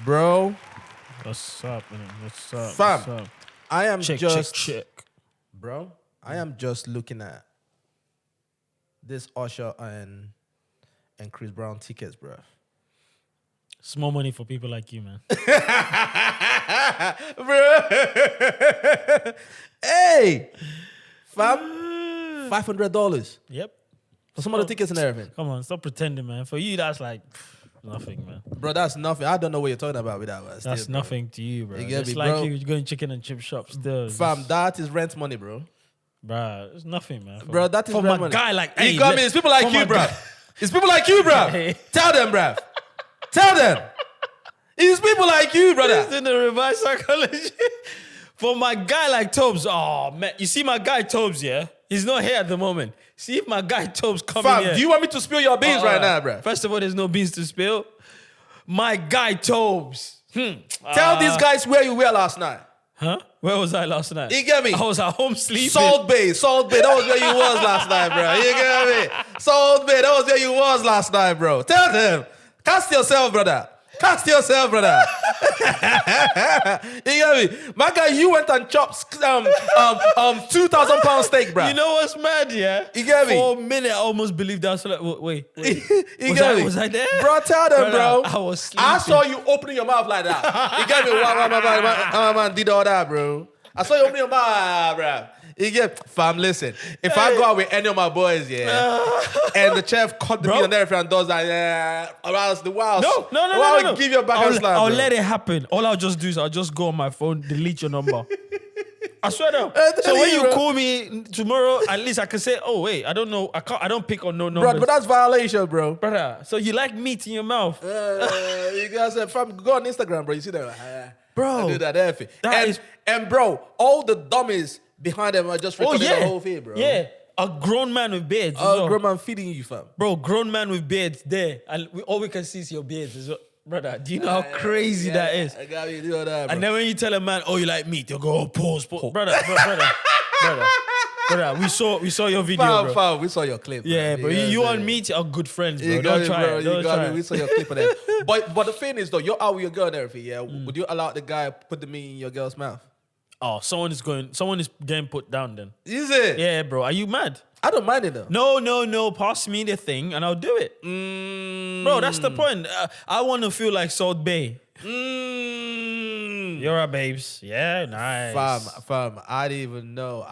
Bro. What's up, man? What's up? Fam, What's up? I am Check. Bro, I am just looking at this Usher and Chris Brown tickets, bro. Small money for people like you, man. Bro. Hey, fam, $500 Yep. for some of the tickets and everything. Come on, stop pretending, man. For you, that's like nothing, man. Bro, that's nothing. I don't know what you're talking about with that. But That's still, nothing to you, bro. You get It's me, like bro? you going chicken and chip shop still. Fam, that is rent money, bro. Bro, it's nothing, man. Bro, that is for rent my money. guy like You got me. It's people like you, bro. It's people like you, bro. Hey. Tell them, bro. Tell them. It's people like you, brother. It's in the reverse psychology. For my guy like Tobes, oh man, you see my guy Tobes, yeah? He's not here at the moment. See if my guy Tobes coming Fam, here. do you want me to spill your beans right now, bro? First of all, there's no beans to spill. My guy Tobes. Tell these guys where you were last night. Huh? Where was I last night? You get me? I was at home sleeping. Salt Bae. That was where you was last night, bro. You get me? Salt Bae, that was where you was last night, bro. Tell them. Cast yourself, brother. Cast yourself, brother. You get me? My guy, you went and chopped 2,000 pound steak, bro. You know what's mad, yeah? You get me? For a minute, I almost believed I was like, wait. You Was I there? Bro, tell them, bro. I was sleeping. I saw you opening your mouth like that. You get me? My man did all that, bro. I saw you opening your mouth, bro. You get, fam, listen. If I go out with any of my boys, and the chef cut the meat and everything and does that, around the wild. No. I'll give you a back and slap. I'll let it happen. All I'll just do is I'll just go on my phone, delete your number. I swear down. So when you call me tomorrow, at least I can say, oh wait, I don't know. I don't pick on no numbers. Bro, but that's violation, bro. Brother, so you like meat in your mouth? You guys say, fam, go on Instagram, bro. You see that? Bro, I do that everything. that and bro, all the dummies behind them are just recording the whole thing, bro. Yeah, a grown man with beards. A grown man feeding you, fam. Bro, grown man with beards there. And all we can see is your beards as well. Brother, do you know how crazy that is? I got you do all that, bro. And then when you tell a man, oh, you like meat, they'll go, oh, pause. Brother, we saw your video, bro. Fam, we saw your clip. Yeah, bro. You and meat are good friends, bro. Don't try it. Don't try it. We saw your clip of that. But the thing is, though, you're out with your girl and everything, yeah? Would you allow the guy put the meat in your girl's mouth? Oh, someone is getting put down then. Is it? Yeah, bro. Are you mad? I don't mind it, though. No. Pass me the thing and I'll do it. Bro, that's the point. I want to feel like Salt Bae. You're a babes. Yeah, nice. Fam, I didn't even know.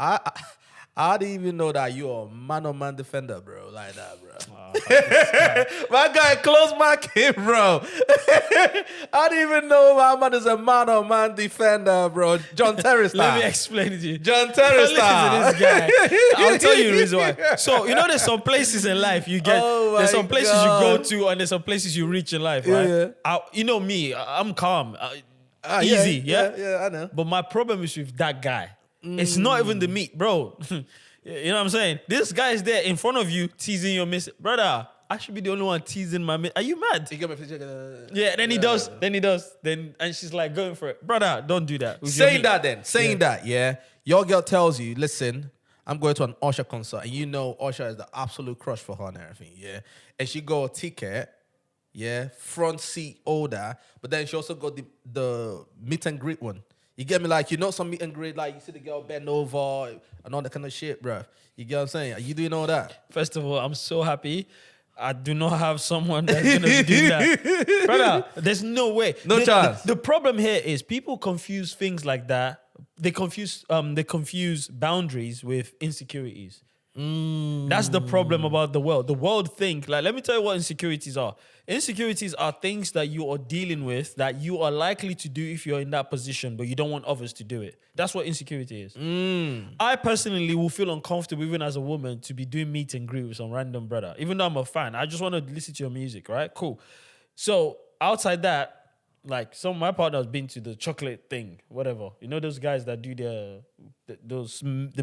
I didn't even know that you're a man-on-man defender, bro. Like that, bro. Oh, my guy close my kid, bro. I didn't even know my man is a man-on-man defender, bro. John Terry style. Let me explain it to you. John Terry style. Listen to this guy. I'll tell you the reason why. So, you know there's some places in life you get, there's some places you go to and there's some places you reach in life, right? Yeah. You know me, I'm calm. Easy, yeah? Yeah, I know. But my problem is with that guy. It's not even the meat, bro. You know what I'm saying? This guy is there in front of you teasing your miss. Brother, I should be the only one teasing my miss. Are you mad? Yeah, then he does. And she's like going for it. Brother, don't do that. Saying that, yeah. Your girl tells you, listen, I'm going to an Usher concert. And you know Usher is the absolute crush for her and everything, yeah. And she got a ticket, yeah, front seat order. But then she also got the meet and greet one. You get me? Like, you know, some meet and greet, like, you see the girl bend over and all that kind of shit, bruh. You get what I'm saying? Are you doing all that? First of all, I'm so happy I do not have someone that's going to do that. Brother, there's no way. No chance. The problem here is people confuse things like that. They confuse boundaries with insecurities. That's the problem about the world. The world think, like, let me tell you what insecurities are. Insecurities are things that you are dealing with that you are likely to do if you're in that position, but you don't want others to do it. That's what insecurity is. I personally will feel uncomfortable, even as a woman, to be doing meet and greet with some random brother. Even though I'm a fan, I just want to listen to your music, right? Cool. So outside that, like, some of my partners been to the chocolate thing, whatever. You know those guys that do the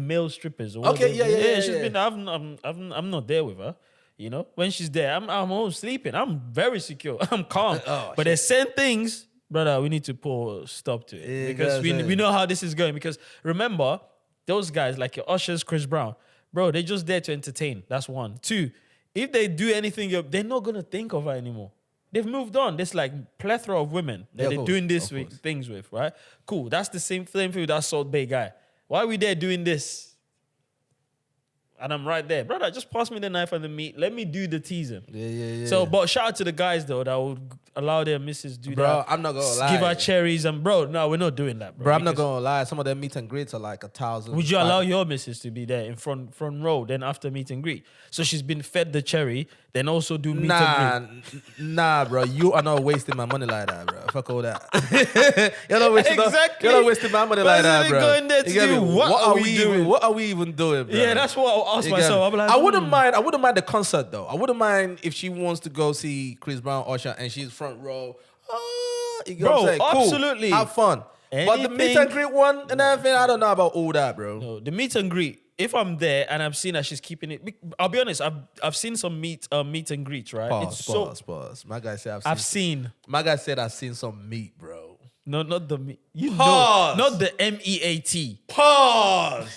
male strippers or whatever. Okay, yeah. She's been. I'm not there with her. You know, when she's there, I'm home sleeping. I'm very secure. I'm calm. But there's certain things, brother, we need to put a stop to it because we know how this is going. Because remember, those guys like your Ushers, Chris Brown, bro, they're just there to entertain. That's one. Two, if they do anything, they're not gonna think of her anymore. They've moved on. There's like plethora of women that Yeah, of they're course, doing this of with, course. things with, right? Cool. That's the same thing with that Salt Bae guy. Why are we there doing this? And I'm right there. Brother, just pass me the knife and the meat. Let me do the teasing. Yeah. So, but shout out to the guys, though, that would allow their missus do Bro, that. I'm not gonna lie. Give her cherries. And, bro, no, we're not doing that, bro. Bro, I'm not because- gonna lie. Some of them meet and greets are like 1,000. Would you allow your missus to be there in front row, then after meet and greet? So she's been fed the cherry, then also do meet and greet. Nah, bro. You are not wasting my money like that, bro. Fuck all that. you're not wasting. Exactly. You're not wasting my money like that, Where's it bro. going there to You get do? me? What are we even, doing? What are we even doing, bro? Yeah, that's what I'll ask You get myself. me? I'll be like, I wouldn't mind. I wouldn't mind the concert though. I wouldn't mind if she wants to go see Chris Brown, Usher, and she's front row. You get what I'm Bro, saying? Cool. absolutely. Have fun. But the meet Anything- and greet one and everything, I don't know about all that, bro. No, the meet and greet. If I'm there and I've seen that she's keeping it, I'll be honest. I've seen some meet and greets, right? Pause. My guy said I've seen. My guy said I've seen some meat, bro. No, not the meat. You Pause. know, not the MEAT. Pause.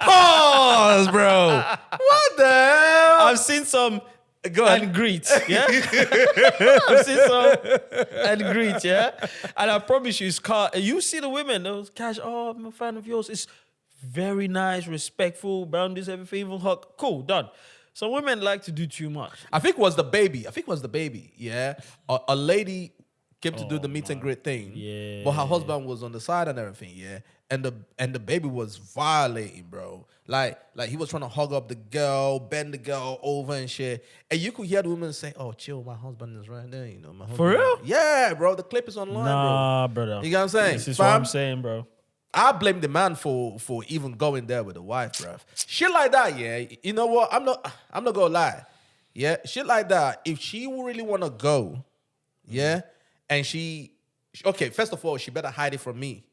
Pause, bro. What the hell? I've seen some Go ahead. and greet, yeah. I've seen some and greet, yeah. And I promise you, it's you see the women, those cash. Oh, I'm a fan of yours. It's very nice, respectful, boundaries, everything, even hug. Cool, done. Some women like to do too much. I think it was the baby. Yeah. A lady came to do the meet and greet thing. Yeah. But her husband was on the side and everything, yeah. And the baby was violating, bro. Like he was trying to hug up the girl, bend the girl over and shit. And you could hear the woman say, "Oh, chill, my husband is right there, you know." My husband For real? Yeah, bro. The clip is online, Nah, brother. You get what I'm saying? This is what I'm saying, bro. I blame the man for even going there with the wife, bruv. Shit like that, yeah. You know what? I'm not gonna lie. Yeah, shit like that. If she really wanna go, yeah, and okay, first of all, she better hide it from me.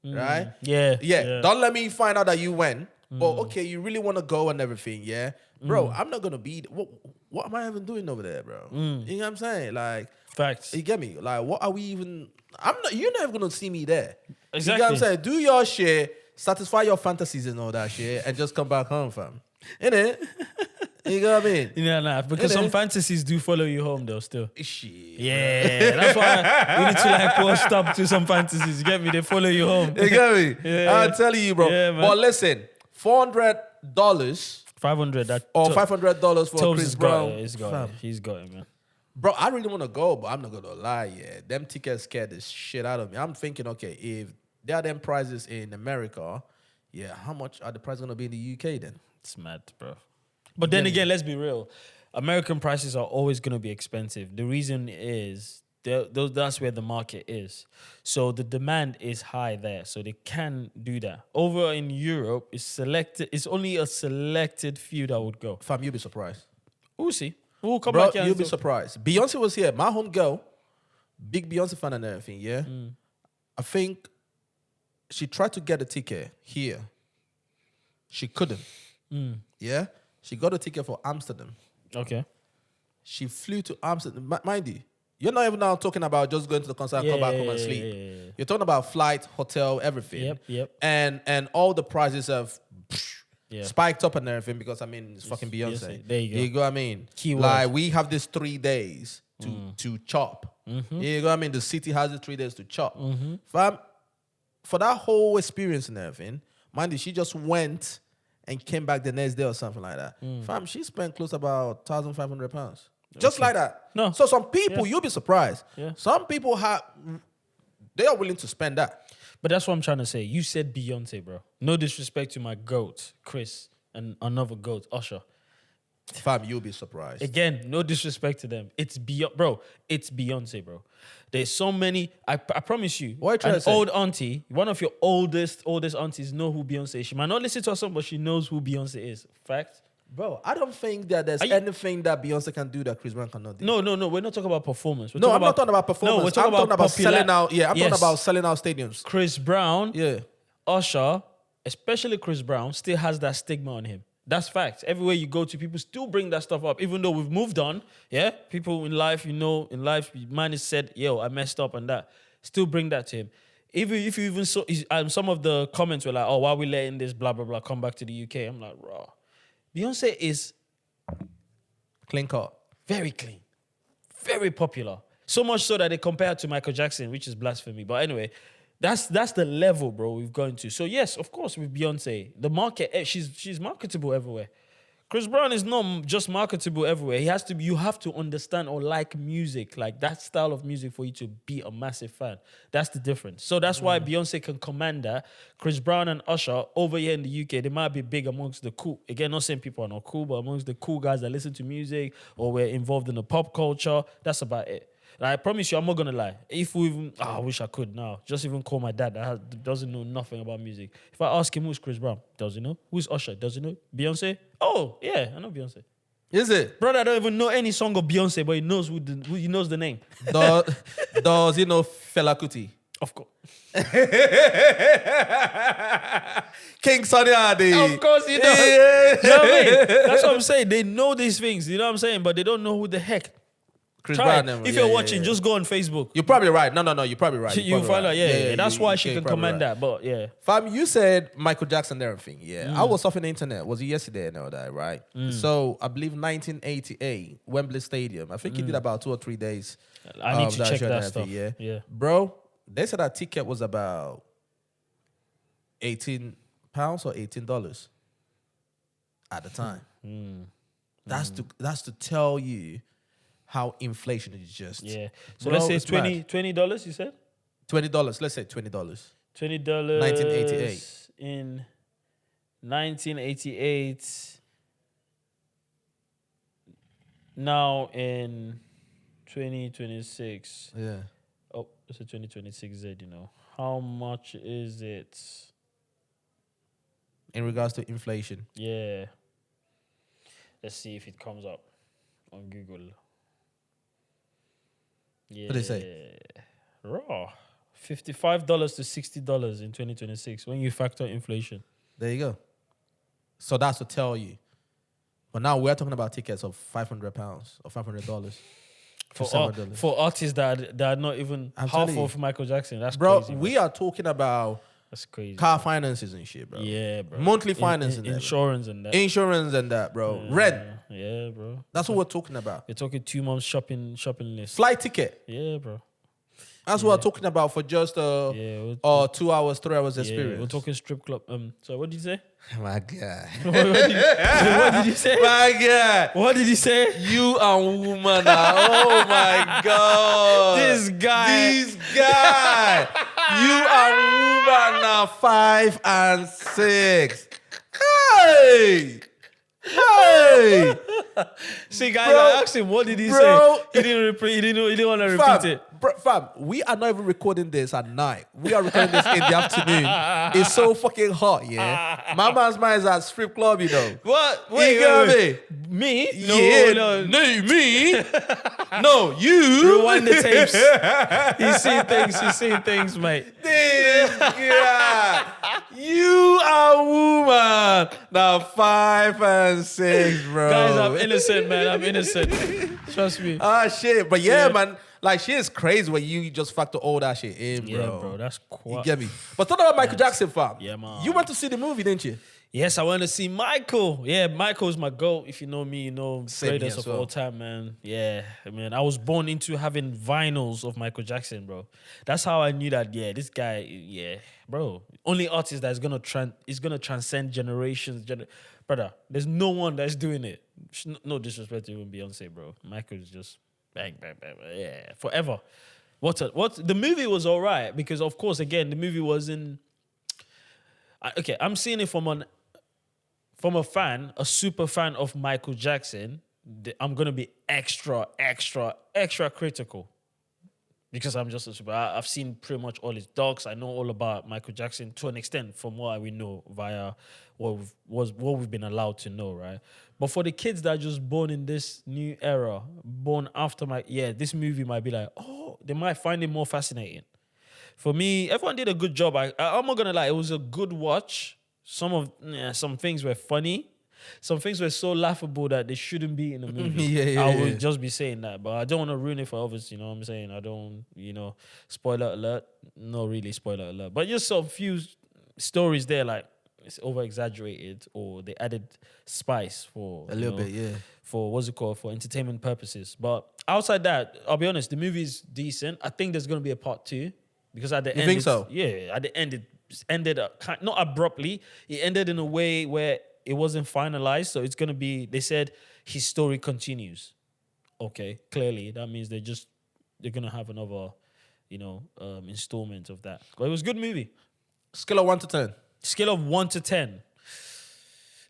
Right? Yeah. Don't let me find out that you went. But okay, you really wanna go and everything, yeah. Bro, I'm not gonna be what am I even doing over there, bro? You know what I'm saying? Like Facts. you get me? Like, what are we even? You're not even gonna see me there. Exactly. You get what I'm saying? Do your shit, satisfy your fantasies and all that shit, and just come back home, fam. Innit? You know what I mean? Yeah, nah, because Innit? some fantasies do follow you home, though. Still. Shit. Yeah, that's why we need to like post up to some fantasies. You get me? They follow you home. You get me? Yeah. I'm telling you, bro. Yeah, man. But listen, $400 500. That or $500 for Tobes Chris has Brown. got it. He's got Fam. it. He's got it, man. Bro, I really want to go, but I'm not gonna lie. Yeah, them tickets scared the shit out of me. I'm thinking, okay, if there are them prices in America, yeah, how much are the prices gonna be in the UK then? It's mad, bro. But then again, let's be real. American prices are always going to be expensive. The reason is that's where the market is. So the demand is high there. So they can do that. Over in Europe, it's only a selected few that would go. Fam, you'll be surprised. We'll see. We'll come Bro, back here. you'll and be talk. surprised. Beyonce was here. My home girl, big Beyonce fan and everything, yeah? I think she tried to get a ticket here. She couldn't. Yeah? She got a ticket for Amsterdam. Okay. She flew to Amsterdam. Mind you, you're not even now talking about just going to the concert and come back home and sleep. Yeah. You're talking about flight, hotel, everything. Yep. And all the prices have Yeah. spiked up and everything because, I mean, it's fucking Beyonce. Beyonce. There you go. You go what I mean? Keyword. Like, we have this 3 days to chop. You go what I mean? The city has the 3 days to chop. Fam, for that whole experience and everything, mind you, she just went and came back the next day or something like that. Fam, she spent close to about £1,500. Just like that. No. So some people, you'll be surprised. Yeah. Some people they are willing to spend that. But that's what I'm trying to say. You said Beyonce, bro. No disrespect to my goat, Chris, and another goat, Usher. Fam, you'll be surprised. Again, no disrespect to them. It's It's Beyonce, bro. There's so many. I promise you. What are you trying an to say? old auntie, one of your oldest aunties, know who Beyonce is. She might not listen to her song, but she knows who Beyonce is. Fact. Bro, I don't think that there's anything that Beyonce can do that Chris Brown cannot do. No. We're not talking about performance. No, I'm not talking about performance. No, we're talking I'm talking about popular- selling out. Yeah, I'm Yes. talking about selling out stadiums. Chris Brown, Yeah. Usher, especially Chris Brown, still has that stigma on him. That's fact. Everywhere you go to, people still bring that stuff up, even though we've moved on. Yeah, people in life, man has said, "Yo, I messed up," and that still bring that to him. Even if you even saw some of the comments were like, "Oh, why are we letting this blah blah blah come back to the UK?" I'm like, raw. Beyonce is Clean cut. very clean. Very popular. So much so that they compare it to Michael Jackson, which is blasphemy. But anyway, that's the level, bro, we've gone to. So yes, of course, with Beyonce, the market, she's marketable everywhere. Chris Brown is not just marketable everywhere. You have to understand or like music, like that style of music for you to be a massive fan. That's the difference. So that's why Beyonce can command that. Chris Brown and Usher over here in the UK, they might be big amongst the cool. Again, not saying people are not cool, but amongst the cool guys that listen to music or were involved in the pop culture. That's about it. Like, I promise you, I'm not gonna lie. If we even, I wish I could now. Just even call my dad that doesn't know nothing about music. If I ask him who's Chris Brown, does he know? Who's Usher? Does he know? Beyonce? Oh, yeah, I know Beyonce. Is it? Brother, I don't even know any song of Beyonce, but he knows he knows the name. Does he know Fela Kuti? Of course. King Sunny Ade. Of course he does. Yeah. You know what I mean? That's what I'm saying. They know these things, you know what I'm saying? But they don't know who the heck. Chris Try Brown. it. If you're watching, just go on Facebook. You're probably right. No, you're probably right. You'll find out, yeah. That's why she can command right. that, but yeah. Fam, you said Michael Jackson and everything. Yeah. I was off on the internet. Was it yesterday and all that, right? So I believe 1988, Wembley Stadium. I think he did about 2 or 3 days. I need to check show and that everything, stuff. Yeah. Bro, they said that ticket was about £18 or $18 at the time. That's to tell you how inflation is just. Yeah. So Bro, let's say it's $20, you said? $20. Let's say $20. $20. 1988. In 1988. Now in 2026. Yeah. Oh, it's a 2026 Z, you know. How much is it? In regards to inflation. Yeah. Let's see if it comes up on Google. Yeah. What do they say? Raw. $55 to $60 in 2026 when you factor inflation. There you go. So that's to tell you. But now we're talking about tickets of £500 or $500. For artists that are not even half of Michael Jackson. That's bro, crazy. We are talking about that's crazy. Car finances and shit, bro. Yeah, bro. Monthly finance and insurance and that. Insurance and that, bro. Rent. Yeah, bro. That's what we're talking about. We're talking 2 months shopping list. Flight ticket. Yeah, bro. That's what we're talking about for just 2 hours, 3 hours experience. We're talking strip club. So what did you say? My God. what did you say? My God. What did you say? You and woman. Oh my God. This guy. You and woman are 5 and 6. Hey. See, guys, I asked him, what did he say? He didn't want to repeat it. Fam, we are not even recording this at night. We are recording this in the afternoon. It's so fucking hot, yeah? My man's mind is at strip club, you know. What? Wait. Me? No, me? No, you. Rewind the tapes. He's seen things, mate. This guy. You are woman. Now 5 and 6, bro. Guys, I'm innocent, man. I'm innocent. Trust me. Shit. But yeah, man. Like, shit is crazy when you just factor all that shit in, bro. Yeah, bro. That's quite... You get me? But talk about Michael Jackson, fam. Yeah, man. You went to see the movie, didn't you? Yes, I went to see Michael. Yeah, Michael's my GOAT. If you know me, you know, Same greatest of all time, man. Yeah, man. I was born into having vinyls of Michael Jackson, bro. That's how I knew that, yeah, this guy, yeah, bro. Only artist that is gonna transcend generations. Brother, there's no one that's doing it. No disrespect to even Beyonce, bro. Michael's just bang, bang, bang, bang. Yeah, forever. What the movie was all right because, of course, again, the movie wasn't... Okay, I'm seeing it from a fan, a super fan of Michael Jackson. I'm gonna be extra critical because I'm just a super. I've seen pretty much all his docs. I know all about Michael Jackson to an extent from what we know via what we've been allowed to know, right? But for the kids that are just born in this new era, born after this movie might be like, oh, they might find it more fascinating. For me, everyone did a good job. I'm not gonna lie, it was a good watch. Some things were funny. Some things were so laughable that they shouldn't be in the movie. I would just be saying that, but I don't want to ruin it for others. You know what I'm saying? I don't, spoiler alert. No, really spoiler alert. But just a few stories there, like it's over exaggerated, or they added spice for A little bit, yeah. for what's it called, for entertainment purposes. But outside that, I'll be honest, the movie is decent. I think there's gonna be a part 2 because at the end, think so? Yeah, at the end it ended not abruptly. It ended in a way where it wasn't finalized. So it's gonna be. They said his story continues. Okay, clearly that means they're gonna have another, installment of that. But it was a good movie. Scale of 1 to 10. Scale of 1 to 10.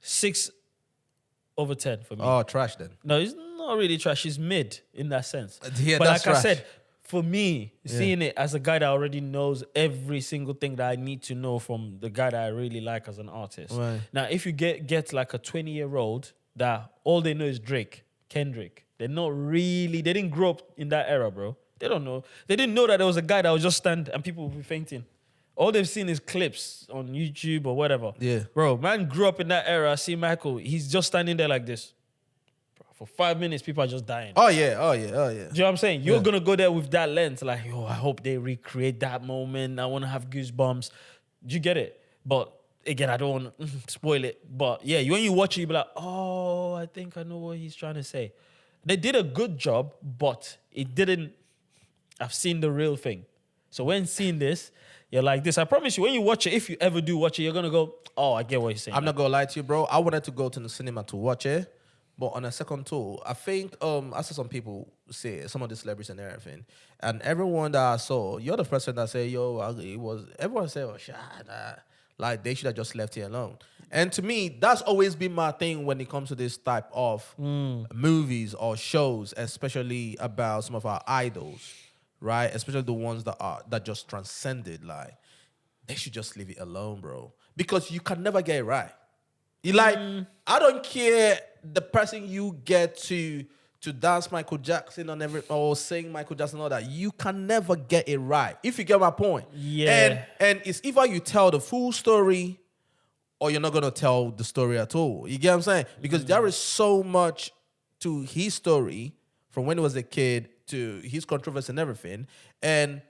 6/10 for me. Oh, trash then. No, it's not really trash. It's mid in that sense. Yeah, but that's like I trash. said, for me, seeing it as a guy that already knows every single thing that I need to know from the guy that I really like as an artist. Right. Now, if you get like a 20-year-old that all they know is Kendrick, they didn't grow up in that era, bro. They don't know. They didn't know that there was a guy that would just stand and people would be fainting. All they've seen is clips on YouTube or whatever. Yeah. Bro, man grew up in that era. See Michael, he's just standing there like this. Bro, for 5 minutes, people are just dying. Oh, yeah. Oh, yeah. Oh, yeah. Do you know what I'm saying? You're going to go there with that lens. Like, I hope they recreate that moment. I want to have goosebumps. Do you get it? But again, I don't want to spoil it. But yeah, when you watch it, you'll be like, oh, I think I know what he's trying to say. They did a good job, but it didn't. I've seen the real thing. So when seeing this, you're like this. I promise you, when you watch it, if you ever do watch it, you're going to go, oh, I get what you're saying. I'm not going to lie to you, bro. I wanted to go to the cinema to watch it. But on a second tour, I think I saw some people say, some of the celebrities and everything. And everyone that I saw, you're the person that say, everyone say, oh, nah. Like, they should have just left it alone. And to me, that's always been my thing when it comes to this type of movies or shows, especially about some of our idols, right? Especially the ones that just transcended. Like, they should just leave it alone, bro. Because you can never get it right. You like, I don't care the person you get to dance Michael Jackson or sing Michael Jackson and all that. You can never get it right. If you get my point. Yeah. And it's either you tell the full story or you're not going to tell the story at all. You get what I'm saying? Because there is so much to his story from when he was a kid to his controversy and everything. And,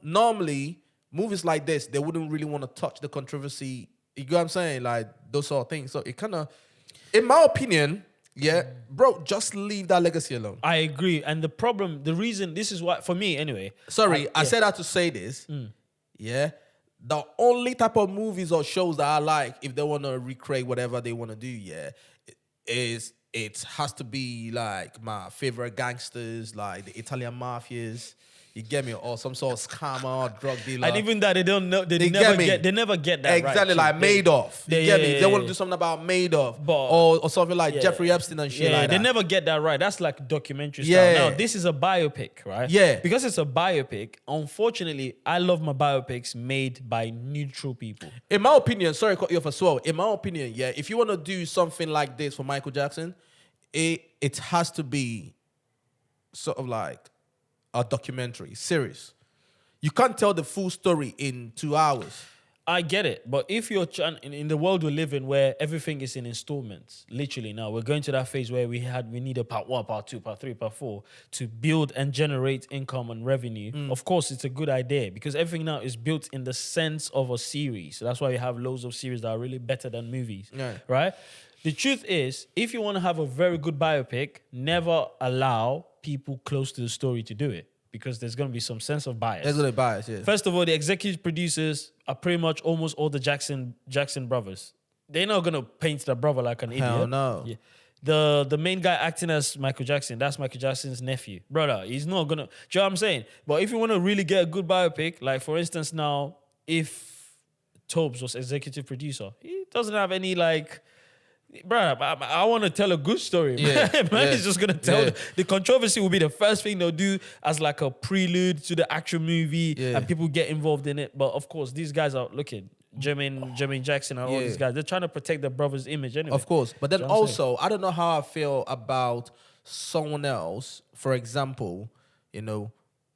normally movies like this, they wouldn't really want to touch the controversy. You get what I'm saying? Like those sort of things. So it kind of, in my opinion, yeah, bro, just leave that legacy alone. I agree. And the reason, this is why, for me anyway. Sorry, I said that to say this. Yeah. The only type of movies or shows that I like, if they want to recreate whatever they want to do, is it has to be like my favorite gangsters, like the Italian mafias. You get me? Or some sort of scammer or drug dealer. And even that, they don't know. They never get that exactly right. Like Madoff. You get me? They want to do something about Madoff. Or something like Jeffrey Epstein and shit like that. They never get that right. That's like documentary style. Now, this is a biopic, right? Yeah. Because it's a biopic, unfortunately, I love my biopics made by neutral people. In my opinion, sorry to cut you off as well. In my opinion, if you want to do something like this for Michael Jackson, it has to be sort of like a documentary, series. You can't tell the full story in 2 hours. I get it, but if you're in the world we live in where everything is in installments, literally now we're going to that phase where we need a part 1, part 2, part 3, part 4 to build and generate income and revenue. Of course, it's a good idea because everything now is built in the sense of a series. So that's why we have loads of series that are really better than movies, right? The truth is, if you want to have a very good biopic, never allow people close to the story to do it because there's going to be some sense of bias. There's going to be bias, yeah. First of all, the executive producers are pretty much almost all the Jackson brothers. They're not going to paint the brother like an idiot. Hell no. Yeah. The main guy acting as Michael Jackson, that's Michael Jackson's nephew. Brother, he's not going to... Do you know what I'm saying? But if you want to really get a good biopic, like for instance now, if Tobes was executive producer, he doesn't have any like... Bro, I want to tell a good story. Man is just going to tell. The controversy will be the first thing they'll do as like a prelude to the actual movie and people get involved in it. But of course, these guys are looking, Jermaine Jackson and all these guys, they're trying to protect their brother's image anyway. Of course. But then also, I don't know how I feel about someone else, for example,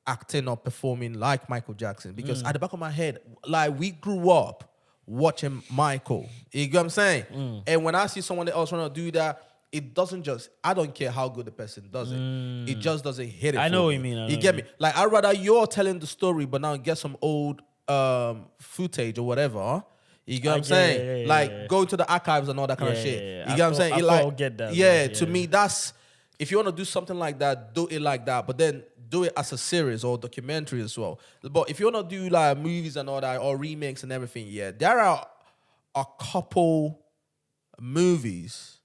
acting or performing like Michael Jackson. Because at the back of my head, like we grew up watching Michael. You get what I'm saying? And when I see someone else want to do that, it doesn't just, I don't care how good the person does it. It just doesn't hit it. I know for what me. you mean. You get me? Like, I'd rather you're telling the story, but now get some old footage or whatever. You get what I'm saying? Like go to the archives and all that kind of shit. You get what I'm saying? I get that. Yeah, to me, that's if you want to do something like that, do it like that. But then do it as a series or documentary as well. But if you want to do like movies and all that or remakes and everything, yeah, there are a couple movies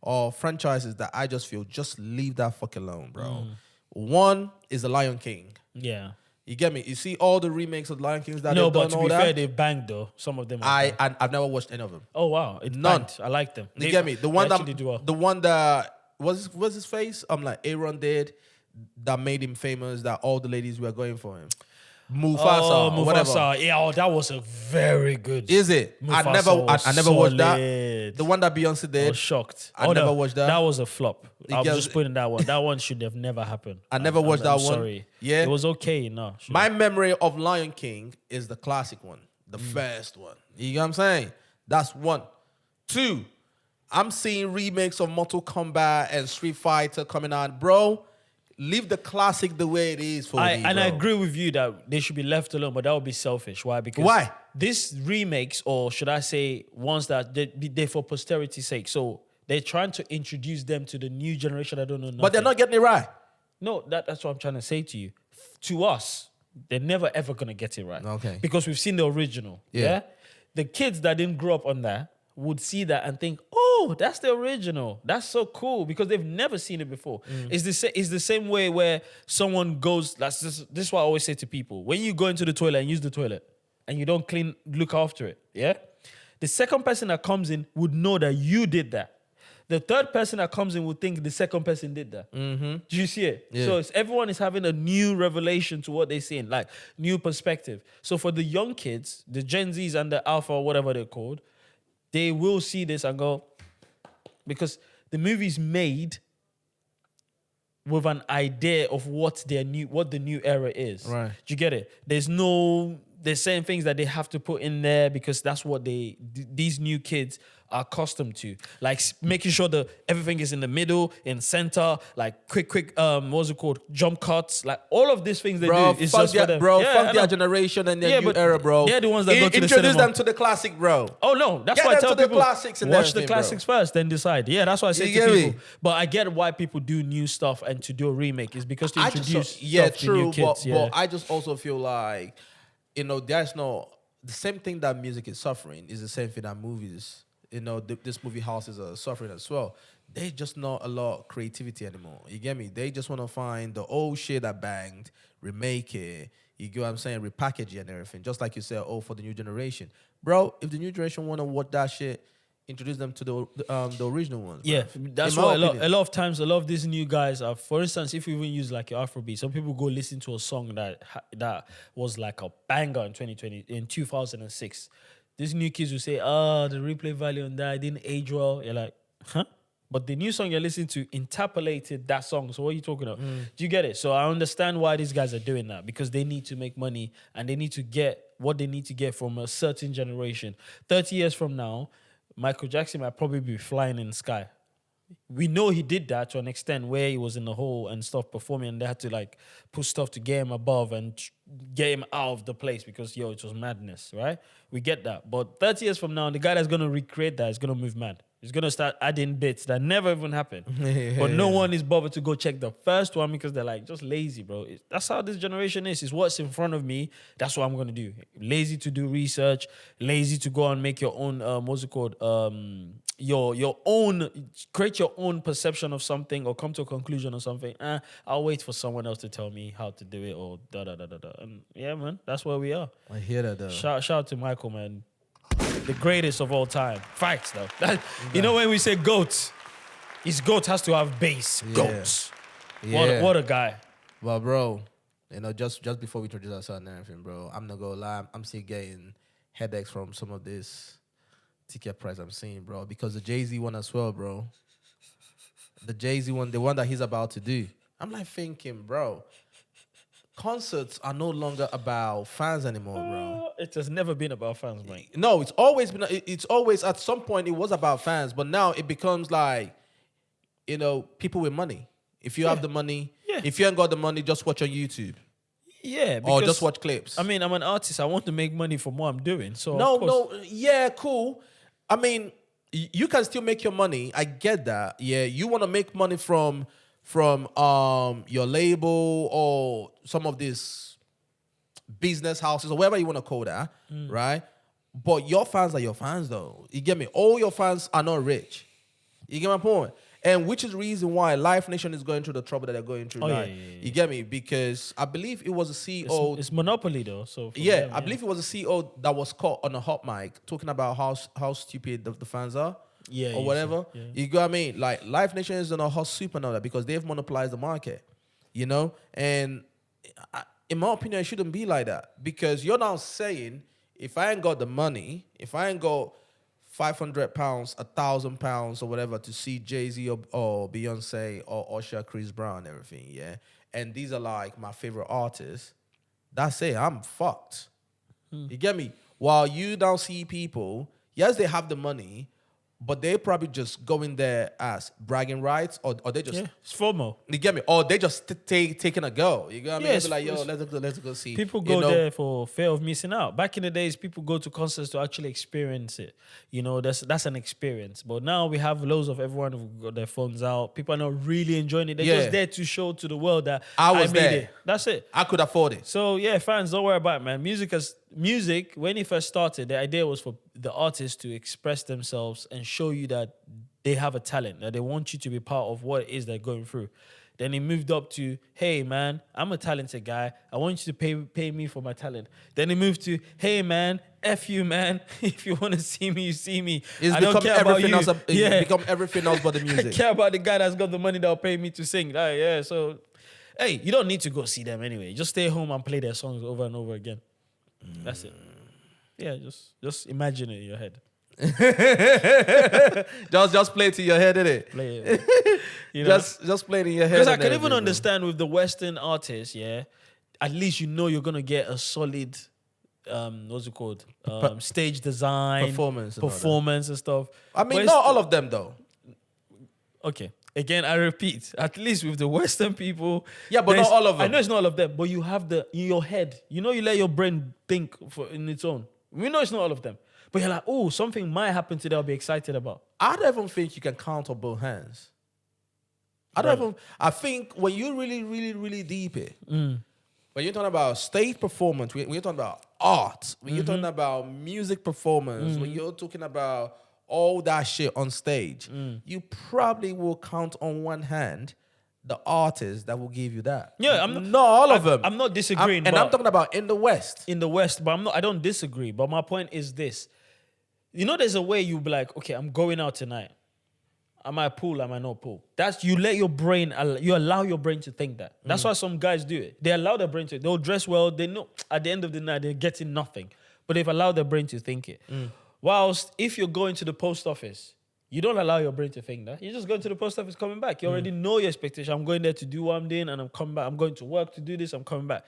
or franchises that I just feel just leave that fuck alone, bro. One is The Lion King. Yeah. You get me? You see all the remakes of Lion Kings that No, they've but done, to all be that? fair, they've banged though. Some of them. I've never watched any of them. Oh wow, it's None. banged. I like them. You get me? The one actually do well. the one that was his face. I'm like Aaron did that made him famous. That all the ladies were going for him. Mufasa, or whatever. Yeah, oh, that was a very good. Is it? Mufasa I never watched that. solid. The one that Beyonce I did. was shocked. I never watched that. That was a flop. I'm gets- just putting that one. That one should have never happened. I never watched that I'm one. Sorry. Yeah. It was okay. No. My memory of Lion King is the classic one, the first one. You know what I'm saying? That's one. Two, I'm seeing remakes of Mortal Kombat and Street Fighter coming out, bro. Leave the classic the way it is for me, And I bro. agree with you that they should be left alone, but that would be selfish. Why? Because Why? These remakes, or should I say, ones that they're for posterity's sake. So they're trying to introduce them to the new generation that don't know nothing. But they're not getting it right. No, that's what I'm trying to say to you. To us, they're never ever gonna get it right. Okay. Because we've seen the original. Yeah. The kids that didn't grow up on that would see that and think, oh, that's the original. That's so cool because they've never seen it before. It's the same way where someone goes. This is what I always say to people: when you go into the toilet and use the toilet and you don't look after it, yeah, the second person that comes in would know that you did that. The third person that comes in would think the second person did that. Do you see it? Yeah. So everyone is having a new revelation to what they're seeing, like new perspective. So for the young kids, the Gen Zs and the Alpha, or whatever they're called, they will see this and go, because the movie's made with an idea of what the new era is. Right. Do you get it? There's certain things that they have to put in there because that's what these new kids are accustomed to. Like making sure that everything is in the middle, in center, like quick, what's it called? Jump cuts. Like all of these things they do is just for them. Bro, Yeah, fuck I their know. generation and their Yeah, new but era, bro. they're the ones that go to the Introduce cinema. them to the classic, bro. Oh no, that's Get why I them tell to the people classics and watch the everything, bro. classics first, then decide. Yeah, that's why I say You to get people. me? But I get why people do new stuff and to do a remake is because to I introduce just, yeah, stuff to true, new kids. but I just also feel like, there's no, the same thing that music is suffering is the same thing that movies, this movie houses are suffering as well. They just not a lot of creativity anymore. You get me? They just want to find the old shit that banged, remake it, you get what I'm saying, repackage it and everything. Just like you said, for the new generation. Bro, if the new generation want to watch that shit, introduce them to the original ones. Yeah, bro. that's In my what opinion. a lot of times, a lot of these new guys are. For instance, if you even use like your Afrobeat, some people go listen to a song that was like a banger in 2006. These new kids will say, the replay value on that didn't age well. You're like, huh? But the new song you're listening to interpolated that song. So what are you talking about? Do you get it? So I understand why these guys are doing that because they need to make money and they need to get what they need to get from a certain generation. 30 years from now, Michael Jackson might probably be flying in the sky. We know he did that to an extent where he was in the hole and stuff performing and they had to like put stuff to get him above and get him out of the place because, it was madness, right? We get that. But 30 years from now, the guy that's going to recreate that is going to move mad. He's going to start adding bits that never even happened. But no one is bothered to go check the first one because they're like, just lazy, bro. That's how this generation is. It's what's in front of me. That's what I'm going to do. Lazy to do research. Lazy to go and make your own, your own, create your own perception of something or come to a conclusion or something. I'll wait for someone else to tell me how to do it or da-da-da-da-da. And yeah, man, that's where we are. I hear that, though. Shout out to Michael, man. The greatest of all time. Facts, though. When we say GOAT, his GOAT has to have bass. Yeah. GOAT. Yeah. What a guy. Well, bro, just before we introduce ourselves and everything, bro, I'm not gonna lie, I'm still getting headaches from some of this ticket price I'm seeing, bro, because the Jay-Z one as well, bro. The Jay-Z one, the one that he's about to do. I'm like thinking, bro, concerts are no longer about fans anymore, bro. It has never been about fans, mate. No, it's always been, it's always, at some point, it was about fans, but now it becomes like, people with money. If you have the money, if you ain't got the money, just watch on YouTube. Yeah, or because just watch clips? I mean, I'm an artist. I want to make money from what I'm doing. So No, of course, no, yeah, cool. I mean, you can still make your money. I get that. Yeah, you want to make money from your label or some of these business houses or whatever you want to call that, right? But your fans are your fans, though. You get me? All your fans are not rich. You get my point? And which is the reason why Life Nation is going through the trouble that they're going through now. yeah. You get me? Because I believe it was a CEO. it's monopoly though. So from Yeah, them, I believe it was a CEO that was caught on a hot mic talking about how stupid the fans are, Yeah, or you whatever. said, yeah. You got what I mean? Like Life Nation is in a hot soup and all that because they've monopolized the market, you know. And in my opinion, it shouldn't be like that because you're now saying if I ain't got the money, if I ain't got £500, £1,000 or whatever to see Jay-Z or Beyonce or Usher, Chris Brown, and everything, yeah. And these are like my favorite artists. That's it. I'm fucked. You get me? While you now see people, yes, they have the money, but they probably just go in there as bragging rights, or they just it's FOMO. you get me, or they just taking a go. You get what I mean? Yes, They be like, yo, it's- let's go see. People You go know? there for fear of missing out. Back in the days, people go to concerts to actually experience it. You know, that's an experience. But now we have loads of everyone who've got their phones out. People are not really enjoying it. They're Yeah. just there to show to the world that I was made there. it. That's it. I could afford it. So yeah, fans, don't worry about it, man. Music, when it first started, the idea was for the artists to express themselves and show you that they have a talent, that they want you to be part of what it is they're going through. Then it moved up to, hey man, I'm a talented guy. I want you to pay me for my talent. Then it moved to, hey man, F you man. If you want to see me, you see me. It's I don't become care about everything you. else. It's become everything else but the I music. care about the guy that's got the money that'll pay me to sing. Like, yeah, so hey, you don't need to go see them anyway. Just stay home and play their songs over and over again. That's it. Yeah, just imagine it in your head. just play it to your head, innit? Play it. You know? Just play it in your head. Because I and can everything, even bro. understand with the Western artists, yeah, at least you know you're gonna get a solid what's it called? Stage design, Performance and all that. performance and stuff. I mean, But not it's- all of them though. Okay. Again, I repeat, at least with the Western people. Yeah, but there's- not all of them. I know it's not all of them, but you have in your head. You know, you let your brain think in its own. We know it's not all of them. But you're like, oh, something might happen today I'll be excited about. I don't even think you can count on both hands. I think when you really deep it, when you're talking about stage performance, when you're talking about art, when you're talking about music performance, when you're talking about all that shit on stage, you probably will count on one hand the artists that will give you that. Yeah, not all of them. I'm not disagreeing. and I'm but talking about in the West. in the West, but I don't disagree. But my point is this. You know, there's a way you'll be like, okay, I'm going out tonight. Am I pool? Am I not pool? That's you let your brain, you allow your brain to think that. That's why some guys do it. They allow their brain to, they'll dress well. They know at the end of the night, they're getting nothing. But they've allowed their brain to think it. Whilst if you're going to the post office, you don't allow your brain to think that. You're just going to the post office, coming back. You already know your expectation. I'm going there to do what I'm doing and I'm coming back. I'm going to work to do this. I'm coming back.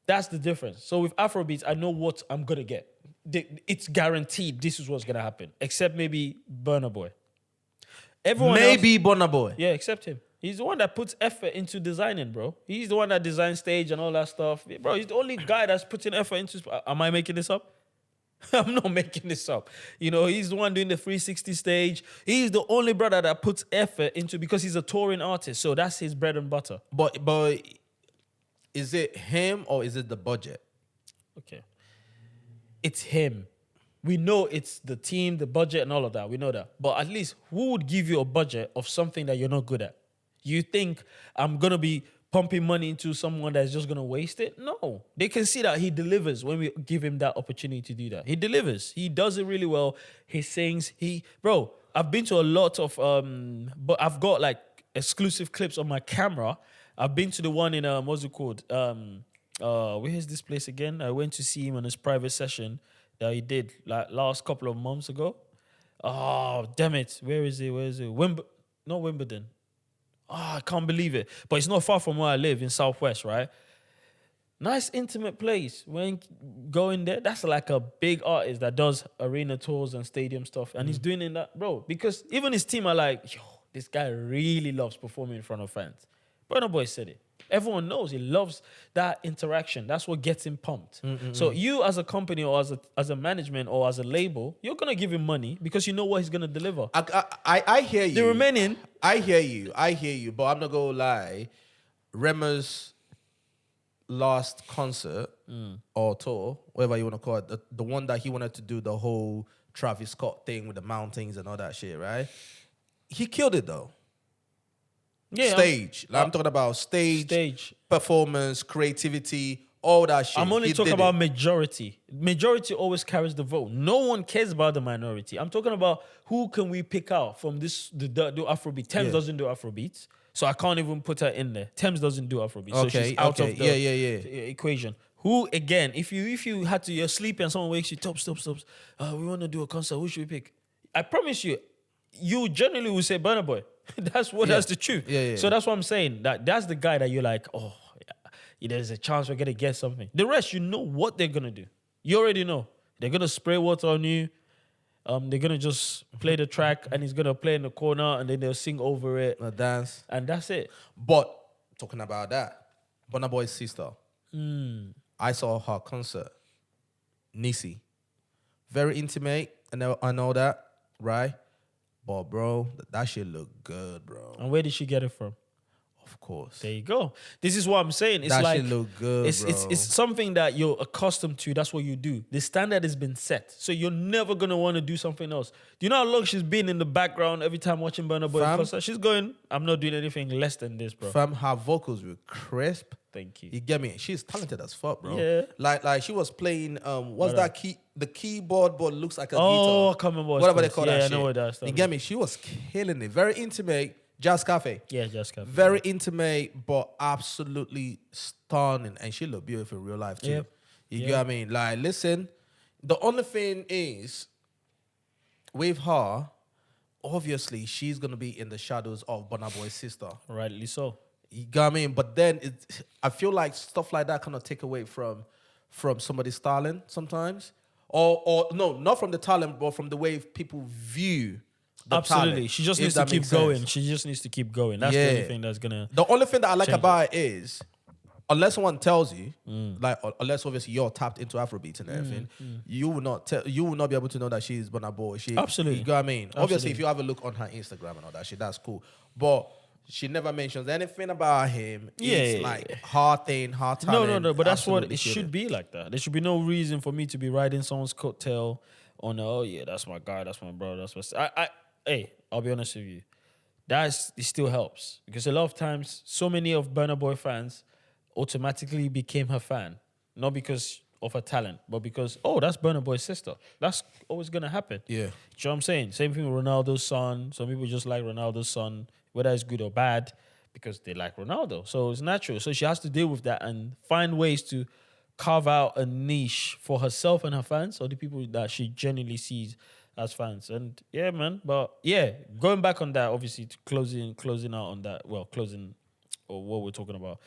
That's the difference. So with Afrobeats, I know what I'm going to get. It's guaranteed this is what's going to happen. Except maybe Burna Boy. Everyone else, Maybe Burna Boy. yeah, except him. He's the one that puts effort into designing, bro. He's the one that designs stage and all that stuff. Bro, he's the only guy that's putting effort into... Am I making this up? I'm not making this up. You know, he's the one doing the 360 stage. He's the only brother that puts effort into... Because he's a touring artist. So that's his bread and butter. But is it him or is it the budget? Okay. It's him. We know it's the team, the budget, and all of that. We know that. But at least, who would give you a budget of something that you're not good at? You think I'm going to be pumping money into someone that's just going to waste it? No. They can see that he delivers when we give him that opportunity to do that. He delivers. He does it really well. He sings. Bro, I've been to a lot of... but I've got, like, exclusive clips on my camera. I've been to the one in... what's it called? Where is this place again? I went to see him on his private session that he did like last couple of months ago. Oh, damn it. Where is it? Not Wimbledon. Oh, I can't believe it. But it's not far from where I live in Southwest, right? Nice intimate place. When going there, that's like a big artist that does arena tours and stadium stuff. And he's doing it in that, bro. Because even his team are like, yo, this guy really loves performing in front of fans. Burna Boy said it. Everyone knows he loves that interaction. That's what gets him pumped. So you as a company or as a management or as a label, you're gonna give him money because you know what he's gonna deliver. I hear you. The remaining, I hear you, but I'm not gonna lie. Rema's last concert or tour, whatever you want to call it, the one that he wanted to do the whole Travis Scott thing with the mountains and all that shit, right? He killed it though. yeah, Stage. I'm talking about stage, performance, creativity, all that shit. I'm only He talking did about it. majority. Majority always carries the vote. No one cares about the minority. I'm talking about who can we pick out from this the Afrobeat. Thames Yeah. doesn't do Afrobeats, so I can't even put her in there. Thames doesn't do Afrobeats, so Okay, she's out okay. of the equation. Who again? If you had to, you're sleeping and someone wakes you, stop. We want to do a concert. Who should we pick? I promise you, you generally will say Burna Boy. That's the truth. Yeah. So that's what I'm saying. That's the guy that you're like, oh, yeah, there's a chance we're gonna get something. The rest, you know what they're gonna do. You already know. They're gonna spray water on you. They're gonna just play the track and he's gonna play in the corner and then they'll sing over it. A dance. And that's it. But talking about that, Burna Boy's sister. I saw her concert. Nisi. Very intimate and all that, right? But bro, that shit look good, bro. And where did she get it from? Of course. There you go. This is what I'm saying. It's That like shit look good, it's bro. something that you're accustomed to. That's what you do. The standard has been set. So you're never gonna want to do something else. Do you know how long she's been in the background every time watching Burna Boy Fam. concert? She's going, I'm not doing anything less than this, bro. Fam, her vocals were crisp. Thank you. You get me? She's talented as fuck, bro. Yeah. Like she was playing what's that key? The keyboard, but looks like a Oh, I guitar. can't remember what it's Whatever they called. call Yeah, that I shit. know what that's. You get me? She was killing it. Very intimate. Jazz Cafe. Yeah, Jessica. Very intimate, but absolutely stunning. And she looked beautiful in real life too. Yep. You Yep. get what I mean? Like, listen, the only thing is, with her, obviously, she's going to be in the shadows of Burna Boy's sister. Rightly so. You get what I mean? But then I feel like stuff like that kind of take away from somebody's talent sometimes. Or no, not from the talent, but from the way people view the Absolutely. talent, She just if needs to that keep makes going. sense. She just needs to keep going. That's the Yeah. only thing that's gonna. The only thing that I like Change about it is, unless someone tells you, like, unless obviously you're tapped into Afrobeats and everything, you will not be able to know that she's Burna Boy. Absolutely. You know what I mean? Obviously, Absolutely. if you have a look on her Instagram and all that shit, that's cool. But she never mentions anything about him. It's like her thing, her talent. No. But that's what absolutely it should killing. be like that. There should be no reason for me to be riding someone's coattail on, oh yeah, that's my guy, that's my brother, that's what. Hey, I'll be honest with you. It still helps because a lot of times, so many of Burna Boy fans automatically became her fan, not because of her talent, but because that's Burna Boy's sister. That's always gonna happen. Yeah. You know what I'm saying? Same thing with Ronaldo's son. Some people just like Ronaldo's son, whether it's good or bad, because they like Ronaldo. So it's natural. So she has to deal with that and find ways to carve out a niche for herself and her fans, or the people that she genuinely sees as fans. And yeah, man. But yeah, going back on that, obviously to closing out on that. Well, closing or what we're talking about.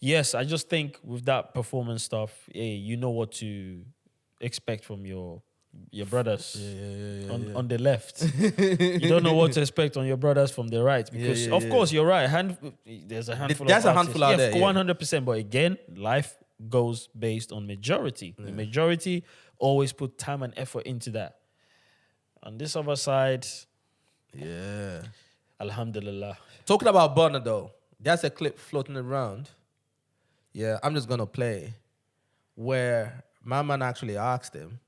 Yes, I just think with that performance stuff, you know what to expect from your brothers on the left. You don't know what to expect on your brothers from the right because, of course, you're right. There's a handful. There's of a handful out there, 100%. But again, life goes based on majority. The majority always put time and effort into that. On this other side, Yeah. alhamdulillah. Talking about Burna though, there's a clip floating around. Yeah, I'm just gonna play where my man actually asked him.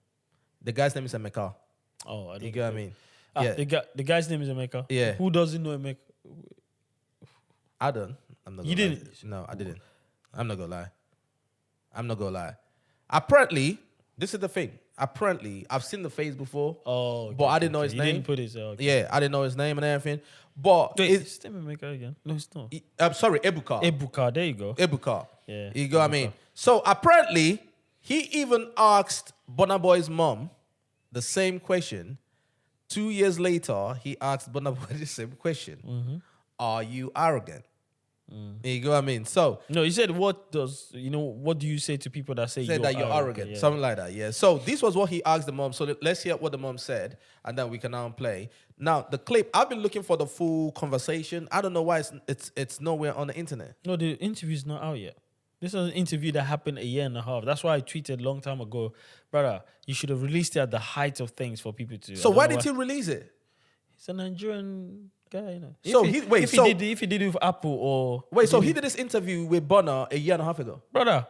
The guy's name is Emeka. Oh, I don't You get what I mean? The guy's name is Emeka. Yeah. Who doesn't know Emeka? I don't. I'm not. You gonna lie. didn't? No, I didn't. I'm not gonna lie. Apparently, this is the thing. Apparently, I've seen the face before. Oh, okay, but I didn't know okay. his You name. didn't put his. Okay. Yeah, I didn't know his name and everything. But Wait, it's it's Emeka again. No, it's not. I'm sorry, Ebuka. Ebuka. There you go. Ebuka. Yeah, You go what I Ebuka. mean? So apparently, he even asked Burna Boy's mom the same question. 2 years later, he asked Burna Boy the same question. Are you arrogant? You go what I mean? So No, he said, what do you say to people that say said that you're arrogant, Yeah. something like that. Yeah. So this was what he asked the mom. So let's hear what the mom said, and then we can now play. Now the clip. I've been looking for the full conversation. I don't know why it's nowhere on the internet. No, the interview's not out yet. This is an interview that happened a year and a half. That's why I tweeted a long time ago, brother, you should have released it at the height of things for people to. So why did you release it? He's a Nigerian guy, you know. So if he did it with Apple or he did this interview with Burna a year and a half ago. brother,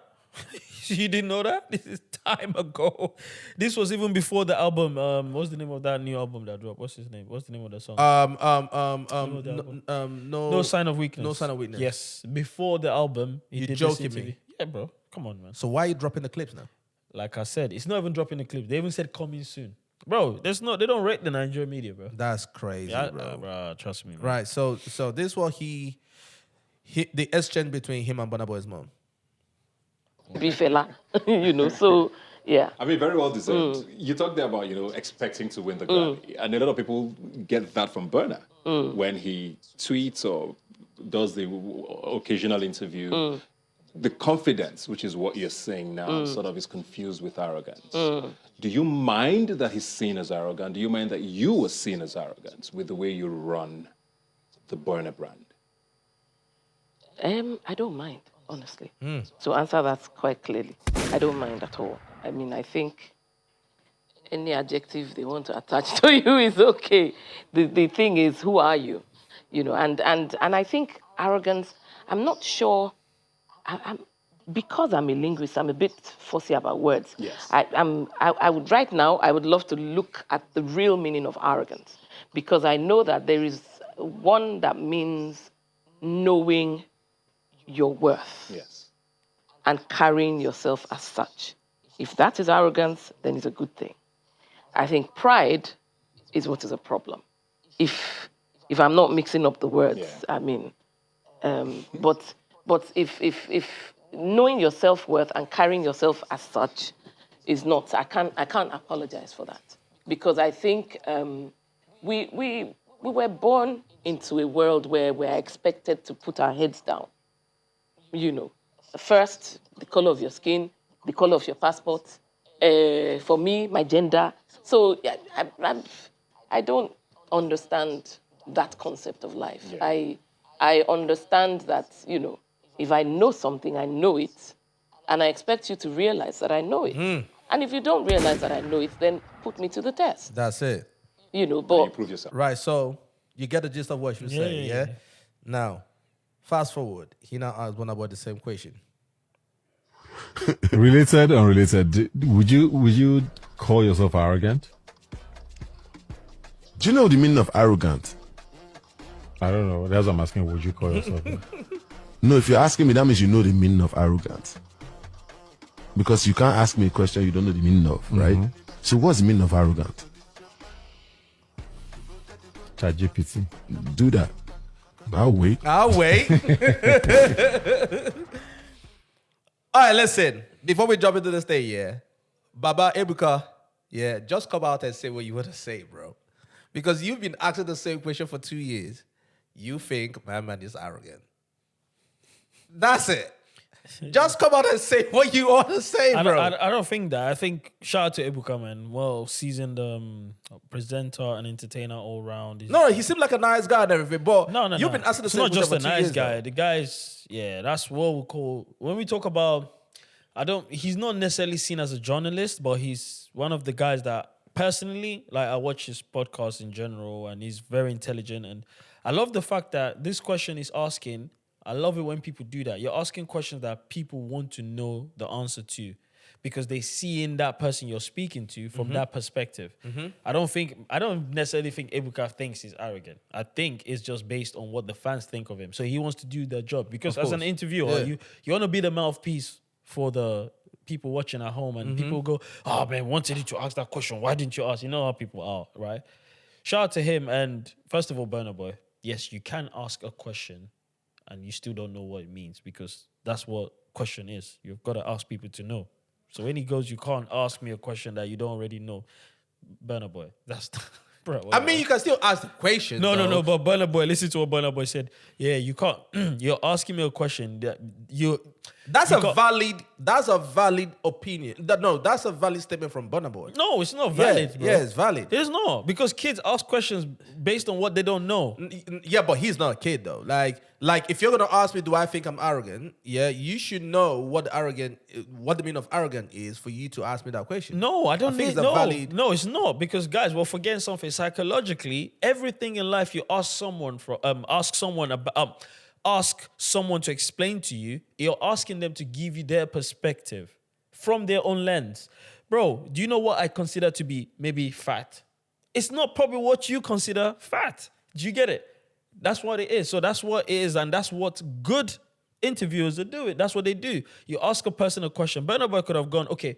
you didn't know that? This is time ago. This was even before the album. What's the name of that new album that dropped? What's his name? What's the name of the song? No Sign of Weakness. No Sign of Weakness. Yes, before the album. You did joking this interview. me? Yeah, bro. Come on, man. So why are you dropping the clips now? Like I said, it's not even dropping the clip. They even said coming soon. Bro, they don't rate the Nigerian media, bro. That's crazy, bro. Bro, trust me, man. Right. So this is what the exchange between him and Burna Boy's mom. Bifela, so yeah. I mean, very well deserved. You talked there about, expecting to win the Grammy. And a lot of people get that from Burna when he tweets or does the occasional interview. The confidence, which is what you're saying now, sort of is confused with arrogance. Do you mind that he's seen as arrogant? Do you mind that you were seen as arrogant with the way you run the Burna brand? I don't mind, honestly. To answer that quite clearly, I don't mind at all. I mean, I think any adjective they want to attach to you is okay. The thing is, who are you? And I think arrogance, I'm not sure. Because I'm a linguist, I'm a bit fussy about words. Yes. I would right now, I would love to look at the real meaning of arrogance, because I know that there is one that means knowing your worth. Yes. And carrying yourself as such. If that is arrogance, then it's a good thing. I think pride is what is a problem. If I'm not mixing up the words, I mean, but if knowing your self-worth and carrying yourself as such is not, I can't apologize for that, because I think we were born into a world where we're expected to put our heads down. First, the color of your skin, the color of your passport. For me, my gender. So I don't understand that concept of life. Yeah. I understand that, if I know something, I know it, and I expect you to realize that I know it. And if you don't realize that I know it, then put me to the test. That's it. But you prove yourself. Right. So you get the gist of what you're saying, yeah? Now, fast forward. He now asked Burna Boy the same question. Related, unrelated. Would you call yourself arrogant? Do you know the meaning of arrogant? I don't know. That's what I'm asking. Would you call yourself? No, if you're asking me, that means you know the meaning of arrogant. Because you can't ask me a question you don't know the meaning of, right? So what's the meaning of arrogant? ChatGPT. Do that. I'll wait. All right, listen. Before we jump into this thing, Baba Ebuka, just come out and say what you want to say, bro. Because you've been asking the same question for 2 years. You think my man is arrogant. That's it. Just come out and say what you want to say, bro. I don't think that. I think shout out to Ebuka, man. Well seasoned presenter and entertainer all round. No, he seemed like a nice guy and everything, but no. you've been asking the it's same not question just for a 2 nice years, guy. though. The guy's that's what we call when we talk about. He's not necessarily seen as a journalist, but he's one of the guys that personally, like, I watch his podcast in general, and he's very intelligent. And I love the fact that this question is asking. I love it when people do that. You're asking questions that people want to know the answer to, because they see in that person you're speaking to from that perspective. I don't necessarily think Ebuka thinks he's arrogant. I think it's just based on what the fans think of him. So he wants to do their job, because as an interviewer, you want to be the mouthpiece for the people watching at home, and people go, "Oh man, wanted you to ask that question. Why didn't you ask?" You know how people are, right? Shout out to him. And first of all, Burna Boy, yes, you can ask a question and you still don't know what it means, because that's what question is. You've got to ask people to know. So when he goes, you can't ask me a question that you don't already know. Burna Boy, Bro, I mean, you can still ask the question. No. But Burna Boy, listen to what Burna Boy said. Yeah, you can't. You're asking me a question that That's a valid opinion. That's a valid statement from Burna Boy. No, it's not valid, bro. Yeah, it's valid. It's not, because kids ask questions based on what they don't know. Yeah, but he's not a kid though. Like if you're gonna ask me, do I think I'm arrogant? Yeah, you should know what the meaning of arrogant is for you to ask me that question. No, I don't think think it's a valid. No, it's not, because guys, we're forgetting something. Psychologically, everything in life you ask someone to explain to you, you're asking them to give you their perspective from their own lens. Bro, do you know what I consider to be maybe fat? It's not probably what you consider fat. Do you get it? That's what it is. So that's what it is, and that's what good interviewers do it. That's what they do. You ask a person a question. Burna Boy could have gone, okay,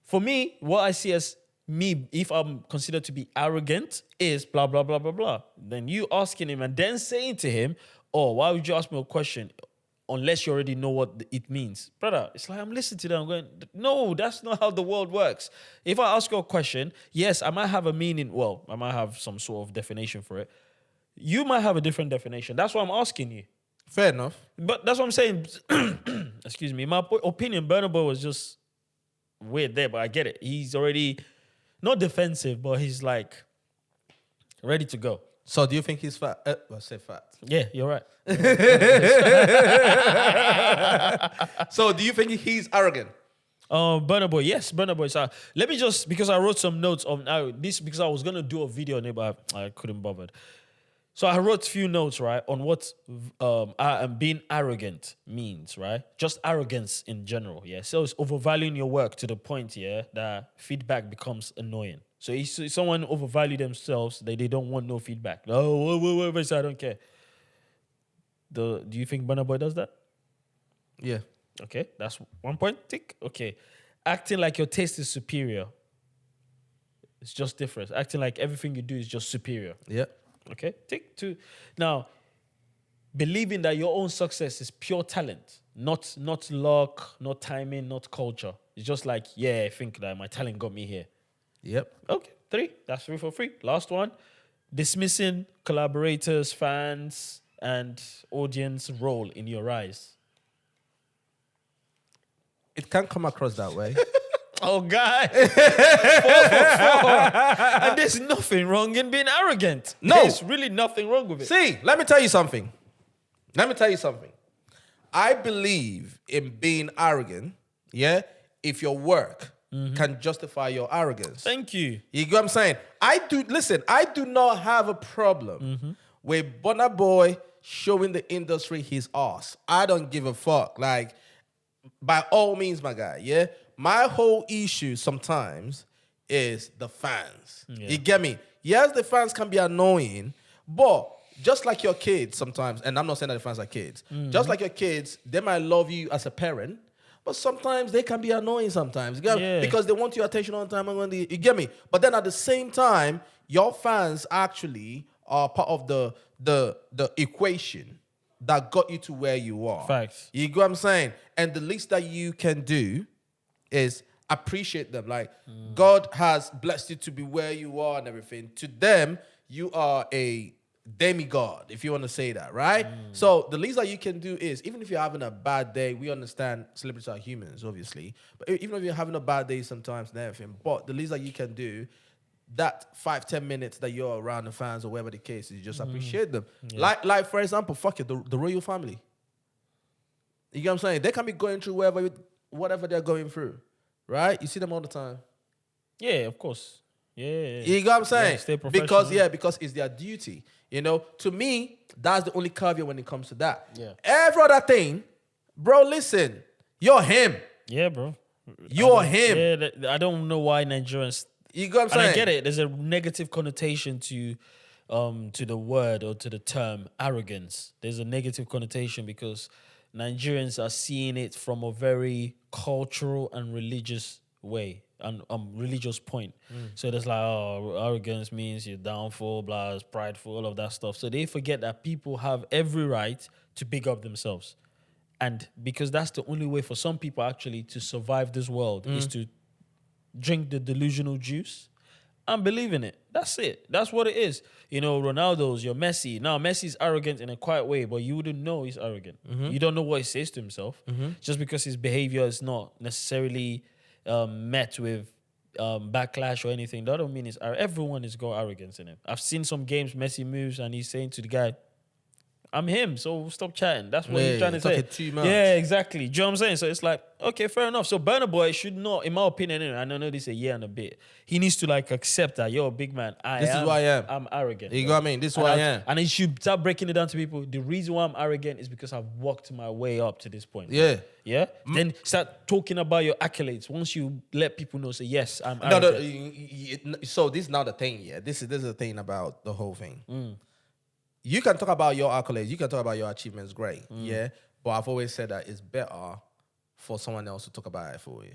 for me, what I see as me, if I'm considered to be arrogant, is blah, blah, blah, blah, blah. Then you asking him and then saying to him, oh, why would you ask me a question unless you already know what it means? Brother, it's like I'm listening to them, I'm going, no, that's not how the world works. If I ask you a question, yes, I might have a meaning. Well, I might have some sort of definition for it. You might have a different definition. That's why I'm asking you. Fair enough. But that's what I'm saying. Excuse me. My opinion, Burna Boy was just weird there, but I get it. He's already not defensive, but he's like ready to go. So do you think he's fat? Well, say fat. Yeah, you're right. So do you think he's arrogant? Burna Boy, yes, Burna Boy. So let me just, because I wrote some notes on this, because I was gonna do a video on it, but I couldn't bother. So I wrote a few notes, right, on what being arrogant means, right? Just arrogance in general, yeah. So it's overvaluing your work to the point, yeah, that feedback becomes annoying. So if someone overvalue themselves, they don't want no feedback. Oh, wait, I don't care. Do you think Burna Boy does that? Yeah. Okay, that's 1 point. Tick. Okay. Acting like your taste is superior. It's just different. Acting like everything you do is just superior. Yeah. Okay, tick. 2. Now, believing that your own success is pure talent, not luck, not timing, not culture. It's just like, yeah, I think that my talent got me here. Yep. Okay, 3. That's 3 for free. Last one. Dismissing collaborators, fans, and audience role in your eyes. It can come across that way. Oh, God. 4 for 4. And there's nothing wrong in being arrogant. No. There's really nothing wrong with it. See, let me tell you something. I believe in being arrogant, yeah, if your work can justify your arrogance. Thank you. You get what I'm saying? I do not have a problem with Burna Boy showing the industry his ass. I don't give a fuck. Like, by all means, my guy, yeah? My whole issue sometimes is the fans. Yeah. You get me? Yes, the fans can be annoying, but just like your kids sometimes, and I'm not saying that the fans are kids, just like your kids, they might love you as a parent, but sometimes they can be annoying sometimes. You get me? Yeah. Because they want your attention all the time. You get me? But then at the same time, your fans actually are part of the equation that got you to where you are. Facts. You get what I'm saying? And the least that you can do is appreciate them. Like, God has blessed you to be where you are and everything. To them, you are a demigod, if you want to say that, right? So the least that you can do is, even if you're having a bad day, we understand celebrities are humans, obviously. But even if you're having a bad day sometimes and everything, but the least that you can do, that 5-10 minutes that you're around the fans or whatever the case is, you just appreciate them. Yeah. Like for example, fuck it, the royal family. You get what I'm saying? They can be going through whatever they're going through, right? You see them all the time. Yeah, of course. Yeah. You get what I'm saying? Yeah, stay professional. Because it's their duty. You know, to me, that's the only caveat when it comes to that. Yeah. Every other thing, bro, listen, you're him. Yeah, bro. You're him. Yeah, I don't know why Nigerians. You get what I'm And saying? I get it. There's a negative connotation to the word or to the term arrogance. There's a negative connotation because Nigerians are seeing it from a very cultural and religious way and religious point. So there's like, oh, arrogance means you're downfall, blah, it's prideful, all of that stuff. So they forget that people have every right to big up themselves. And because that's the only way for some people actually to survive this world is to drink the delusional juice I'm believing it. That's it. That's what it is. You know, Ronaldo's, your Messi. Now, Messi's arrogant in a quiet way, but you wouldn't know he's arrogant. You don't know what he says to himself. Just because his behavior is not necessarily met with backlash or anything, that don't mean it's everyone has got arrogance in him. I've seen some games, Messi moves, and he's saying to the guy, I'm him, so stop chatting. That's what he's trying to say. Too much. Yeah, exactly. Do you know what I'm saying? So it's like, okay, fair enough. So Burna Boy should not, in my opinion, and I know this a year and a bit, he needs to like accept that, yo, big man, This is who I am. I'm arrogant. You bro. know what I mean? This is who I am. And he should start breaking it down to people. The reason why I'm arrogant is because I've walked my way up to this point. Yeah. Yeah? Then start talking about your accolades. Once you let people know, say, yes, I'm No, arrogant. so this is now the thing, yeah. This is the thing about the whole thing. You can talk about your accolades, you can talk about your achievements, great, yeah. But I've always said that it's better for someone else to talk about it for you.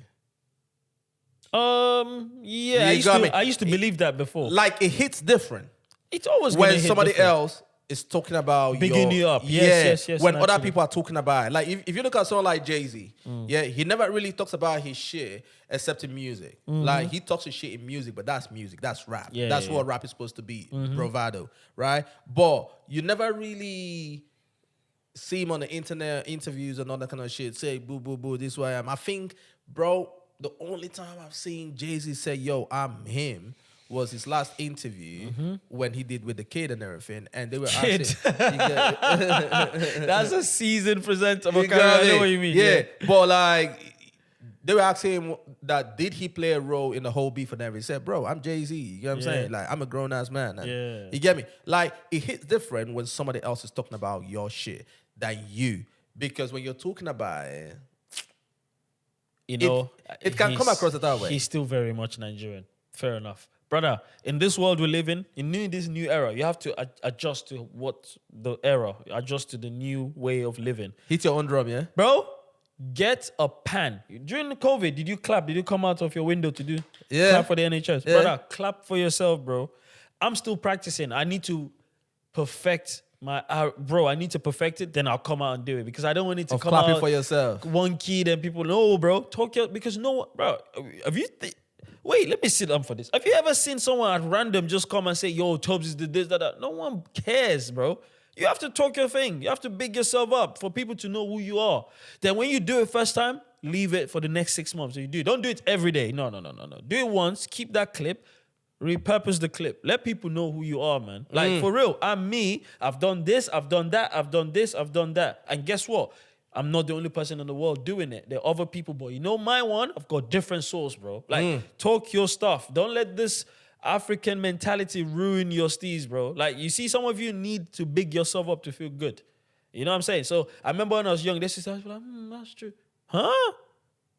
Yeah, You got me? I used to believe that before. Like it hits different It's always gonna when hit somebody different. else is talking about Bigging you up. Yes, yes, When other naturally. people are talking about it, like if you look at someone like Jay-Z, yeah, he never really talks about his shit except in music. Like he talks his shit in music, but that's music, that's rap. Yeah, That's yeah, what rap is supposed to be, bravado, right? But you never really see him on the internet interviews and all that kind of shit. Say boo boo boo, this way I am. I think, bro, the only time I've seen Jay-Z say, "Yo, I'm him," was his last interview when he did with the kid and everything, and they were Kid. asking, you get- That's a seasoned presenter. you Okay, get I know it? what you mean. Yeah, but like they were asking him that did he play a role in the whole beef and everything. He said, "Bro, I'm Jay-Z." You know what I'm Yeah. saying? Like I'm a grown ass man. And Yeah. you get me? Like it hits different when somebody else is talking about your shit than you, because when you're talking about it, You know, it can come he's- across it that way. He's still very much Nigerian. Fair enough. Brother, in this world we live in this new era, you have to adjust to what the era, adjust to the new way of living. hit your own drum, yeah. Bro, get a pan. During the COVID, did you clap? Did you come out of your window to do Yeah. clap for the NHS? Yeah. Brother, clap for yourself, bro. I'm still practicing. I need to perfect I need to perfect it, then I'll come out and do it because I don't want it to Of come clapping out for yourself. one key, then people know, bro. Because no one, bro. Have you? Wait, let me sit down for this. Have you ever seen someone at random just come and say, "Yo, Tobes is this, that"? No one cares, bro. You have to talk your thing. You have to big yourself up for people to know who you are. Then when you do it first time, leave it for the next 6 months. So you don't do it every day. No. Do it once. Keep that clip. Repurpose the clip. Let people know who you are, man. Like for real, I'm me. I've done this. I've done that. I've done this. I've done that. And guess what? I'm not the only person in the world doing it. There are other people, but you know my one? I've got different source, bro. Like, talk your stuff. Don't let this African mentality ruin your steez, bro. Like, you see, some of you need to big yourself up to feel good. You know what I'm saying? So, I remember when I was young, this is like, that's true. Huh?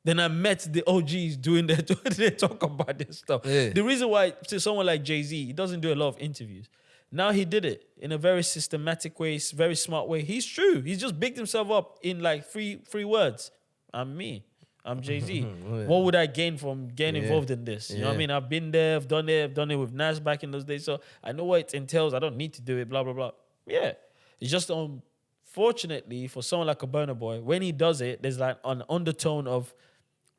Then I met the OGs doing their, they talk about this stuff. Yeah. The reason why, to someone like Jay-Z, he doesn't do a lot of interviews. Now he did it in a very systematic way, very smart way. He's true. He's just bigged himself up in like three words. I'm me. I'm Jay-Z. What would I gain from getting involved in this? You know what I mean? I've been there. I've done it. I've done it with Nas back in those days. So I know what it entails. I don't need to do it, blah, blah, blah. Yeah. It's just unfortunately for someone like a Burna Boy, when he does it, there's like an undertone of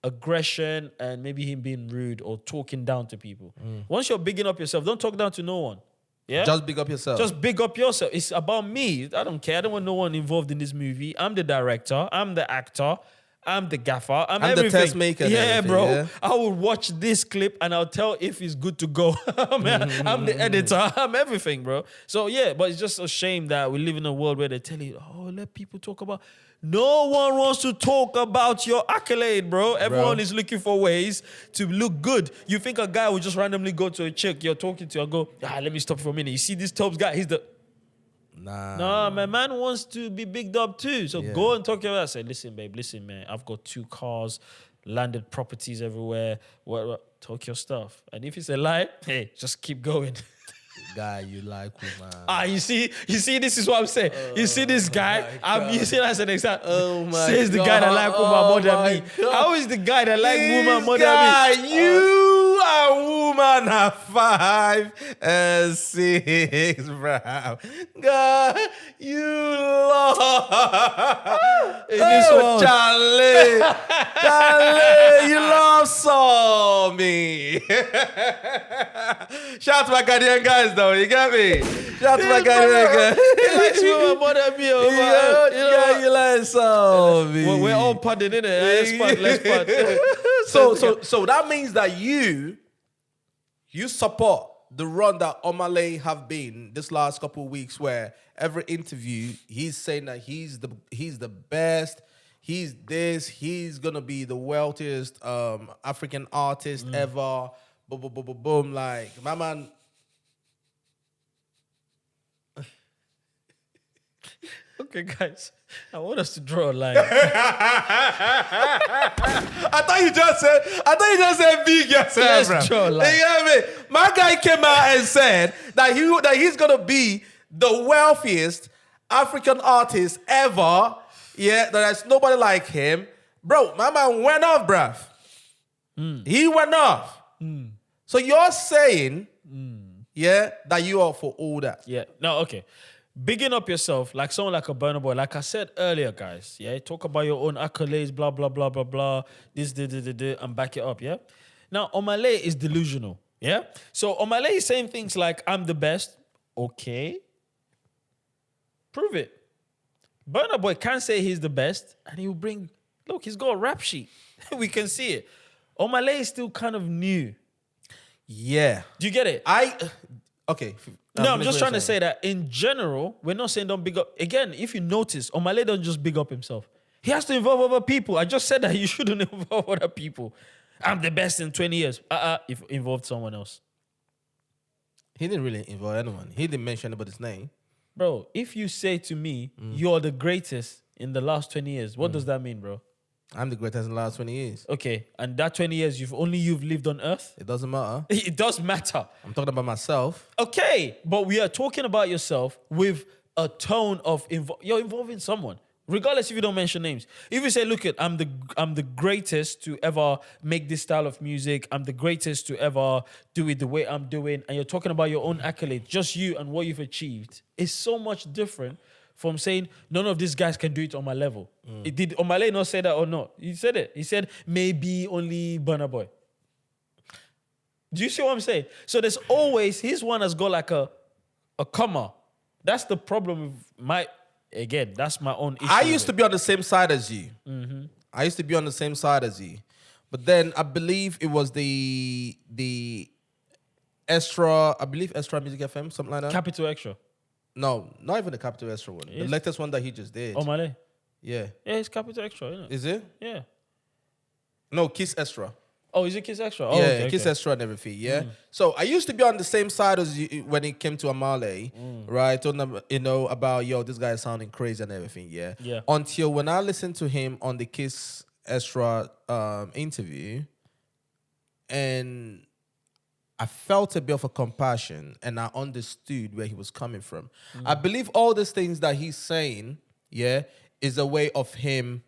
aggression and maybe him being rude or talking down to people. Once you're bigging up yourself, don't talk down to no one. Yeah? Just big up yourself. Just big up yourself. It's about me. I don't care. I don't want no one involved in this movie. I'm the director. I'm the actor. I'm the gaffer. I'm the everything. test maker and Yeah, everything, bro. yeah? I will watch this clip and I'll tell if it's good to go. I'm the editor. I'm everything, bro. So, yeah, but it's just a shame that we live in a world where they tell you, oh, let people talk about... No one wants to talk about your accolade, bro. Everyone is looking for ways to look good. You think a guy would just randomly go to a chick you're talking to and go, let me stop for a minute. You see this Tobes guy? He's the... Nah, my man wants to be bigged up too. So go and talk to her. Say, listen, babe, listen, man. I've got 2 cars, landed properties everywhere. What? Talk your stuff. And if it's a lie, hey, just keep going. Guy you like, man. You see, this is what I'm saying. You see this guy, I'm using as an example. Oh my Says the guy that like woman more than me. God. How is the guy that like woman more guy, than me? you are woman. man have 5 and 6, bro. God, you love. In this world. Charlie. Charlie, you love saw me. Shout out to my Ghanaian guys, though. You get me? Shout out to my Ghanaian guys. He likes women more than me. Yeah, you like saw me. Well, we're all padding in it. Let's pad. So that means that you support the run that Omah Lay have been this last couple of weeks, where every interview he's saying that he's the best, he's this, he's gonna be the wealthiest African artist ever. Boom, boom, boom, boom, boom. Like, my man. Okay, guys, I want us to draw a line. I thought you just said big yourself, Let's bro. draw a line. You know what I mean? My guy came out and said that he's gonna be the wealthiest African artist ever. Yeah, that there's nobody like him. Bro, my man went off, bruv. He went off. So you're saying, yeah, that you are for all that. Yeah. No, okay. Bigging up yourself, like someone like a Burna Boy, like I said earlier, guys. Yeah, talk about your own accolades, blah blah blah blah blah. This, and back it up. Yeah. Now, Omah Lay is delusional. Yeah. So Omah Lay is saying things like, "I'm the best." Okay. Prove it. Burna Boy can't say he's the best, and he'll bring. Look, he's got a rap sheet. We can see it. Omah Lay is still kind of new. Yeah. Do you get it? Okay. No, I'm just trying to say that in general, we're not saying don't big up. Again, if you notice, Omah Lay don't just big up himself. He has to involve other people. I just said that you shouldn't involve other people. I'm the best in 20 years. If involved someone else. He didn't really involve anyone. He didn't mention anybody's name. Bro, if you say to me, you're the greatest in the last 20 years, what does that mean, bro? I'm the greatest in the last 20 years. Okay, and that 20 years, you've lived on Earth? It doesn't matter. It does matter. I'm talking about myself. Okay, but we are talking about yourself with a tone of you're involving someone, regardless if you don't mention names. If you say, "Look, I'm the greatest to ever make this style of music. I'm the greatest to ever do it the way I'm doing," and you're talking about your own accolades, just you and what you've achieved, it's so much different from saying none of these guys can do it on my level. Did Omah Lay not say that or not? He said it. He said maybe only Burna Boy. Do you see what I'm saying? So there's always, his one has got like a comma. That's the problem with that's my own issue. I used to be on the same side as you. I used to be on the same side as you. But then I believe it was the Extra Music FM, something like that. Capital Extra. No, not even the Capital Extra one. The latest one that he just did. Omah Lay. Yeah. Yeah, it's Capital Extra, isn't it? Is it? Yeah. No, Kiss Extra. Oh, is it Kiss Extra? Oh, Yeah, okay, Kiss okay. Extra and everything, yeah? So I used to be on the same side as you when it came to Omah Lay, right? Talking about, about, this guy is sounding crazy and everything, yeah? Yeah. Until when I listened to him on the Kiss Extra interview, and I felt a bit of a compassion and I understood where he was coming from. I believe all these things that he's saying, yeah, is a way of him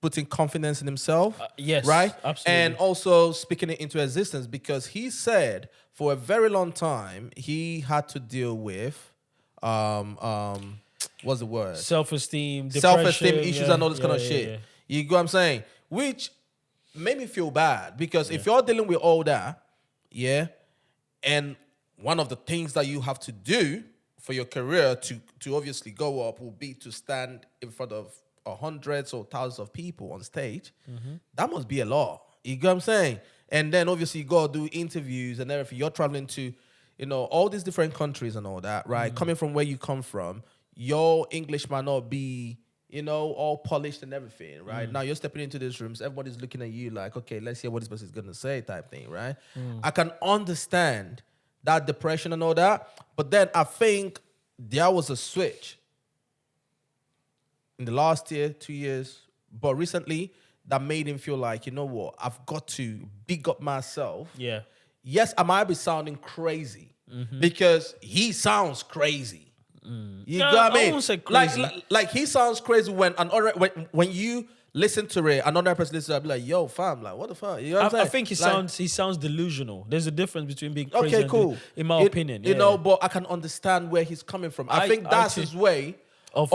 putting confidence in himself. Yes, right? absolutely. And also speaking it into existence, because he said for a very long time he had to deal with what's the word? Self-esteem, Self-esteem depression, issues and all this kind of shit. yeah. You get what I'm saying? Which made me feel bad, because if you're dealing with all that, yeah, and one of the things that you have to do for your career to obviously go up will be to stand in front of hundreds or thousands of people on stage. That must be a lot. You get what I'm saying? And then obviously you go do interviews and everything. You're traveling to, all these different countries and all that, right? Coming from where you come from, your English might not be, all polished and everything, right? Now you're stepping into these rooms, everybody's looking at you like, okay, let's hear what this person is going to say type thing, right? I can understand that depression and all that, but then I think there was a switch in the last year, 2 years, but recently that made him feel like, you know what, I've got to big up myself. Yeah. Yes, I might be sounding crazy because he sounds crazy. You No, know what I I mean? won't say crazy. Like he sounds crazy when you listen to it, another person listen to it, I'll be like, yo, fam, like, what the fuck? You know what I'm I saying? think Like, he sounds delusional. There's a difference between being crazy okay, and cool. in my opinion. You yeah. know, but I can understand where he's coming from. I think that's too. his way Of-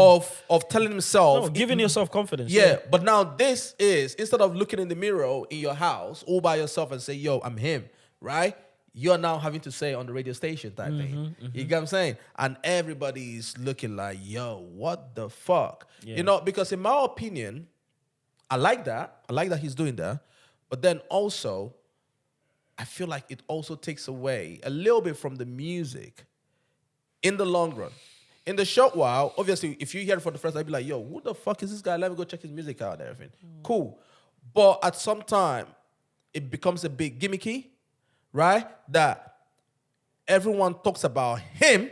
of telling himself. No, giving yourself confidence. Yeah, but now this is, instead of looking in the mirror in your house all by yourself and say, yo, I'm him, right? You're now having to say on the radio station type thing. You get what I'm saying? And everybody's looking like, yo, what the fuck? Yeah. You know, because in my opinion, I like that. I like that he's doing that. But then also, I feel like it also takes away a little bit from the music in the long run. In the short while, obviously, if you hear it for the first time, I'd be like, yo, who the fuck is this guy? Let me go check his music out and everything. Cool. But at some time, it becomes a bit gimmicky, right? That everyone talks about him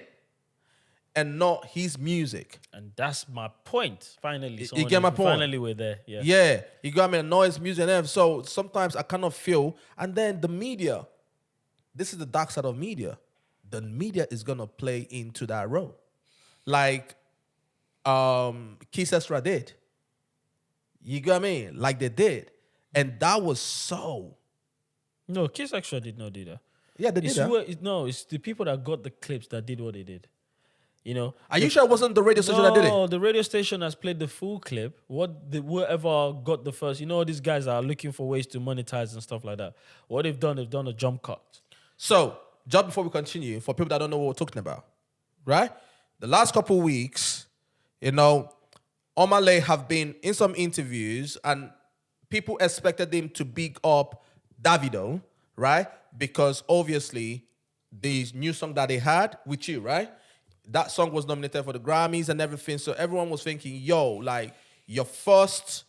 and not his music. And that's my point. Finally, You get my point? Finally, we're there. Yeah. Yeah, you got me, noise, music, and everything. So sometimes I kind of feel, and then the media, this is the dark side of media. The media is going to play into that role. Like Keith Estra did. You get what I mean? Like they did. And that was so... No, Kiss actually did not do that. Yeah, they did that. No, it's the people that got the clips that did what they did. You know? Are you sure it wasn't the radio station that did No, it? the radio station has played the full clip. Whoever got the first, you know, these guys are looking for ways to monetize and stuff like that. What they've done a jump cut. So, just before we continue, for people that don't know what we're talking about, right? The last couple weeks, you know, Omah Lay have been in some interviews and people expected him to big up Davido, right? Because obviously, the new song that they had with you, right? That song was nominated for the Grammys and everything. So everyone was thinking, yo, like, your first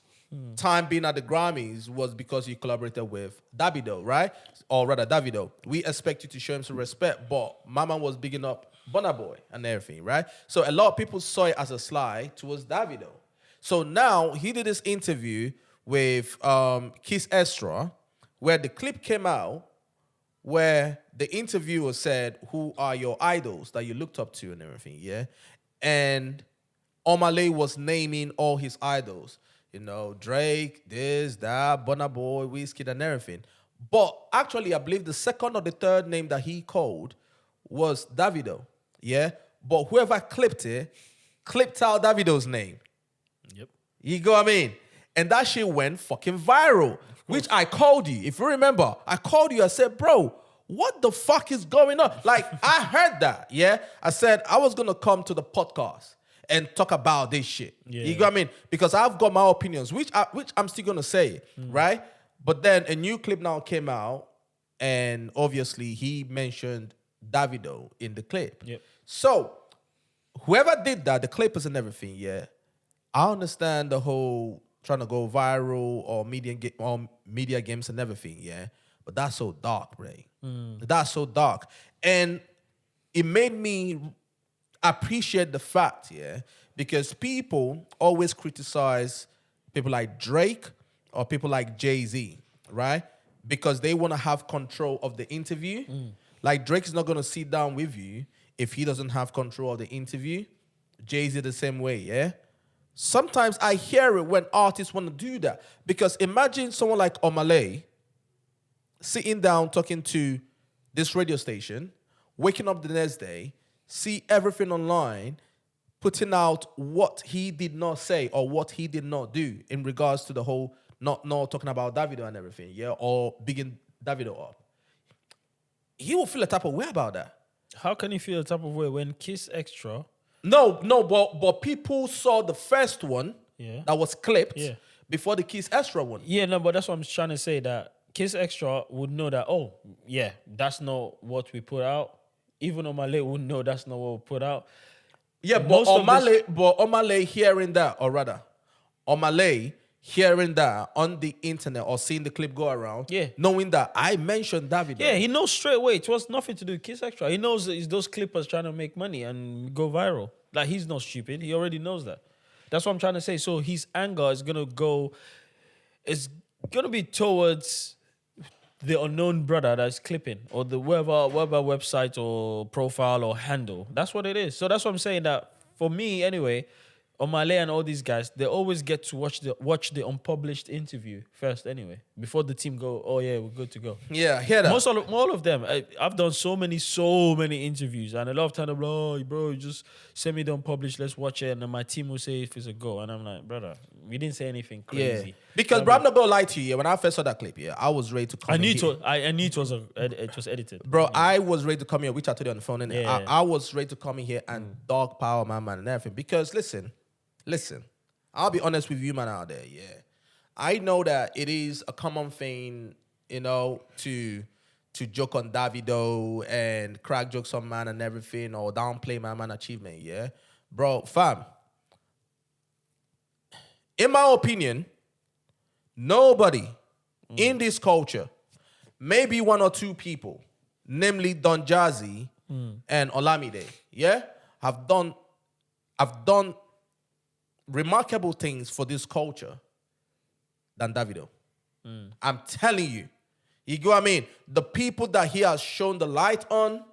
time being at the Grammys was because you collaborated with Davido, right? Or rather, Davido. We expect you to show him some respect, but Mama was bigging up Burna Boy and everything, right? So a lot of people saw it as a slide towards Davido. So now he did this interview with Keith Estra, where the clip came out, where the interviewer said, who are your idols that you looked up to and everything, yeah? And Omah Lay was naming all his idols. You know, Drake, this, that, Burna Boy, Wizkid, and everything. But actually, I believe the second or the third name that he called was Davido, yeah? But whoever clipped it, clipped out Davido's name. Yep. You go what I mean? And that shit went fucking viral, which I called you. If you remember, I called you. I said, bro, what the fuck is going on? Like, I heard that, yeah? I said I was going to come to the podcast and talk about this shit. Yeah. You know what I mean? Because I've got my opinions, which I'm still going to say, right? But then a new clip now came out, and obviously he mentioned Davido in the clip. Yep. So, whoever did that, the clippers and everything, yeah, I understand the whole trying to go viral or media games and everything, yeah. But that's so dark, Ray. That's so dark. And it made me appreciate the fact, yeah, because people always criticize people like Drake or people like Jay-Z, right? Because they want to have control of the interview. Like, Drake is not going to sit down with you if he doesn't have control of the interview. Jay-Z the same way, yeah? Sometimes I hear it when artists want to do that. Because imagine someone like Omah Lay sitting down talking to this radio station, waking up the next day, see everything online, putting out what he did not say or what he did not do in regards to the whole not talking about Davido and everything, yeah, or bigging Davido up. He will feel a type of way about that. How can you feel a type of way when Kiss Extra? No, but people saw the first one that was clipped before the Kiss Extra one. Yeah, no, but that's what I'm trying to say, that Kiss Extra would know that, oh, yeah, that's not what we put out. Even Omah Lay would know that's not what we put out. Yeah, but Omah Lay hearing that, or rather, Omah Lay hearing that on the internet or seeing the clip go around, knowing that I mentioned Davido. Yeah, he knows straight away. It was nothing to do with Kiss Extra. He knows it's those clippers trying to make money and go viral. Like, he's not stupid. He already knows that. That's what I'm trying to say. So his anger is going to be towards the unknown brother that's clipping, or the whatever website or profile or handle. That's what it is. So that's what I'm saying, that for me anyway, Omah Lay and all these guys, they always get to watch the unpublished interview first anyway, before the team go, oh yeah, we're good to go. Yeah, I hear that. All of them. I've done so many interviews, and a lot of time, oh, bro, you just send me the unpublished, let's watch it, and then my team will say if it's a go, and I'm like, brother, we didn't say anything crazy. Yeah. Because bro, I'm not gonna lie to you. When I first saw that clip, I was ready to come. I knew it was edited, bro. I was ready to come here, which I told you on the phone. And Yeah. I was ready to come in here and dog power my man and everything. Because listen, I'll be honest with you, man, out there. Yeah, I know that it is a common thing, to joke on Davido and crack jokes on man and everything, or downplay my man achievement. Yeah, bro, fam. In my opinion, nobody in this culture, maybe one or two people, namely Don Jazzy and Olamide, have done remarkable things for this culture than Davido. I'm telling you. You get what I mean? The people that he has shown the light on,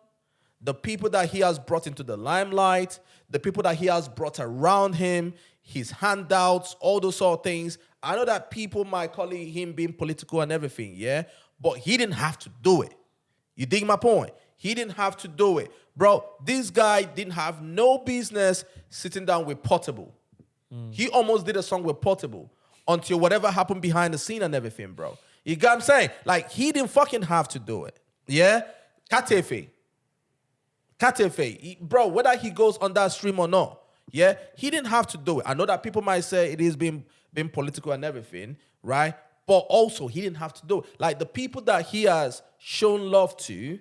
the people that he has brought into the limelight, the people that he has brought around him, his handouts, all those sort of things. I know that people might call him being political and everything, but he didn't have to do it. You dig my point? He didn't have to do it. Bro, this guy didn't have no business sitting down with Portable. He almost did a song with Portable until whatever happened behind the scene and everything, bro. You got what I'm saying? Like, he didn't fucking have to do it. Yeah? Katefe, bro, whether he goes on that stream or not, he didn't have to do it. I know that people might say it is being political and everything, right? But also, he didn't have to do it. Like, the people that he has shown love to,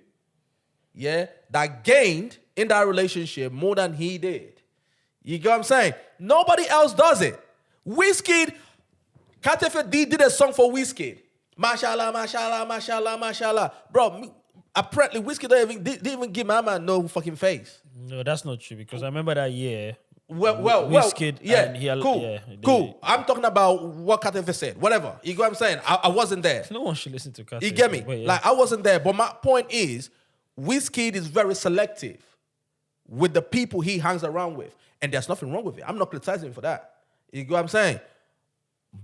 that gained in that relationship more than he did. You get what I'm saying? Nobody else does it. Wizkid, Katefe did a song for Wizkid. Mashallah, mashallah, mashallah, mashallah. Bro, apparently Wizkid didn't even give my man no fucking face. No, that's not true, because I remember that year. Well, Wizkid, and cool. I'm talking about what Katefe said. Whatever. You get what I'm saying? I wasn't there. No one should listen to Katefe. You get me? Like, I wasn't there. But my point is, Wizkid is very selective with the people he hangs around with. And there's nothing wrong with it. I'm not criticizing him for that. You get what I'm saying?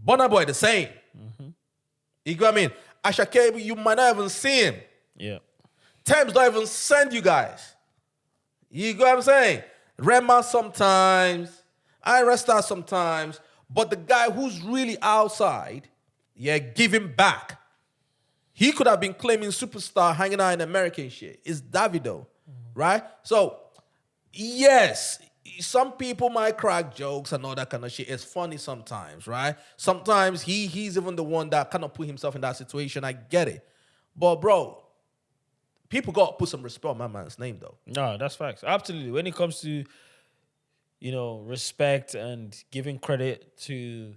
Burna Boy, the same. You get what I mean? Asake, you might not even see him. Yeah. Thames don't even send you guys. You get what I'm saying? Rema sometimes, Iresta sometimes, but the guy who's really outside, giving back. He could have been claiming superstar, hanging out in American shit. It's Davido, right? So, yes, some people might crack jokes and all that kind of shit. It's funny sometimes, right? Sometimes he's even the one that kind of put himself in that situation. I get it. But, bro, people got to put some respect on my man's name, though. No, that's facts. Absolutely. When it comes to, respect and giving credit to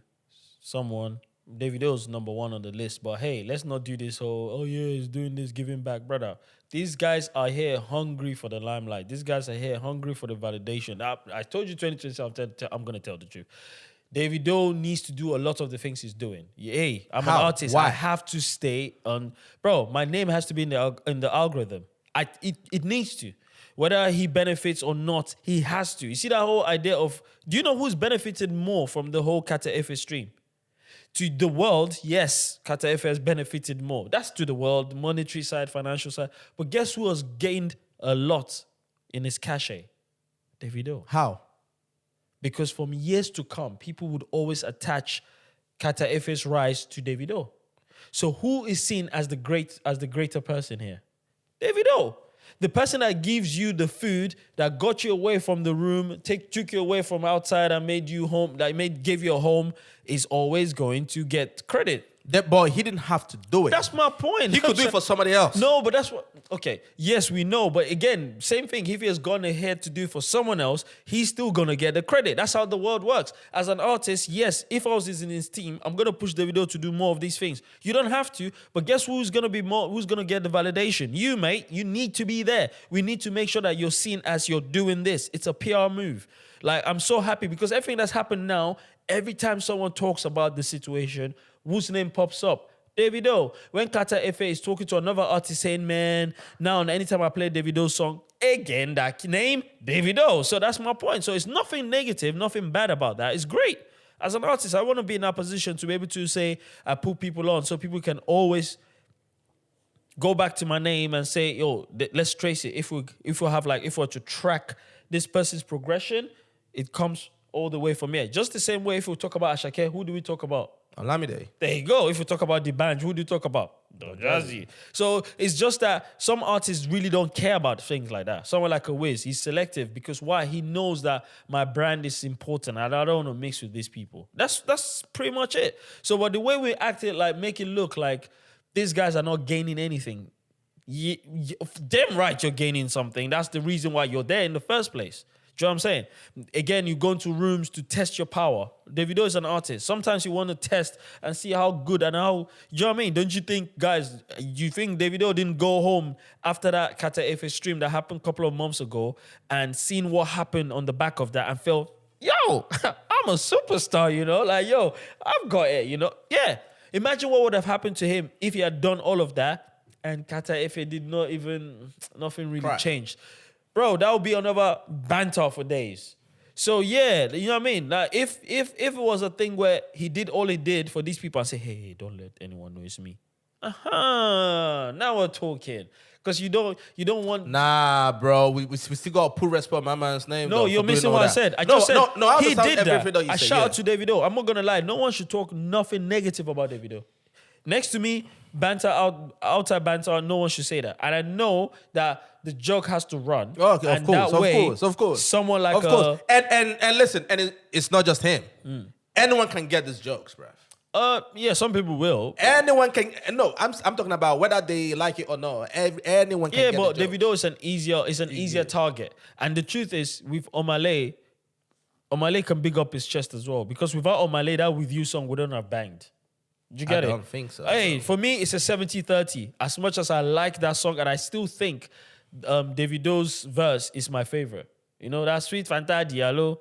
someone, Davido's number one on the list. But hey, let's not do this whole, he's doing this, giving back, brother. These guys are here hungry for the limelight. These guys are here hungry for the validation. I told you 2020, I'm going to tell the truth. Davido needs to do a lot of the things he's doing. Hey, I'm an artist. Why? I have to stay on. Bro, my name has to be in the algorithm. It needs to. Whether he benefits or not, he has to. You see that whole idea of, do you know who's benefited more from the whole Katefe stream? To the world, yes, Katefe has benefited more. That's to the world, monetary side, financial side. But guess who has gained a lot in his cachet? Davido. How? Because from years to come, people would always attach Katefe's rise to Davido. So who is seen as the greater person here? Davido. The person that gives you the food, that got you away from the room, took you away from outside and made you home, gave you a home, is always going to get credit. That boy, he didn't have to do it. That's my point. He could do it for somebody else. No, but that's what... Okay, yes, we know. But again, same thing. If he has gone ahead to do it for someone else, he's still going to get the credit. That's how the world works. As an artist, yes, if I was in his team, I'm going to push Davido to do more of these things. You don't have to, but guess who's going to get the validation? You, mate. You need to be there. We need to make sure that you're seen as you're doing this. It's a PR move. Like, I'm so happy because everything that's happened now, every time someone talks about the situation, whose name pops up? Davido. When Kata Efe is talking to another artist saying, man, now anytime I play Davido's song, again, that name, Davido. So that's my point. So it's nothing negative, nothing bad about that. It's great. As an artist, I want to be in that position to be able to say, I put people on so people can always go back to my name and say, yo, let's trace it. If we were to track this person's progression, it comes all the way from here. Just the same way if we talk about Asake, who do we talk about? Olamide. There you go. If we talk about the band, who do you talk about? Jazzy. So it's just that some artists really don't care about things like that. Someone like a Wiz, he's selective because why? He knows that my brand is important and I don't want to mix with these people. That's pretty much it. So but the way we act it, like make it look like these guys are not gaining anything. Damn right you're gaining something. That's the reason why you're there in the first place. Do you know what I'm saying? Again, you go into rooms to test your power. Davido is an artist. Sometimes you want to test and see how good and how... Do you know what I mean? Don't you think, guys, you think Davido didn't go home after that Kata Efe stream that happened a couple of months ago and seen what happened on the back of that and felt, yo, I'm a superstar, you know? Like, yo, I've got it, you know? Yeah. Imagine what would have happened to him if he had done all of that and Kata Efe did not even... Nothing really changed. Bro, that would be another banter for days. So yeah, you know what I mean? Like if it was a thing where he did all he did for these people and say, hey, don't let anyone know it's me. Now we're talking. Because you don't want... Nah, bro. We still got to put respect on my man's name. No, though, you're missing what I said. I he did that. I shout out to Davido. I'm not going to lie. No one should talk nothing negative about Davido. Next to me, banter outside banter, no one should say that. And I know that the joke has to run. Okay, and of course. Someone like And listen, and it's not just him. Anyone can get these jokes, bruv. Yeah, some people will. Anyone can. No, I'm talking about whether they like it or not. Anyone can. Yeah, get but the jokes. Davido is an easier target. And the truth is, with Omah Lay can big up his chest as well. Because without Omah Lay, that With You song wouldn't have banged. Did you get it? I don't think so. Hey, for me, it's a 70-30. As much as I like that song, and I still think Davido's verse is my favorite. You know, that Sweet Fanta Diallo.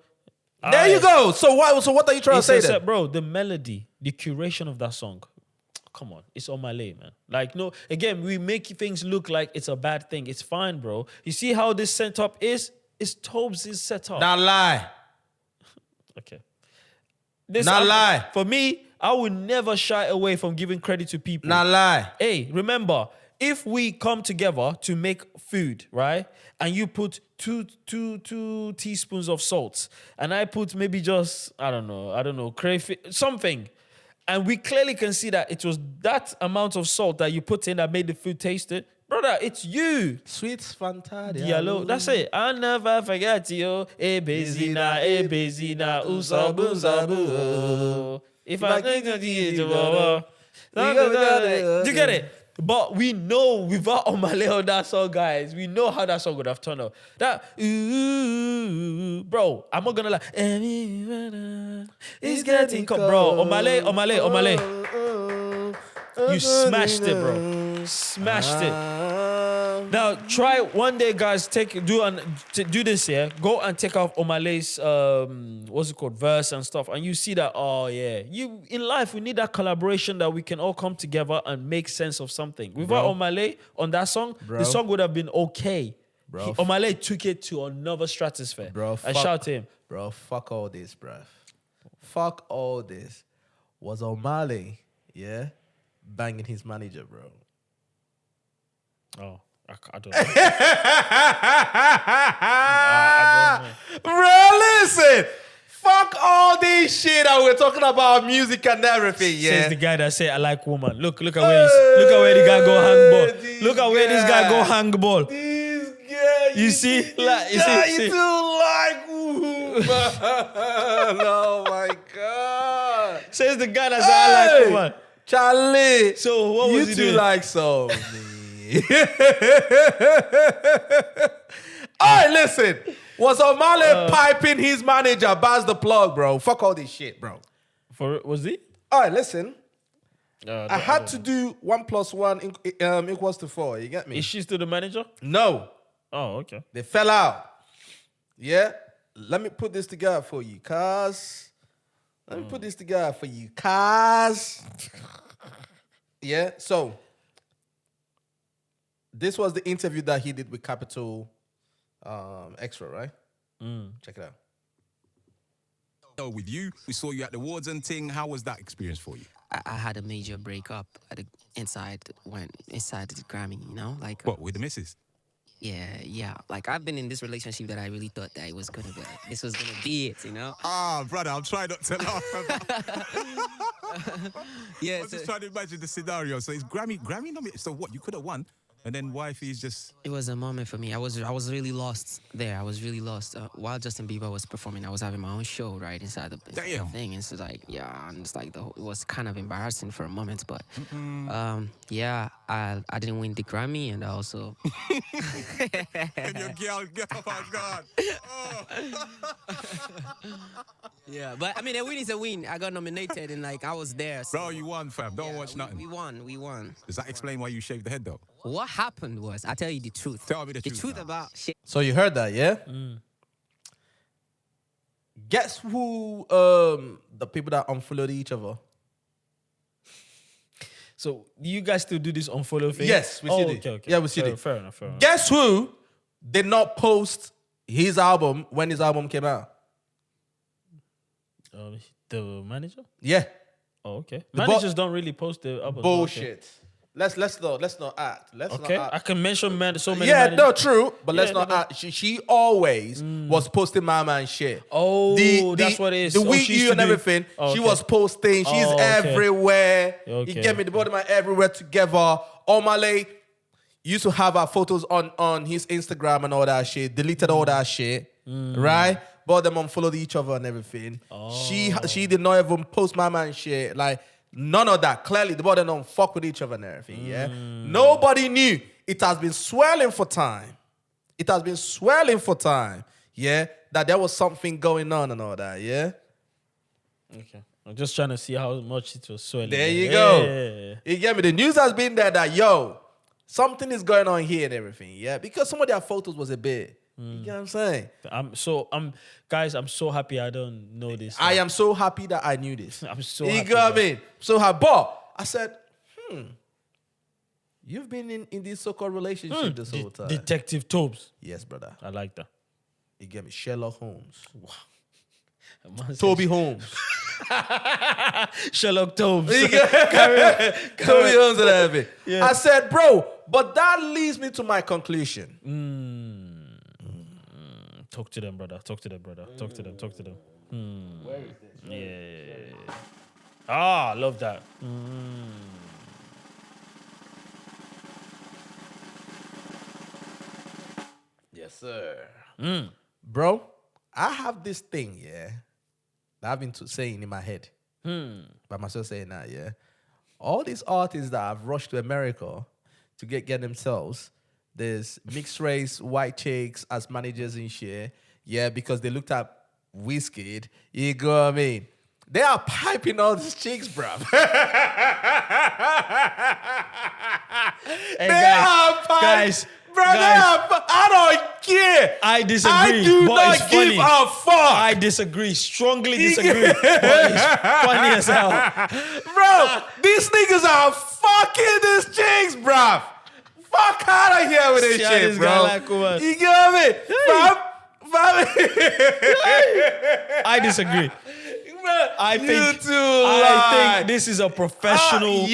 There you go. So what are you trying to say then? Bro, the melody, the curation of that song, come on, it's Omah Lay, man. Like, no, again, we make things look like it's a bad thing. It's fine, bro. You see how this setup is? It's Tobes' setup. Not lie. Okay. Not lie. For me, I would never shy away from giving credit to people. Not lie. Hey, remember, if we come together to make food, right, and you put two teaspoons of salt, and I put maybe just, I don't know, crayfish, something, and we clearly can see that it was that amount of salt that you put in that made the food taste it, brother, it's you. Sweet Fanta. Diallo, that's it. I'll never forget you. Ebezina, usabu, zabu. If I think that you get it? But we know without Omah Lay on that song, guys, we know how that song would have turned out. That, ooh, bro, I'm not gonna lie. It's getting cold. Bro, Omah Lay. You smashed it, bro. Smashed it. Now, try one day, guys, do this here. Go and take off Omah Lay's, verse and stuff. And you see that, oh, yeah. In life, we need that collaboration that we can all come together and make sense of something. Without Omah Lay on that song, the song would have been okay. Bro. Omah Lay took it to another stratosphere. Bro, I shout to him. Bro, fuck all this, bro. Fuck all this. Was Omah Lay, yeah, banging his manager, bro? Oh, I don't know. I don't know. Bro, listen. Fuck all this shit that we're talking about music and everything, yeah. Says the guy that said I like woman. Look at where the guy go hang ball. Look at where this guy go hang ball. This guy, you see, you too like woman. Oh my god. Says the guy that said I like woman. Charlie. So what was he doing? You too like so. Alright, listen. Was Omah Lay piping his manager? Buzz the plug, bro. Fuck all this shit, bro. Was he? Alright, listen. I had to do 1 + 1 equals to 4. You get me? Is she still the manager? No. Oh, okay. They fell out. Yeah? Let me put this together for you, cuz. Yeah, so this was the interview that he did with Capital Extra, right? Check it out. With you, we saw you at the awards and thing. How was that experience for you? I had a major breakup inside the Grammy, you know, like What, with the missus? yeah. Like I've been in this relationship that I really thought that this was gonna be it, you know. Ah, brother, I'm trying not to laugh. Yeah, I was just trying to imagine the scenario. So it's Grammy nominated. So what? You could have won, and then wifey's just. it was a moment for me. I was really lost there. I was really lost while Justin Bieber was performing. I was having my own show right inside the Damn. thing, and it's like and it's like it was kind of embarrassing for a moment, but I didn't win the Grammy, and I also. And your girl, oh my God. Oh. Yeah, but I mean, a win is a win. I got nominated, and like I was there. So, Bro, you won, fam. Don't watch nothing. We won. Does that explain why you shaved the head, though? What happened was, I tell you the truth. Tell me the The truth truth now. about shit. So you heard that, yeah? Guess who the people that unfollowed each other? So you guys still do this unfollow thing? Yes, we see it. Okay. Yeah, we see it. Fair enough. Guess who did not post his album when his album came out? The manager? Yeah. Oh, okay. The Managers don't really post the album. Bullshit. Let's not act. Let's Okay. not I act. can mention so many Yeah, managers. no, true. But let's Yeah, not no. act. She always was posting my man shit. Oh, that's what it is. The Oh, Wii she used U to and do- everything. Oh, She okay. was posting. She's Oh, okay. everywhere. Okay. You get me? The bottom man everywhere together. Omah Lay used to have our photos on his Instagram and all that shit. Deleted all that shit. Right? But them unfollowed each other and everything. She did not even post my man shit. Like, none of that. Clearly, the body don't fuck with each other and everything, yeah? Nobody knew. It has been swelling for time. Yeah? That there was something going on and all that, yeah? Okay. I'm just trying to see how much it was swelling. There you Yeah. go. You get me? The news has been there that, yo, something is going on here and everything, yeah? Because some of their photos was a bit, you get what I'm saying? Guys, I'm so happy I don't know this. I am so happy that I knew this. I'm so You happy, get what I bro. mean? So happy. But I said, you've been in this so-called relationship this whole time. Detective Tobes. Yes, brother. I like that. You get me? Sherlock Holmes. Man said Toby Holmes. Sherlock Tobes. Toby Holmes and everything. Yeah. I said, bro, but that leads me to my conclusion. Talk to them, brother. Talk to them. Where is this? Yeah. I love that. Yes, sir. Bro, I have this thing, yeah, that I've been saying in my head. By myself saying that, yeah. All these artists that have rushed to America to get themselves, there's mixed race, white chicks as managers and shit, yeah, because they looked at Wizkid, you go what I mean? They are piping all these chicks, bruv. Hey, Guys, bro, I don't care. I disagree. I do but not it's give funny. a fuck. I disagree. Strongly disagree. But it's funny as hell. Bro, these niggas are fucking these chicks, bruv. Fuck out of here with this Yeah, shit, this bro. guy like woman. You get me? Fam. I disagree. I think this is a professional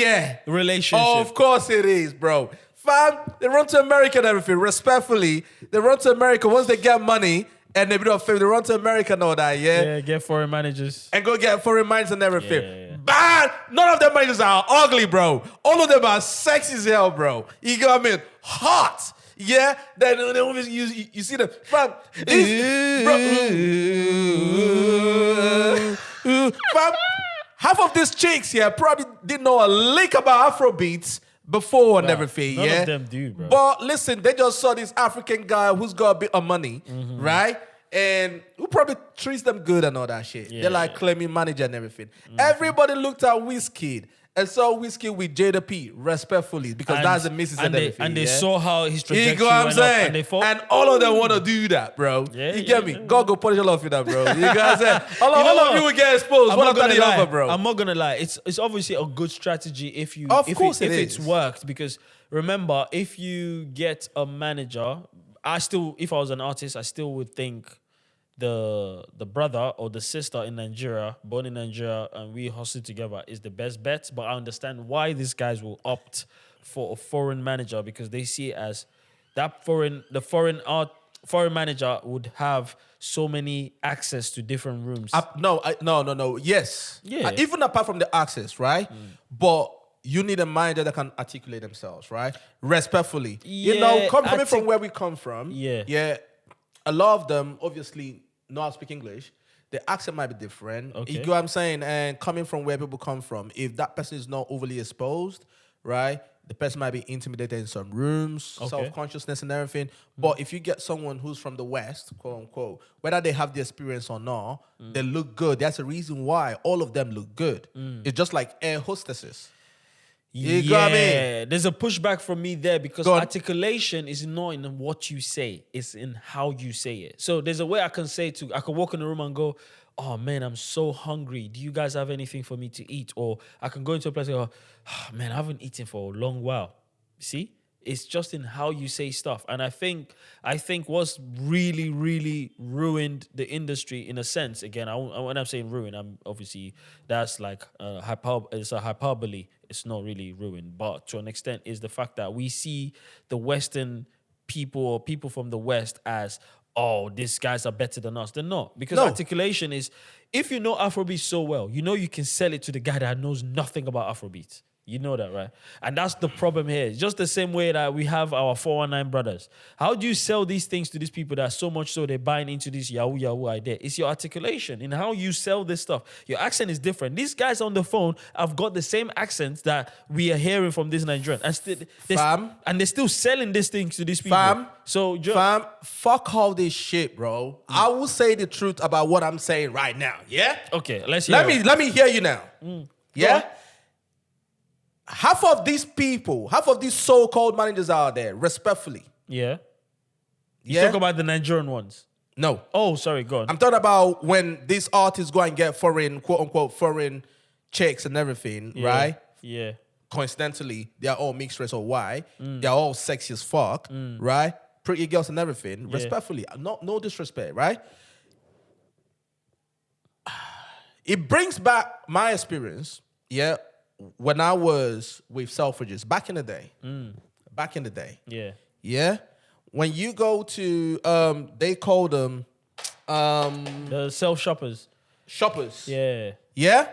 relationship. Of course it is, bro. Fam, they run to America and everything. Respectfully, they run to America once they get money and they be of fame. They run to America and all that, Yeah, get foreign managers. and go get foreign minds and everything. Yeah. Bad. None of them managers are ugly, bro. All of them are sexy as hell, bro. You get what I mean? Hot. Yeah. Then they always you see them. Fam, fam, half of these chicks here probably didn't know a lick about Afrobeats before and everything. None of them do, bro. But listen, they just saw this African guy who's got a bit of money, right? And who probably treats them good and all that shit. Yeah. They're like claiming manager and everything. Everybody looked at Wizkid and saw Wizkid with Jada P respectfully because that's the missus and everything. And they yeah? saw how his trajectory You know what I'm went up, saying? and they thought, And all of them want to do that, bro. Yeah, you get me? yeah. God go punish all of you that, bro. You know what I'm saying? All You know of what? you will get exposed. I'm One not after gonna the lie. other, bro. I'm not gonna lie. It's obviously a good strategy if Course it it's is. worked, because remember, if you get a manager, if I was an artist, I still would think the brother or the sister in Nigeria, born in Nigeria, and we hustle together is the best bet. But I understand why these guys will opt for a foreign manager, because they see it as that foreign manager would have so many access to different rooms. No. Yes. Yeah. Even apart from the access, right? But you need a manager that can articulate themselves, right? Respectfully. You know, Yeah, coming from where we come from. Yeah. Yeah. A lot of them obviously know how to speak English. The accent might be different. Okay. You get what I'm saying? And coming from where people come from, if that person is not overly exposed, right? The person might be intimidated in some rooms, Okay. self-consciousness and everything. But if you get someone who's from the West, quote unquote, whether they have the experience or not, they look good. That's the reason why all of them look good. It's just like air hostesses. You yeah, got what I mean? There's a pushback from me there, because Go on. articulation is not in what you say, it's in how you say it. So there's a way I can walk in the room and go, oh man, I'm so hungry. Do you guys have anything for me to eat? Or I can go into a place and go, oh, man, I haven't eaten for a long while. See? It's just in how you say stuff. And I think what's really, really ruined the industry in a sense, again, when I'm saying ruin, I'm obviously, that's like it's a hyperbole. It's not really ruined. But to an extent is the fact that we see the Western people or people from the West as, oh, these guys are better than us. They're not. Because No. articulation is, if you know Afrobeat so well, you know you can sell it to the guy that knows nothing about Afrobeat. You know that, right? And that's the problem here. It's just the same way that we have our 419 brothers. How do you sell these things to these people that so much so they're buying into this Yahoo idea? It's your articulation in how you sell this stuff. Your accent is different. These guys on the phone have got the same accents that we are hearing from this Nigerian. And they're still selling these things to these people. Fam, fuck all this shit, bro. I will say the truth about what I'm saying right now, yeah? Okay, let's hear it. Let me hear you now. Go Yeah? on. Half of these so-called managers out there, respectfully. Yeah. You Yeah? talk about the Nigerian ones. No. Oh, sorry, go on. I'm talking about when these artists go and get foreign, quote-unquote, foreign chicks and everything, right? Yeah. Coincidentally, they are all mixed race or white. They're all sexy as fuck, right? Pretty girls and everything. Respectfully, no disrespect, right? It brings back my experience, yeah, when I was with Selfridges back in the day. Back in the day. Yeah. Yeah? When you go to, they call them The self-shoppers. shoppers. Yeah. Yeah?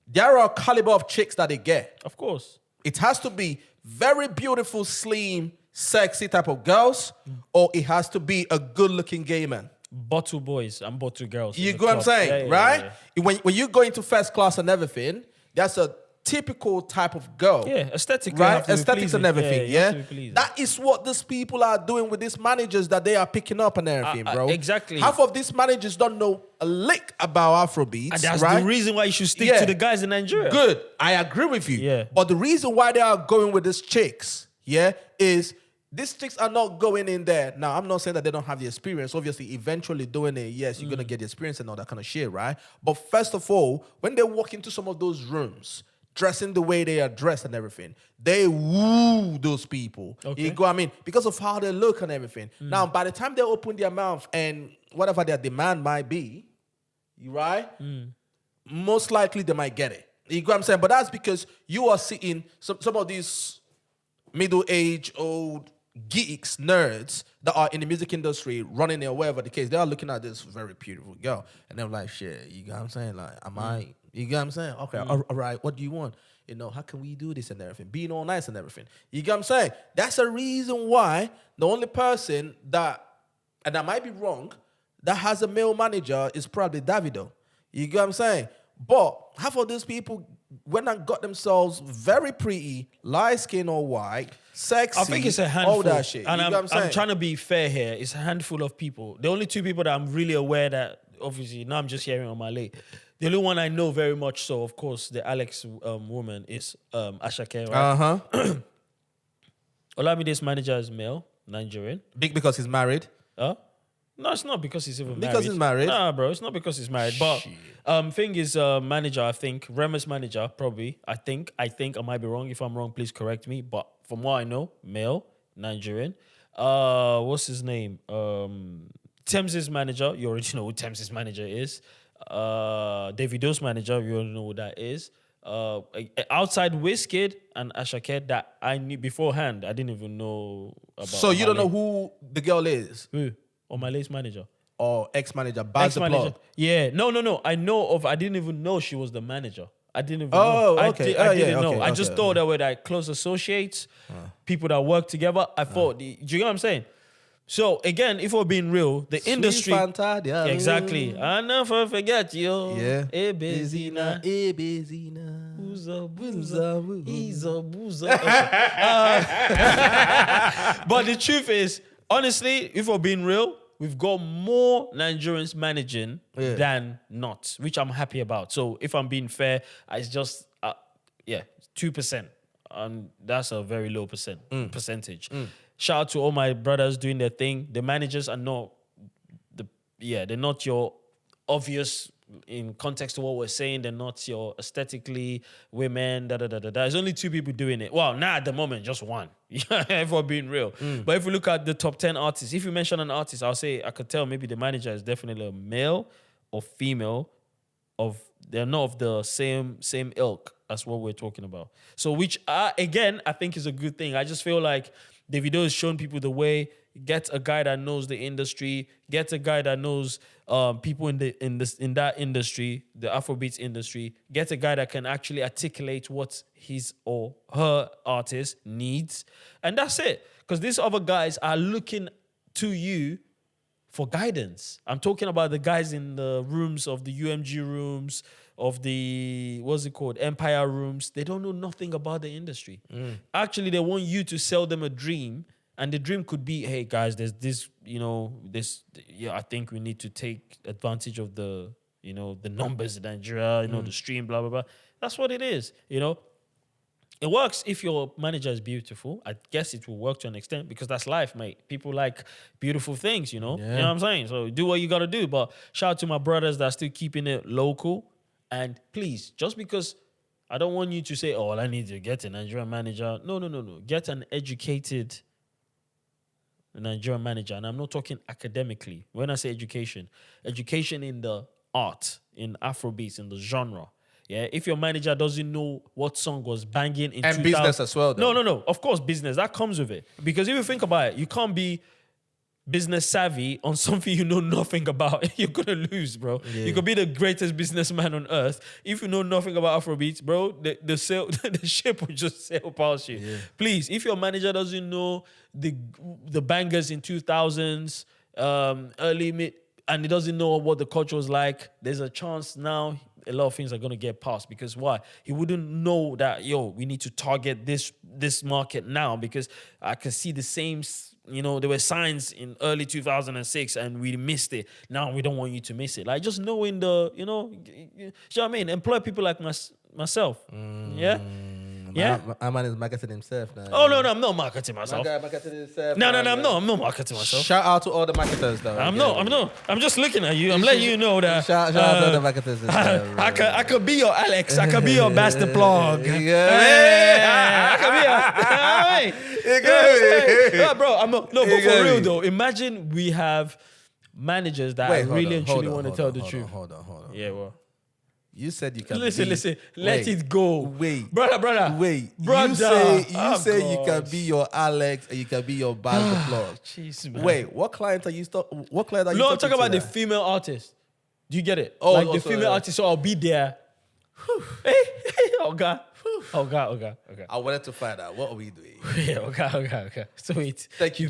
There are a caliber of chicks that they get. Of course. It has to be very beautiful, slim, sexy type of girls, or it has to be a good-looking gay man. Bottle boys and bottle girls. in You the get what I'm club. saying, Yeah, right? yeah. When you go into first class and everything, that's a typical type of girl. Yeah, aesthetically. Right? have to be Aesthetics and pleasing. everything, you have yeah? to be pleasing. That is what these people are doing with these managers that they are picking up and everything, bro. exactly. Half of these managers don't know a lick about Afrobeats, And that's right? the reason why you should stick Yeah. to the guys in Nigeria. Good. I agree with you. Yeah. But the reason why they are going with these chicks, yeah, is these chicks are not going in there. Now, I'm not saying that they don't have the experience. Obviously, eventually doing it, yes, you're going to get the experience and all that kind of shit, right? But first of all, when they walk into some of those rooms, dressing the way they are dressed and everything, they woo those people. Okay. You go, I mean, because of how they look and everything. Now, by the time they open their mouth and whatever their demand might be, right? Most likely they might get it. You get what I'm saying? But that's because you are seeing some of these middle-aged, old geeks, nerds that are in the music industry running or whatever the case. They are looking at this very beautiful girl. And they're like, shit, you get what I'm saying? Like, you get what I'm saying? Okay, all right, what do you want? You know, how can we do this and everything? Being all nice and everything. You get what I'm saying? That's a reason why the only person that, and I might be wrong, that has a male manager is probably Davido. You get what I'm saying? But half of these people went and got themselves very pretty, light skin or white, sexy. I think it's a handful. All that shit. And You know what I'm saying? trying to be fair here. It's a handful of people. The only two people that I'm really aware that, obviously, now I'm just hearing Omah Lay. The only one I know very much so, of course, the Alex woman is Asake, right? Olamide's manager is male, Nigerian. Big because he's married. No, it's not because he's even married. Because he's married? Nah, bro, it's not because he's married. But thing is, manager, I think, Rema's manager, probably. I think, I might be wrong. If I'm wrong, please correct me. But from what I know, male, Nigerian. What's his name? Thames' manager, you already know who Thames' manager is. Davido's manager, you already know who that is. Outside Wizkid and Asake that I knew beforehand, I didn't even know about. So you don't Omah know Lay. who the girl is? Who? Omah Lay's manager. Or ex-manager, bag the Ex-manager. plug. Yeah, no. I know of. I didn't even know she was the manager. I didn't even Oh, know. okay. I Oh, yeah, didn't know. okay, I just okay. thought that were like close associates, people that work together. I thought, do you know what I'm saying? So again, if we're being real, the industry. Fanta, yeah. Exactly. I never forget you. Yeah. Hey, Bezina. Hey, Bezina. Booza. He's a boozer. But the truth is, honestly, if we're being real, we've got more Nigerians managing than not, which I'm happy about. So if I'm being fair, it's just 2%, and that's a very low percentage. Shout out to all my brothers doing their thing. The managers are not they're not your obvious in context to what we're saying. They're not your aesthetically women. There's only 2 people doing it. Well, now at the moment, just one. If we're being real. But if we look at the top 10 artists, if you mention an artist, I'll say I could tell maybe the manager is definitely a male or female. They're not of the same ilk as what we're talking about. So which again I think is a good thing. I just feel like Davido has shown people the way. Get a guy that knows the industry. Get a guy that knows people in that industry, the Afrobeats industry. Get a guy that can actually articulate what his or her artist needs, and that's it. Because these other guys are looking to you for guidance. I'm talking about the guys in the rooms of the UMG rooms, of the, what's it called, Empire rooms. They don't know nothing about the industry. Actually, they want you to sell them a dream. And the dream could be, hey, guys, there's this, I think we need to take advantage of the numbers in Nigeria, the stream, blah, blah, blah. That's what it is, It works if your manager is beautiful. I guess it will work to an extent because that's life, mate. People like beautiful things, You know what I'm saying? So do what you got to do. But shout out to my brothers that are still keeping it local. And please, just because I don't want you to say, oh, I need to get a Nigerian manager. No. Get an educated Nigerian manager. And I'm not talking academically. When I say education in the art, in Afrobeats, in the genre. Yeah, if your manager doesn't know what song was banging in 2000, business as well, though. No. Of course, business. That comes with it. Because if you think about it, you can't be business savvy on something you know nothing about. You're going to lose, bro. Yeah. You could be the greatest businessman on earth. If you know nothing about Afrobeats, bro, the ship will just sail past you. Yeah. Please, if your manager doesn't know the bangers in 2000s, early, mid, and he doesn't know what the culture was like, there's a chance now a lot of things are going to get passed. Because why? He wouldn't know that, we need to target this market now, because I can see the same, there were signs in early 2006 and we missed it. Now we don't want you to miss it. Like, just knowing you know what I mean? Employ people like myself. Yeah? Yeah, my man is marketing himself now. Oh no, I'm not marketing myself. My guy marketing himself. No, I'm not marketing myself. Shout out to all the marketers, though. I'm not. I'm just looking at you. I'm letting you know that. Shout out to all the marketers. I could be your Alex. I could be your master plug. Yeah. I could be your. Bro, I'm not. No, but for real though, imagine we have managers that really and truly want to tell the truth. Hold on. Yeah, well. You said you can listen. Let it go. Wait, brother. Wait, brother. You say you can be your Alex and you can be your bag the plug. Jeez, man. Wait, what client are you? What client are you? No, I'm talking about the female artist. Do you get it? Oh, like also, the female artist. So I'll be there. Oh God. I wanted to find out what are we doing. Yeah, okay. So wait. Thank you,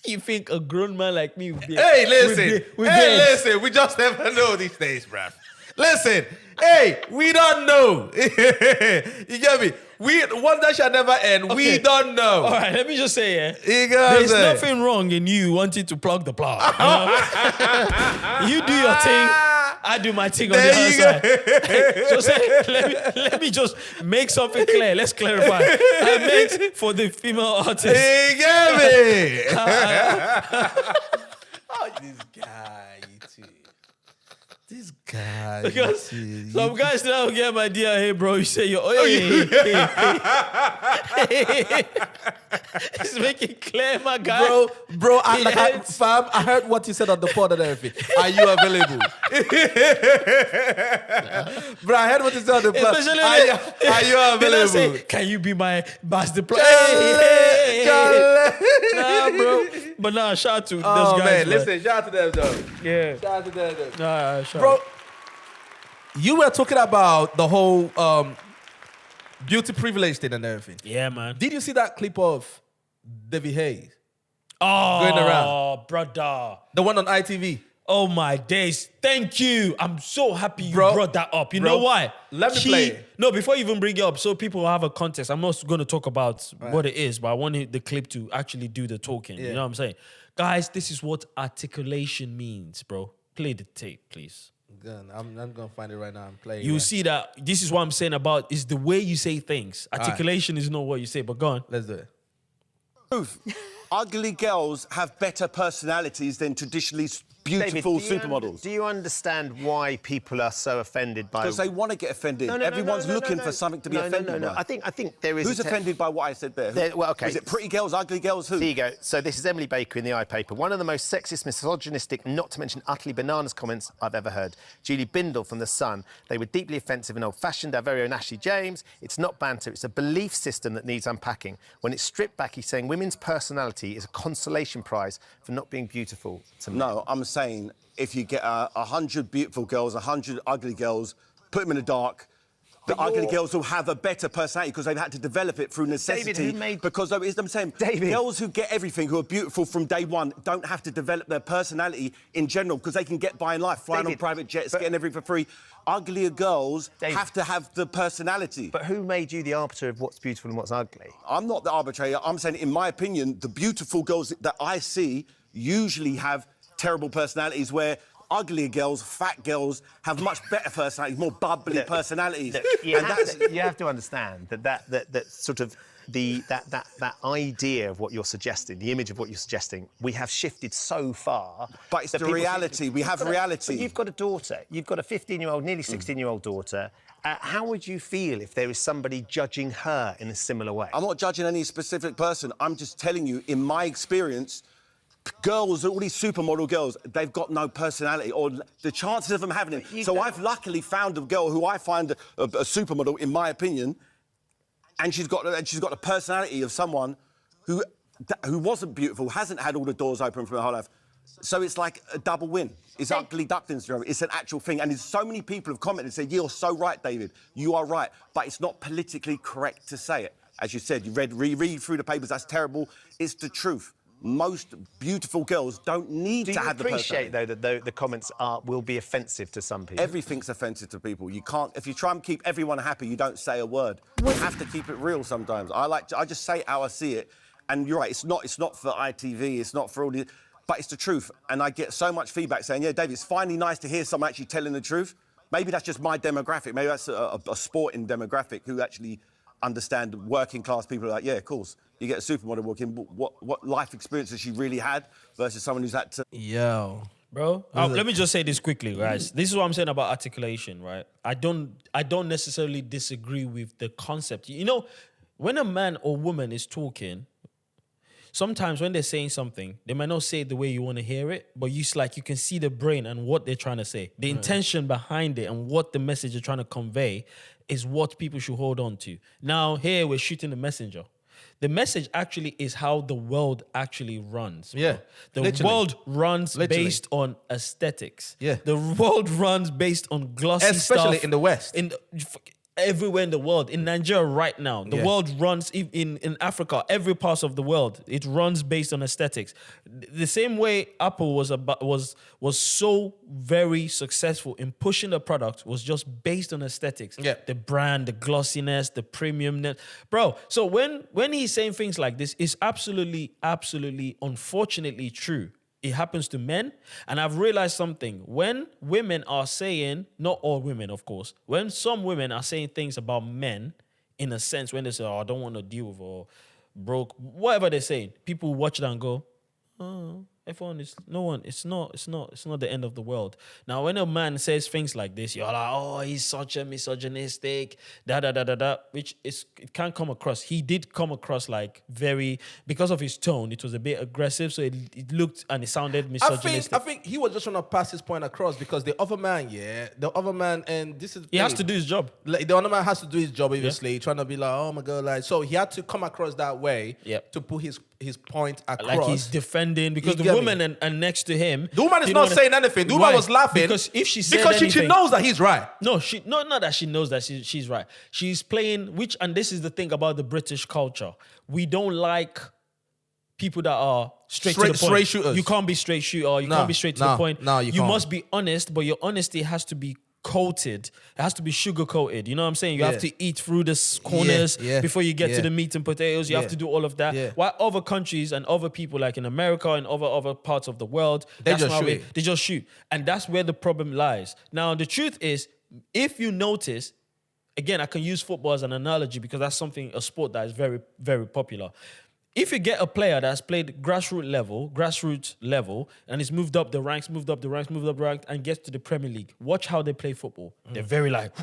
You think a grown man like me would be? Hey, listen. Listen. We just never know these days, bruv. Listen, hey, we don't know. You get me? One that shall never end. We Okay. don't know. All right, let me just say, You gotta there's say. nothing wrong in you wanting to plug the plug. You do your thing, I do my thing on the There other you side. So say, let me just make something clear. Let's clarify. I meant for the female artist. You get me? Oh, this guy, you too. This guy. Because you too. some guys now get my dear, hey bro, you say you're It's making clear, my guy. Bro, Yes. fam, I heard what you said on the pod and everything. Are you available? Bro, I heard what you said on the pod. Especially Are you Then I available? say, can you be my bass the play? Nah, bro. But nah, shout out to those Oh, guys. man, listen, shout out to them, though. Yeah. Shout out to them, though. Nah, shout Bro, out. you were talking about the whole beauty privilege thing and everything. Yeah, man. Did you see that clip of David Hayes? Oh, Going around. brother. The one on ITV? Oh my days. Thank you. I'm so happy you Bro, brought that up. You bro, know why? let me play it. No, before you even bring it up, so people have a context. I'm not going to talk about what it is, but I want the clip to actually do the talking. You Yeah. know what I'm saying? Guys, this is what articulation means, bro. Play the tape, please. I'm going to find it right now. I'm playing. You right. see that this is what I'm saying about is the way you say things. Articulation is not what you say, but go on. Let's do it. Ugly girls have better personalities than traditionally beautiful supermodels. Do you understand why people are so offended by? Because they want to get offended. Everyone's looking for something to be offended by. I think there is. Who's offended by what I said there? Well, okay. Is it pretty girls, ugly girls? Who? Here you go. So this is Emily Baker in the iPaper. One of the most sexist, misogynistic, not to mention utterly bananas comments I've ever heard. Julie Bindel from The Sun. They were deeply offensive and old-fashioned. Our very own Ashley James. It's not banter. It's a belief system that needs unpacking. When it's stripped back, he's saying women's personality is a consolation prize for not being beautiful to men. No, I'm saying if you get 100 beautiful girls, 100 ugly girls, put them in the dark, the ugly girls will have a better personality because they've had to develop it through necessity. David, who made... Because I'm saying, David. girls who get everything, who are beautiful from day one, don't have to develop their personality in general because they can get by in life, flying on private jets, getting everything for free. Uglier girls have to have the personality. But who made you the arbiter of what's beautiful and what's ugly? I'm not the arbitrator. I'm saying, in my opinion, the beautiful girls that I see usually have terrible personalities where uglier girls, fat girls have much better personalities, more bubbly personalities. You have to understand that sort of that idea of what you're suggesting, the image of what you're suggesting, we have shifted so far. But it's the reality. We have reality. But you've got a daughter. You've got a 15-year-old, nearly 16-year-old daughter. How would you feel if there is somebody judging her in a similar way? I'm not judging any specific person. I'm just telling you, in my experience, girls, all these supermodel girls, they've got no personality or the chances of them having it. So I've luckily found a girl who I find a supermodel, in my opinion, and she's got the personality of someone who wasn't beautiful, hasn't had all the doors open for her whole life. So it's like a double win. It's ugly duckling syndrome. It's an actual thing. And there's so many people have commented and said, you're so right, David. You are right. But it's not politically correct to say it. As you said, you reread through the papers, that's terrible. It's the truth. Most beautiful girls don't need to have the personality. Do you appreciate, though, that the comments will be offensive to some people? Everything's offensive to people. You can't... If you try and keep everyone happy, you don't say a word. You have to keep it real sometimes. I just say it how I see it. And you're right, it's not for ITV, it's not for all the... But it's the truth. And I get so much feedback saying, yeah, David, it's finally nice to hear someone actually telling the truth. Maybe that's just my demographic. Maybe that's a sporting demographic who actually understand working class people. Are like, yeah, of course. You get a supermodel walking, what life experience has she really had versus someone who's had to... Yo. Bro, let me just say this quickly, guys. This is what I'm saying about articulation, right? I don't necessarily disagree with the concept. You know, when a man or woman is talking, sometimes when they're saying something, they might not say it the way you want to hear it, but you can see the brain and what they're trying to say. The intention behind it and what the message they're trying to convey is what people should hold on to. Now, here we're shooting the messenger. The message actually is how the world actually runs. Yeah. The world runs based on aesthetics. Yeah. The world runs based on glossy stuff. Especially in the West. everywhere in the world. In Nigeria right now, the world runs in Africa, every part of the world. It runs based on aesthetics. The same way Apple was so very successful in pushing the product was just based on aesthetics. Yeah. The brand, the glossiness, the premiumness. Bro, so when he's saying things like this, it's absolutely, unfortunately true. It happens to men. And I've realized something. When women are saying, not all women, of course, when some women are saying things about men, in a sense, when they say, oh, I don't want to deal with or broke, whatever they're saying, people watch that and go, oh, everyone is it's not the end of the world. Now, when a man says things like this, you're like, oh, he's such a misogynistic, which it can't come across. He did come across like very, because of his tone, it was a bit aggressive, so it looked and it sounded misogynistic. I think he was just trying to pass his point across because the other man, and this is... He has to do his job. Like, the other man has to do his job, obviously, trying to be like, oh my God, like, so he had to come across that way to put his point across. Like he's defending, because the woman and next to him... The woman is not saying anything. The woman was laughing. Because if she said because anything... she knows that he's right. No, not that she knows that she's right. She's playing, and this is the thing about the British culture. We don't like people that are straight to the point. Straight shooters. You can't be straight shooter. You can't be straight to the point. No, you can't. must be honest, but your honesty has to be coated. It has to be sugar coated. You know what I'm saying? You have to eat through the corners before you get to the meat and potatoes. You have to do all of that. While other countries and other people, like in America and other parts of the world, they just shoot. And that's where the problem lies. Now, the truth is, if you notice, again, I can use football as an analogy because that's a sport that is very, very popular. If you get a player that's played grassroots level, and he's moved up the ranks, and gets to the Premier League, watch how they play football. They're very like,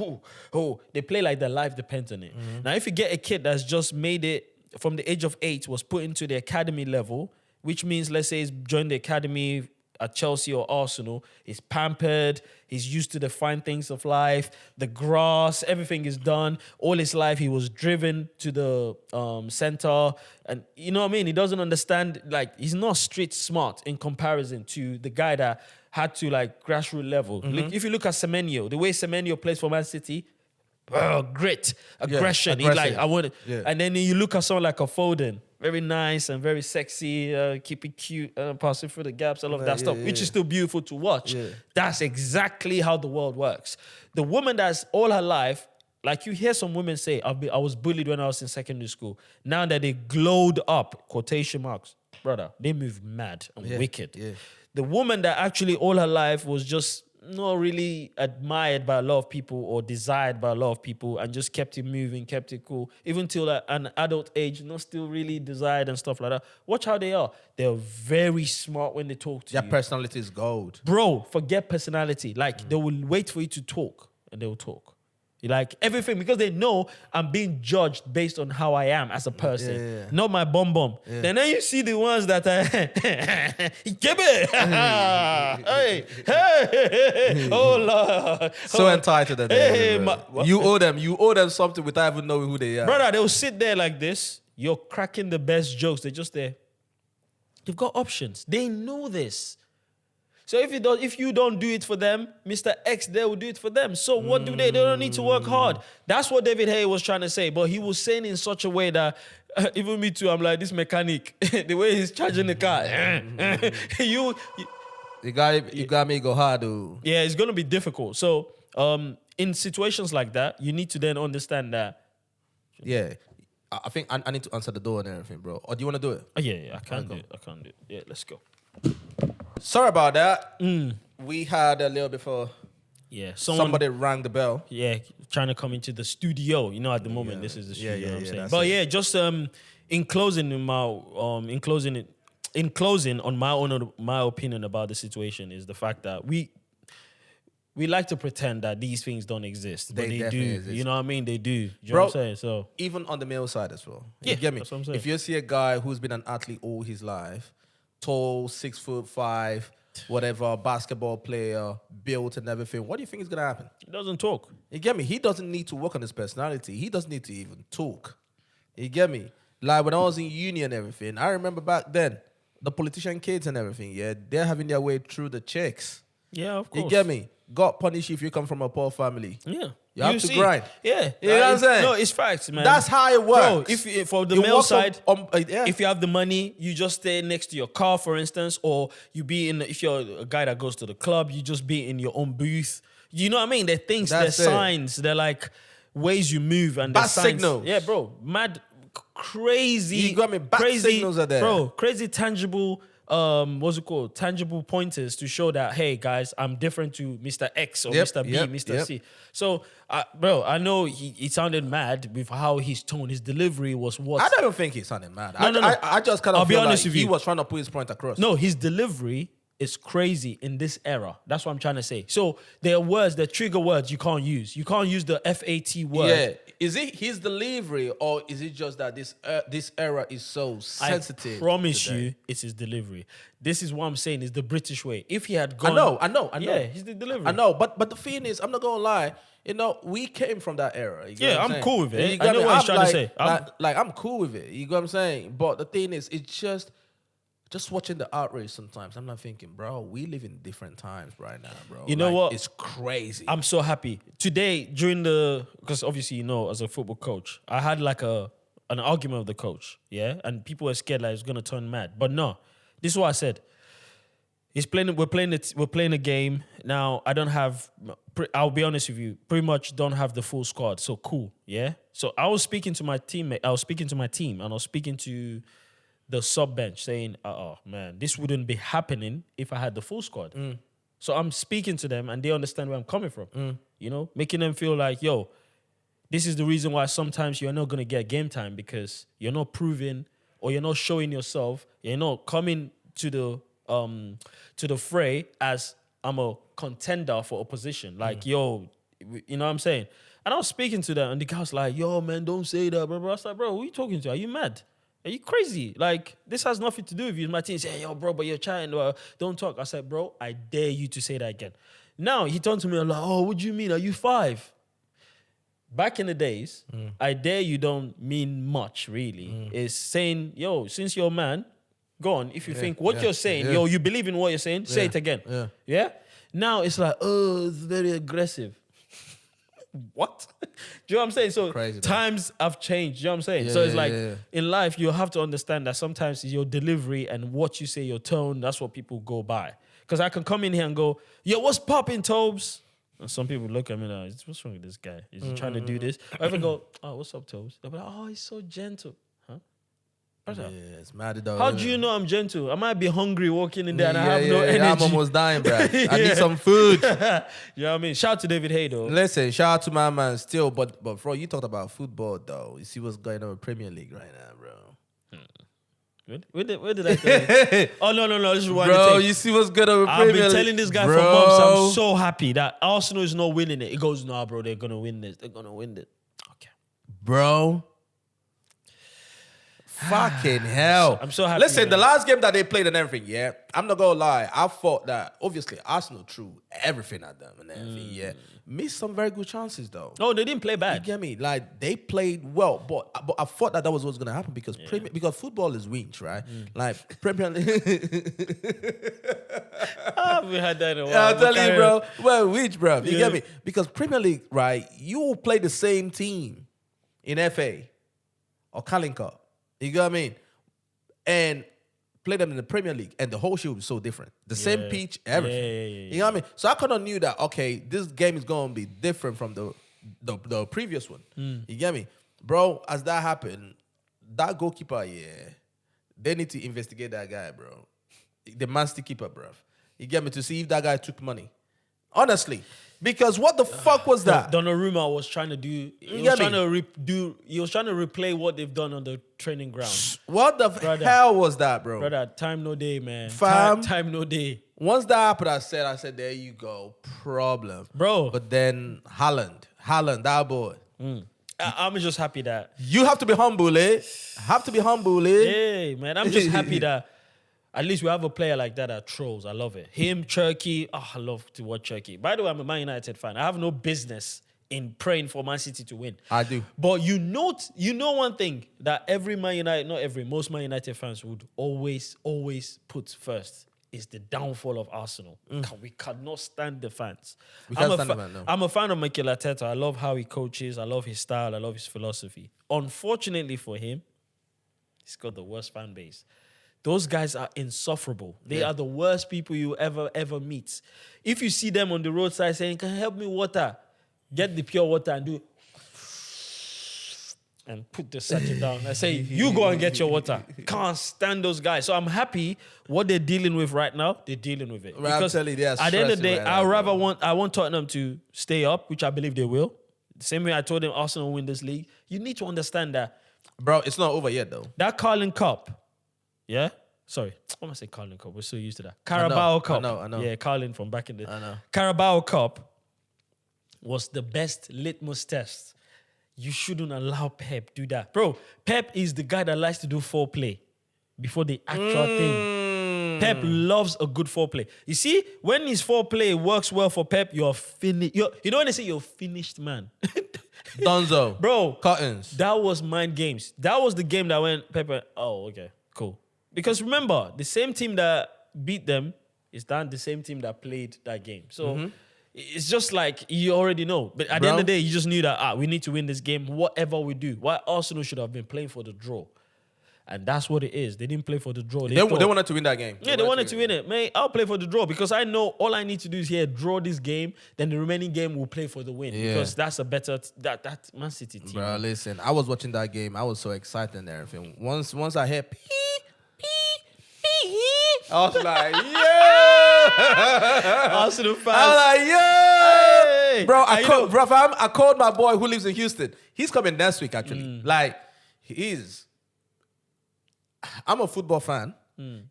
they play like their life depends on it. Now, if you get a kid that's just made it from the age of 8, was put into the academy level, which means, let's say he's joined the academy at Chelsea or Arsenal, he's pampered, he's used to the fine things of life, the grass, everything is done. All his life, he was driven to the center. And you know what I mean? He doesn't understand, like, he's not street smart in comparison to the guy that had to, like, grassroots level. Like, if you look at Semenyo, the way Semenyo plays for Mancity, grit, aggression. He's like, I want it. Yeah. And then you look at someone like a Foden, very nice and very sexy, keep it cute, passing through the gaps, all of that stuff, which is still beautiful to watch. Yeah. That's exactly how the world works. The woman that's all her life, like you hear some women say, I was bullied when I was in secondary school. Now that they glowed up, quotation marks, brother, they move mad and wicked. Yeah. The woman that actually all her life was just not really admired by a lot of people or desired by a lot of people and just kept it moving, kept it cool, even till an adult age, not still really desired and stuff like that. Watch how they are. They're very smart when they talk to you. Their personality is gold. Bro, forget personality. Like, they will wait for you to talk and they will talk. Like, everything, because they know I'm being judged based on how I am as a person, not my bum. Yeah. Then you see the ones that hey, oh Lord, so entitled to them. You owe them something without even knowing who they are. Brother, they'll sit there like this. You're cracking the best jokes. They're just there. They've got options. They know this. So if you don't do it for them, Mr. X there will do it for them. So what do they? They don't need to work hard. That's what David Haye was trying to say. But he was saying in such a way that even me too, I'm like, this mechanic, the way he's charging the car. You got me go hard, dude. Yeah, it's gonna be difficult. So in situations like that, you need to then understand that. Yeah. I think I need to answer the door and everything, bro. Or do you want to do it? Oh, yeah, I can't do it. Yeah, let's go. Sorry about that. We had a little bit of somebody rang the bell. Yeah, trying to come into the studio. You know, at the moment, this is the studio. You know what I'm saying? But just in closing, on my opinion about the situation is the fact that we like to pretend that these things don't exist, but they do. Exist. You know what I mean? They do. You know what I'm saying? So even on the male side as well. Yeah, you get me? That's what I'm saying. If you see a guy who's been an athlete all his life, tall, 6'5", whatever, basketball player, built and everything, what do you think is gonna happen? He doesn't talk. You get me? He doesn't need to work on his personality. He doesn't need to even talk. You get me? Like when I was in uni and everything, I remember back then, the politician kids and everything, they're having their way through the chicks. Yeah, of course. You get me? God punish you if you come from a poor family. Yeah. You have to see. grind. Yeah. You know what I'm saying? No, it's facts, man. That's how it Bro, works. if for the You male walk side, yeah. if you have the money, you just stay next to your car, for instance, or you be in. If you're a guy that goes to the club, you just be in your own booth. You know what I mean? They're things, That's they're it. signs, they're like ways you move and Bad they're signs. signals. Yeah, bro, mad, crazy. You got me, bad crazy signals are there. bro. Crazy tangible. What's it called? Tangible pointers to show that, hey guys, I'm different to Mr. X or Yep, Mr. B, yep, Mr. yep. C. So, bro, I know he sounded mad with how his tone, his delivery was what. I don't think he sounded mad. No. I just kind of I'll be feel honest like with he you. was trying to put his point across. No, his delivery is crazy in this era. That's what I'm trying to say. So there are words, there are trigger words you can't use. You can't use the FAT word. Yeah. Is it his delivery or is it just that this era is so sensitive? I promise today? you, it's his delivery. This is what I'm saying is the British way. If he had gone, I know. Yeah, it's the delivery. I know, but the thing is, I'm not gonna lie. You know, we came from that era. You get Yeah, what I'm saying? cool with it. You get I know me? what he's I'm trying to say. I'm cool with it. You get what I'm saying? But the thing is, it's just watching the outrage sometimes. I'm not thinking, bro, we live in different times right now, bro. You know Like, what? It's crazy. I'm so happy. Today, because obviously, you know, as a football coach, I had like an argument with the coach, yeah? And people were scared like it's going to turn mad. But no, this is what I said. We're playing a game. Now, I'll be honest with you, pretty much don't have the full squad. So cool, yeah? So I was speaking to my teammate, I was speaking to my team, and I was speaking to the sub bench saying, oh man, this wouldn't be happening if I had the full squad. So I'm speaking to them and they understand where I'm coming from. You know, making them feel like, yo, this is the reason why sometimes you're not going to get game time because you're not proving or you're not showing yourself. You're not coming to the fray as I'm a contender for a position. Like, yo, you know what I'm saying? And I was speaking to them and the guy was like, yo, man, don't say that, bro. I was like, bro, who are you talking to? Are you mad? Are you crazy? Like, this has nothing to do with you. My team said, yo, bro, but you're trying to, don't talk. I said, bro, I dare you to say that again. Now, he turned to me and like, oh, what do you mean? Are you 5? Back in the days, I dare you don't mean much, really. It's saying, yo, since you're a man, go on. If you think what you're saying, yo, you believe in what you're saying, say it again. Yeah? Now, it's like, oh, it's very aggressive. What? Do you know what I'm saying? So Crazy, times have changed. Do you know what I'm saying? Yeah, so it's yeah, like yeah. in life, you have to understand that sometimes your delivery and what you say, your tone, that's what people go by. Because I can come in here and go, yo, what's popping, Tobes? And some people look at me like, what's wrong with this guy? Is he trying to do this? Or if I go, oh, what's up, Tobes? They'll be like, oh, he's so gentle. Huh? Yeah, it's mad though. How do you know I'm gentle? I might be hungry walking in there and I have no energy. I'm almost dying, bro. I need some food. You know what I mean? Shout out to David Haye, though. Listen, shout out to my man still, but bro, you talked about football though. You see what's going on with Premier League right now, bro. Where did I go? Oh, no. This is one Bro, you see what's going on with Premier I've League? been telling this guy Bro. for months, I'm so happy that Arsenal is not winning it. He goes, nah, bro, they're going to win this. They're going to win it. Okay. Bro. Fucking hell. I'm so happy, Listen, man. the last game that they played and everything, yeah, I'm not gonna lie. I thought that obviously Arsenal threw everything at them and everything, yeah. Missed some very good chances though. No, they didn't play You bad. get me? Like they played well, but I thought that was what's gonna happen because because football is winch, right? Like Premier League. We had that in a while. I'll tell Okay. you, bro. Well, winch, bro. You Yeah. get me? Because Premier League, right? You will play the same team in FA or Carling Cup. You get what I mean? And play them in the Premier League, and the whole shit will be so different. The same pitch, everything. Yeah. You know what I mean? So I kind of knew that, okay, this game is going to be different from the previous one. You get me? Bro, as that happened, that goalkeeper, they need to investigate that guy, bro. The Mancity keeper, bro. You get me? To see if that guy took money. Honestly. Because what the fuck was that? Donnarumma was trying to do. He was trying to replay what they've done on the training ground. What the hell was that, bro? Brother, time no day, man. Fam. Time no day. Once that happened, I said, there you go, problem, Bro. But then Haaland, that boy. I'm just happy that. You have to be humble, eh? Have to be humble, eh? Hey, man, I'm just happy that at least we have a player like that trolls. I love it. Him, Cherky. Oh, I love to watch Cherky. By the way, I'm a Man United fan. I have no business in praying for Man City to win. I do. But you know one thing that every Man United, not every, most Man United fans would always put first is the downfall of Arsenal. We cannot stand the fans. We can't stand the fans, no. I'm a fan of Mikel Arteta. I love how he coaches. I love his style. I love his philosophy. Unfortunately for him, he's got the worst fan base. Those guys are insufferable. They are the worst people you ever meet. If you see them on the roadside saying, "Can you help me water?" Get the pure water and do and put the sachet down. I say, you go and get your water. Can't stand those guys. So I'm happy what they're dealing with right now. They're dealing with it. Well, because at the end of the day, I want Tottenham to stay up, which I believe they will. The same way I told them Arsenal will win this league. You need to understand that. Bro, it's not over yet, though. That Carling Cup, yeah? Sorry, what am I saying Carling Cup? We're so used to that. Carabao Cup. I know. Yeah, Carling from back in the... I know. Carabao Cup was the best litmus test. You shouldn't allow Pep do that. Bro, Pep is the guy that likes to do foreplay before the actual thing. Pep loves a good foreplay. You see, when his foreplay works well for Pep, you're finished. You know when they say you're a finished man? Donzo. Bro. Curtains. That was mind games. That was the game that went Pep went, oh, okay, cool. Because remember, the same team that beat them is the same team that played that game. So... It's just like you already know. But at the end of the day, you just knew that we need to win this game, whatever we do. Why Arsenal should have been playing for the draw. And that's what it is. They didn't play for the draw. They wanted to win that game. Yeah, they wanted to win it. Man, I'll play for the draw because I know all I need to do is draw this game, then the remaining game will play for the win. Yeah. Because that's a better that Mancity team. Bro, listen, I was watching that game. I was so excited and everything. Once I heard I was like, yeah. Arsenal fans. I was like, yeah. Hey. Bro, I called my boy who lives in Houston. He's coming next week, actually. Like, I'm a football fan.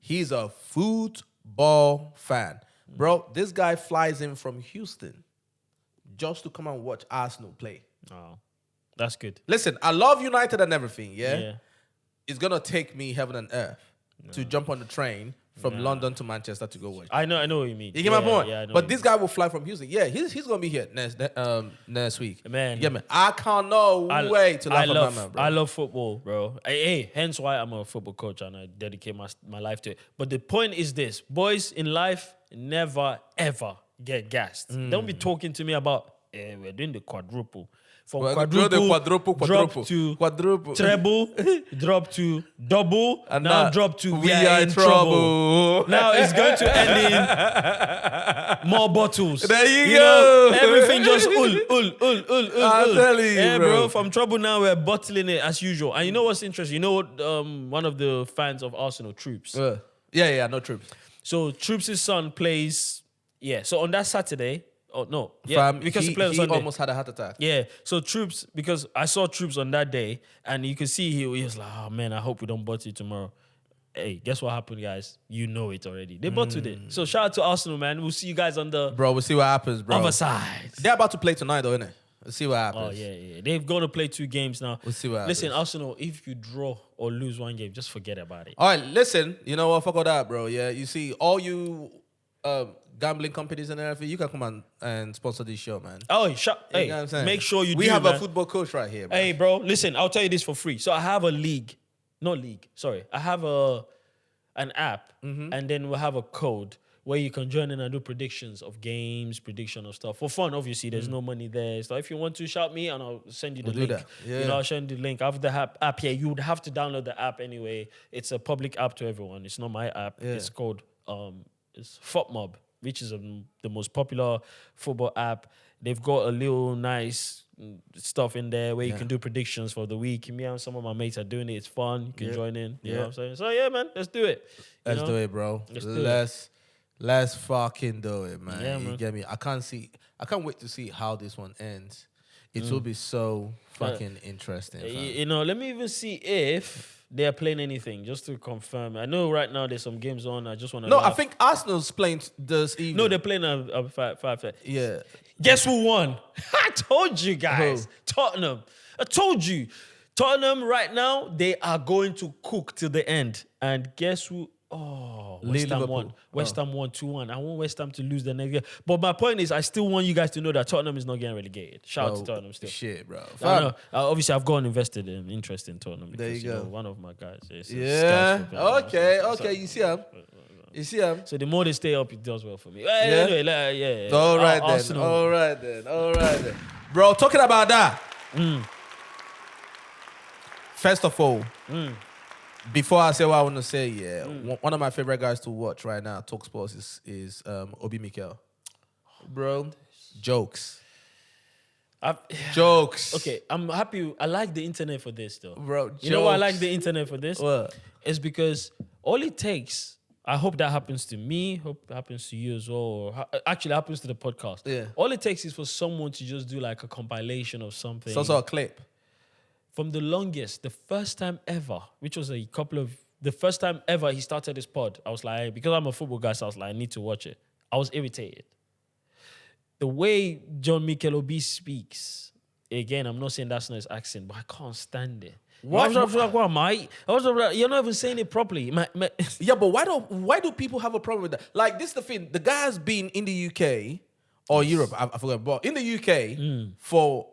He's a football fan. Bro, this guy flies in from Houston just to come and watch Arsenal play. Oh, that's good. Listen, I love United and everything, Yeah. It's going to take me heaven and earth to jump on the train from London to Manchester to go watch. I know what you mean. You get my point? Yeah, I know but this guy will fly from Houston. Yeah, he's going to be here next week. Man. You get me? I cannot wait to laugh at my man, bro. I love football, bro. Hey, hence why I'm a football coach and I dedicate my life to it. But the point is this. Boys, in life, never, ever get gassed. Don't be talking to me about, we're doing the quadruple. From quadruple, drop to quadruple, treble, drop to double, and now drop to we are in trouble. Now it's going to end in more bottles. There you go. Know, everything just I'm telling you, yeah, bro. From trouble now we're bottling it as usual. And you know what's interesting? You know what? One of the fans of Arsenal, Troops. Yeah, no Troops. So Troops' son plays. Yeah. So on that Saturday. Oh, no. Yeah, because he played on Sunday. He almost had a heart attack. Yeah. So Troops, because I saw Troops on that day, and you could see he was like, oh, man, I hope we don't bottle it tomorrow. Hey, guess what happened, guys? You know it already. They bottled it. So shout out to Arsenal, man. We'll see you guys on the... Bro, we'll see what happens, bro. Other side. They're about to play tonight, though, innit? We'll see what happens. Oh, yeah. They've got to play 2 games now. We'll see what happens. Listen, Arsenal, if you draw or lose 1 game, just forget about it. All right, listen. You know what? Fuck all that, bro. Yeah, you see, all you... gambling companies and everything, you can come and sponsor this show, man. Oh, You know what I'm saying? make sure you We do, have man. a football coach right here, bro. Hey, bro, listen, I'll tell you this for free. So I have a league. I have an app, and then we'll have a code where you can join in and do predictions of games, prediction of stuff. For fun, obviously, there's no money there. So if you want to, shout me and I'll send you the We'll do link. that. Yeah. You know, I'll send you the link. I have the app here. You would have to download the app anyway. It's a public app to everyone. It's not my app. Yeah. It's called it's FOTMob, which is the most popular football app. They've got a little nice stuff in there where you can do predictions for the week. Me and some of my mates are doing it. It's fun. You can join in. You know what I'm saying? So, yeah, man, let's do it. Let's do it, bro. Let's fucking do it, man. Yeah, You man. get me? I can't wait to see how this one ends. It will be so fucking interesting. fam. You know, let me even see if they're playing anything, just to confirm. I know right now there's some games on. I just want to No, I think Arsenal's playing this evening. No, they're playing a 5. Yeah. Guess who won? I told you guys. Who? Tottenham. I told you. Tottenham right now, they are going to cook till the end. And guess who? Oh, West Ham Liverpool. won. West Ham won 2-1. I want West Ham to lose the next game. But my point is, I still want you guys to know that Tottenham is not getting relegated. Shout out to Tottenham still. Shit, bro. I know. Obviously, I've gone invested in interest in Tottenham. Because, There you go. Know, one of my guys. Is Yeah. scouts for Tottenham. Okay. You see him. You see him? So the more they stay up, it does well for me. Yeah? Anyway, yeah. All right then. Arsenal. All right then. Bro, talking about that. First of all, before I say what I want to say, one of my favorite guys to watch right now, Talk Sports, is Obi Mikel. Bro, jokes. Jokes. Okay, I'm happy. I like the internet for this, though. Bro, you know why I jokes. like the internet for this? What? It's because all it takes, I hope that happens to me, hope it happens to you as well, or actually happens to the podcast. Yeah. All it takes is for someone to just do like a compilation of something. Some sort of clip. From the longest, the first time ever, which was the first time ever he started his pod, I was like, because I'm a football guy, so I was like, I need to watch it. I was irritated. The way John Mikel Obi speaks, again, I'm not saying that's not his accent, but I can't stand it. What? You're not even saying it properly. Yeah, but why do people have a problem with that? Like, this is the thing. The guy's been in the UK or Europe, I forgot, but in the UK for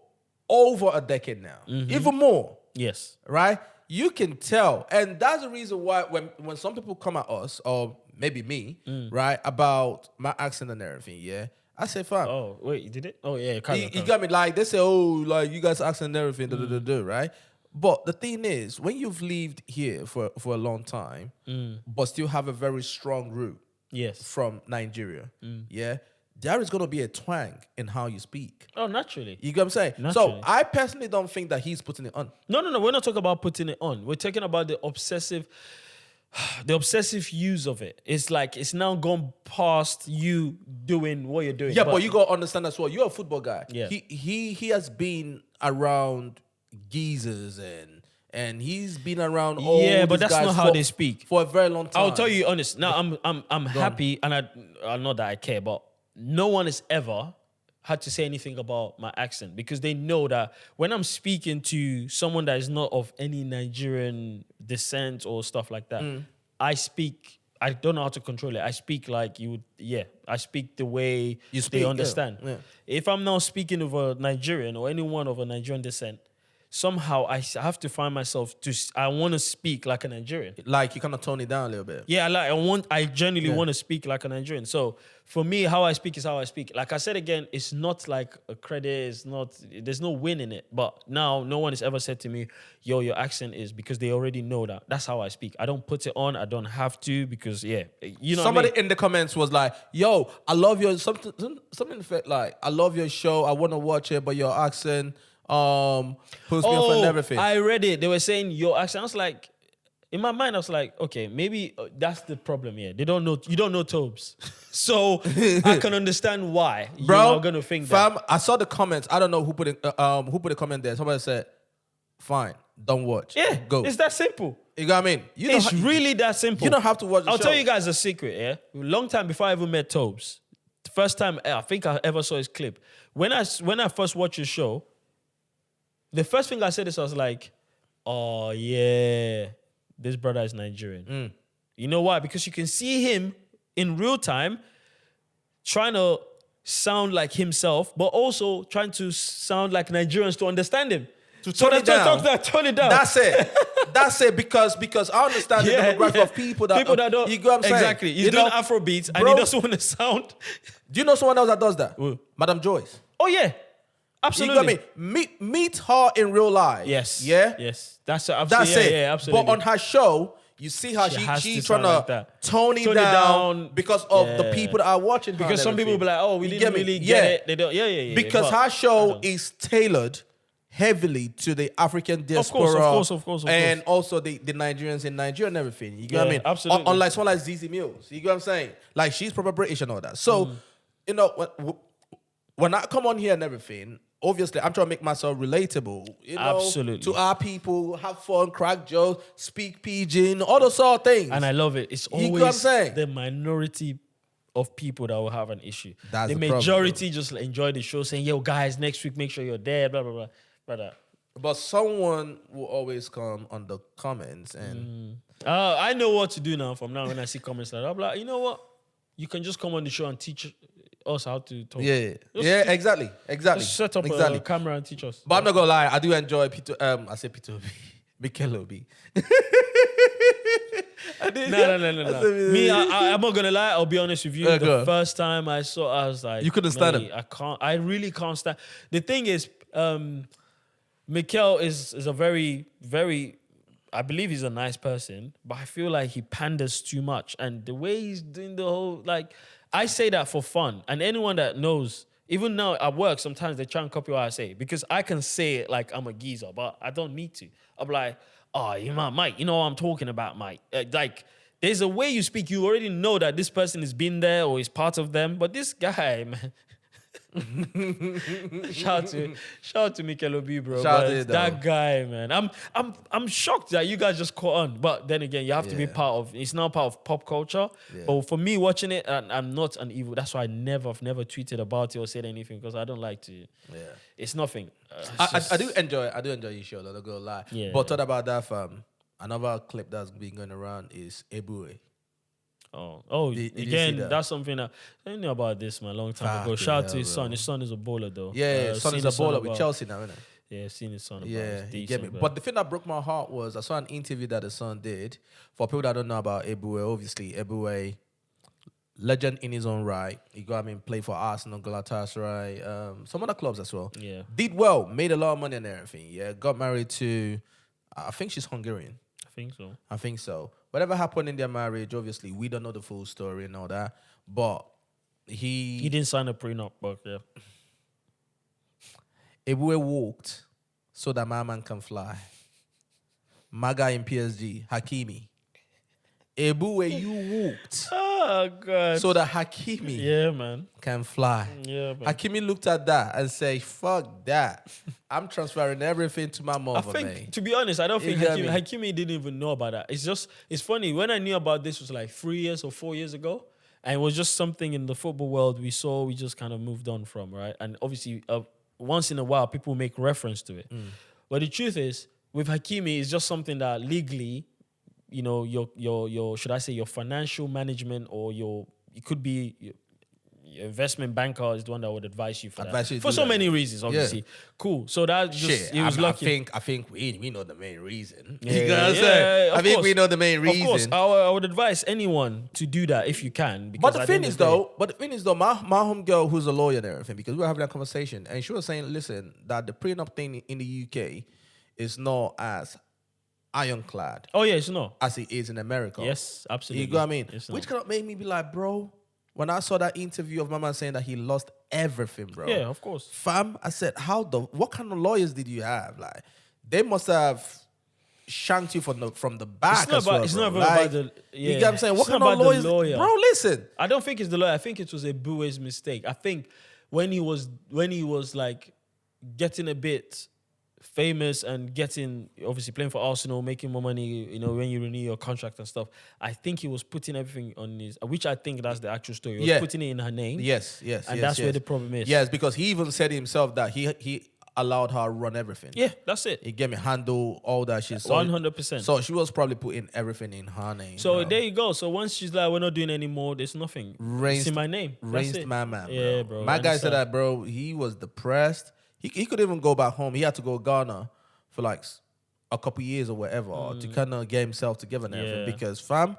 over a decade now. Even more. Yes. Right? You can tell. And that's the reason why when some people come at us, or maybe me, right, about my accent and everything, yeah, I say, fam. Oh, wait, you did it? Oh, yeah. You got me. Like, they say, oh, like, you guys accent and everything, right? But the thing is, when you've lived here for a long time, but still have a very strong root from Nigeria, yeah, there is going to be a twang in how you speak. Oh, naturally. You get what I'm saying? Naturally. So I personally don't think that he's putting it on. No. We're not talking about putting it on. We're talking about the obsessive use of it. It's like it's now gone past you doing what you're doing. Yeah, but you got to understand as well. You're a football guy. Yeah. He has been around geezers and he's been around all but these that's guys not how they speak for a very long time. I'll tell you honest. Now I'm happy, and I know that I care, but no one has ever had to say anything about my accent because they know that when I'm speaking to someone that is not of any Nigerian descent or stuff like that, I don't know how to control it. I speak like you would, I speak the way they understand. Yeah. If I'm now speaking of a Nigerian or anyone of a Nigerian descent, somehow I have to find myself I want to speak like a Nigerian. Like you kind of tone it down a little bit. Yeah, I genuinely want to speak like a Nigerian. So for me, how I speak is how I speak. Like I said again, it's not like a credit, there's no win in it. But now no one has ever said to me, yo, your accent is, because they already know that. That's how I speak. I don't put it on, I don't have to, because you know somebody what I mean? in the comments was like, yo, I love your something like, I love your show, I want to watch it, but your accent puts me off and everything. I read it. They were saying your accent. I was like, in my mind, I was like, okay, maybe that's the problem here. You don't know Tobes. So I can understand why you're not gonna think fam, that. I saw the comments. I don't know who put a comment there. Somebody said, fine, don't watch. Yeah, go. it's that simple. You know what I mean? It's really that simple. You don't have to watch the I'll show. tell you guys a secret, yeah? A long time before I even met Tobes, the first time I think I ever saw his clip, when I first watched his show, the first thing I said is I was like, oh yeah, this brother is Nigerian. You know why? Because you can see him in real time trying to sound like himself, but also trying to sound like Nigerians to understand him. Tone it down. Tone it down. That's it. That's it. Because I understand the demographic of people that don't. You go what I'm saying? Exactly. He's doing Afrobeats and he doesn't want to sound. Do you know someone else that does that? Madam Joyce. Oh yeah. Absolutely. You got me? Meet her in real life. Yes. Yeah? Yes. That's it. Yeah, absolutely. But on her show, you see how she's trying to tone it down because of the people that are watching her. Because some people will be like, oh, we didn't really get it. They don't. Yeah. Because her show is tailored heavily to the African diaspora. Of course. And also the Nigerians in Nigeria and everything. You get what I mean? Absolutely. Unlike someone like Zizi Mills. You get what I'm saying? Like, she's proper British and all that. So, you know, when I come on here and everything, obviously, I'm trying to make myself relatable, you know, Absolutely. to our people, have fun, crack jokes, speak pidgin, all those sort of things. And I love it. It's You know what I'm always saying? the minority of people that will have an issue. That's the the problem, majority just enjoy the show, saying, yo, guys, next week, make sure you're there, blah, blah, blah. Brother. But someone will always come on the comments and... I know what to do now from now when I see comments like that. I'm like, you know what? You can just come on the show and teach us how to talk. Exactly. Just set up a camera and teach us. But I'm not gonna lie, I do enjoy Mikel Obi. No. Me, I'm not gonna lie. I'll be honest with you. The first time I saw, I was like, You couldn't stand him. I can't. I really can't stand. The thing is, Mikel is a very, very. I believe he's a nice person, but I feel like he panders too much, and the way he's doing the whole like. I say that for fun, and anyone that knows. Even now at work, sometimes they try and copy what I say because I can say it like I'm a geezer, but I don't need to. I'm like, oh, you know, Mike, you know what I'm talking about, Mike. Like, there's a way you speak. You already know that this person has been there or is part of them. But this guy, man. shout out to Mikel Obi, bro. That guy, man. I'm shocked that you guys just caught on. But then again, you have to be part of. It's now part of pop culture. Yeah. But for me, watching it, I'm not an evil. That's why I've never tweeted about it or said anything because I don't like to. Yeah, it's nothing. I do enjoy your show. I'm not gonna lie. Yeah, but thought about that, fam. Another clip that's been going around is Eboue. Did again, that's something that I knew about this, man, a long time ago. Shout out to his son. His son is a baller, though. Yeah, his son is a baller with Chelsea now, isn't it? Yeah, I've seen his son. Yeah, you get me. But the thing that broke my heart was I saw an interview that the son did. For people that don't know about Eboue, obviously, Eboue, legend in his own right. He played for Arsenal, Galatasaray, some other clubs as well. Yeah. Did well, made a lot of money and everything. Yeah, got married to, I think she's Hungarian. I think so. Whatever happened in their marriage, obviously, we don't know the full story and all that. But he didn't sign a prenup, but yeah. Eboue walked so that my man can fly. My guy in PSG, Hakimi. Eboue, you walked. Oh, God. So that Hakimi can fly. Yeah, man. Hakimi looked at that and said, fuck that. I'm transferring everything to my mother, I think, to be honest, I don't think Hakimi didn't even know about that. It's funny. When I knew about this was like 3 years or 4 years ago. And it was just something in the football world we just kind of moved on from, right? And obviously, once in a while, people make reference to it. But the truth is, with Hakimi, it's just something that legally, you know, your should I say your financial management or it could be your investment banker is the one that would advise you for that. For so many reasons, obviously. Yeah. Cool. So that just it was lucky. I think we know the main reason. Yeah, you know what I'm saying? I think we know the main reason. Of course, I would advise anyone to do that if you can. But the thing is though, my home girl who's a lawyer and everything, because we were having that conversation, and she was saying, listen, that the prenup thing in the UK is not as ironclad. Oh yeah, it's not as it is in America. Yes, absolutely. You know what I mean? Which kind of made me be like, bro, when I saw that interview of my man saying that he lost everything, bro. Yeah, of course. Fam, I said, what kind of lawyers did you have? Like, they must have shanked you from the back. It's not about the. Yeah. You get what I'm saying? What kind of lawyers? Bro, listen. I don't think it's the lawyer. I think it was Eboue's mistake. I think when he was like getting a bit famous and obviously playing for Arsenal, making more money, you know, when you renew your contract and stuff, I think he was putting everything on his, which I think that's the actual story. He was putting it in her name. Yes. And that's where the problem is. Yes, because he even said himself that he allowed her to run everything. Yeah, that's it. He gave me handle all that shit. 100%. So she was probably putting everything in her name. So there you go. So once she's like, we're not doing anymore, there's nothing. It's in my name. Raised my man, bro. Yeah, bro. My guy said that, bro, he was depressed. He could even go back home. He had to go to Ghana for like a couple years or whatever to kind of get himself together and everything. Because fam,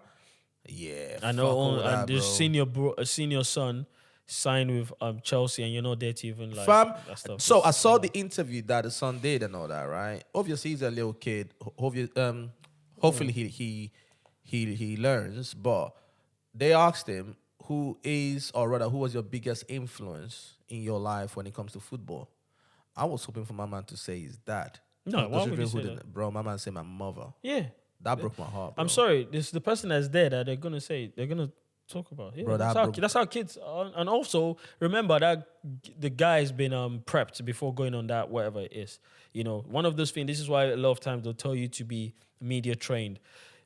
I know. And this senior son signed with Chelsea, and you're not there to even like fam. That stuff. So I saw the interview that the son did and all that, right? Obviously, he's a little kid. Hopefully, he learns. But they asked him who was your biggest influence in your life when it comes to football. I was hoping for my man to say his dad. No, why would you say that? Bro, my man said my mother. Yeah. That broke my heart, bro. I'm sorry. This is the person that's there that they're going to talk about. Yeah, bro, that's how kids are. And also, remember that the guy's been prepped before going on that, whatever it is. You know, one of those things, this is why a lot of times they'll tell you to be media trained.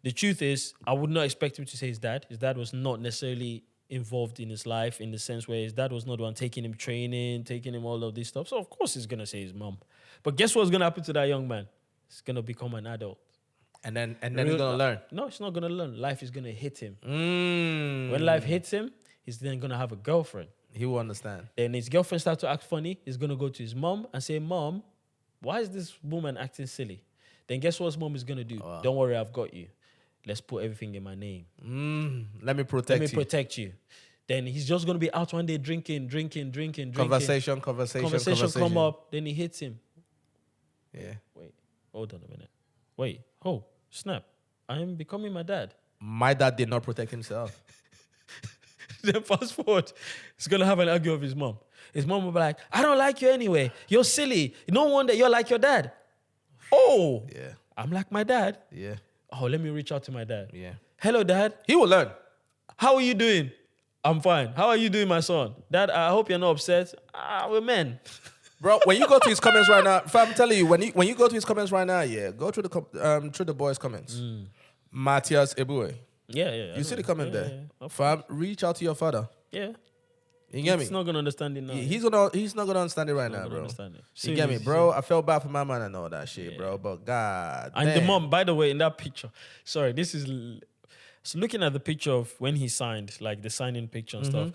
The truth is, I would not expect him to say his dad. His dad was not necessarily involved in his life in the sense where his dad was not the one taking him training, taking him all of this stuff. So of course he's gonna say his mom. But guess what's gonna happen to that young man? He's gonna become an adult. And then he's gonna learn. No, he's not gonna learn. Life is gonna hit him. When life hits him, he's then gonna have a girlfriend. He will understand. Then his girlfriend starts to act funny. He's gonna go to his mom and say, Mom, why is this woman acting silly? Then guess what his mom is gonna do? Don't worry, I've got you. let's put everything in my name. Let me Let protect me you. protect you. Then he's just going to be out one day drinking. Conversation come up. Then he hits him. Yeah. Wait, hold on a minute. Wait, oh, snap. I am becoming my dad. My dad did not protect himself. Then fast forward, he's going to have an argument with his mom. His mom will be like, I don't like you anyway. You're silly. No wonder you're like your dad. Oh, Yeah. I'm like my dad. Yeah. Oh, let me reach out to my dad. Yeah. Hello, Dad. He will learn. How are you doing? I'm fine. How are you doing, my son? Dad, I hope you're not upset. We're men. Bro, when you go to his comments right now, if I'm telling you, when you go to his comments right now, yeah, go through the boys' comments. Matthias Eboue. Yeah. You see the comment there? Yeah. Fam, reach out to your father. Yeah. You get me? He's not going to understand it now. He's not gonna understand it right now, bro. Understand it. You get me, bro? I felt bad for my man and all that shit, bro. But God, And the damn. mom, by the way, in that picture, sorry, this is so looking at the picture of when he signed, like the signing picture and stuff.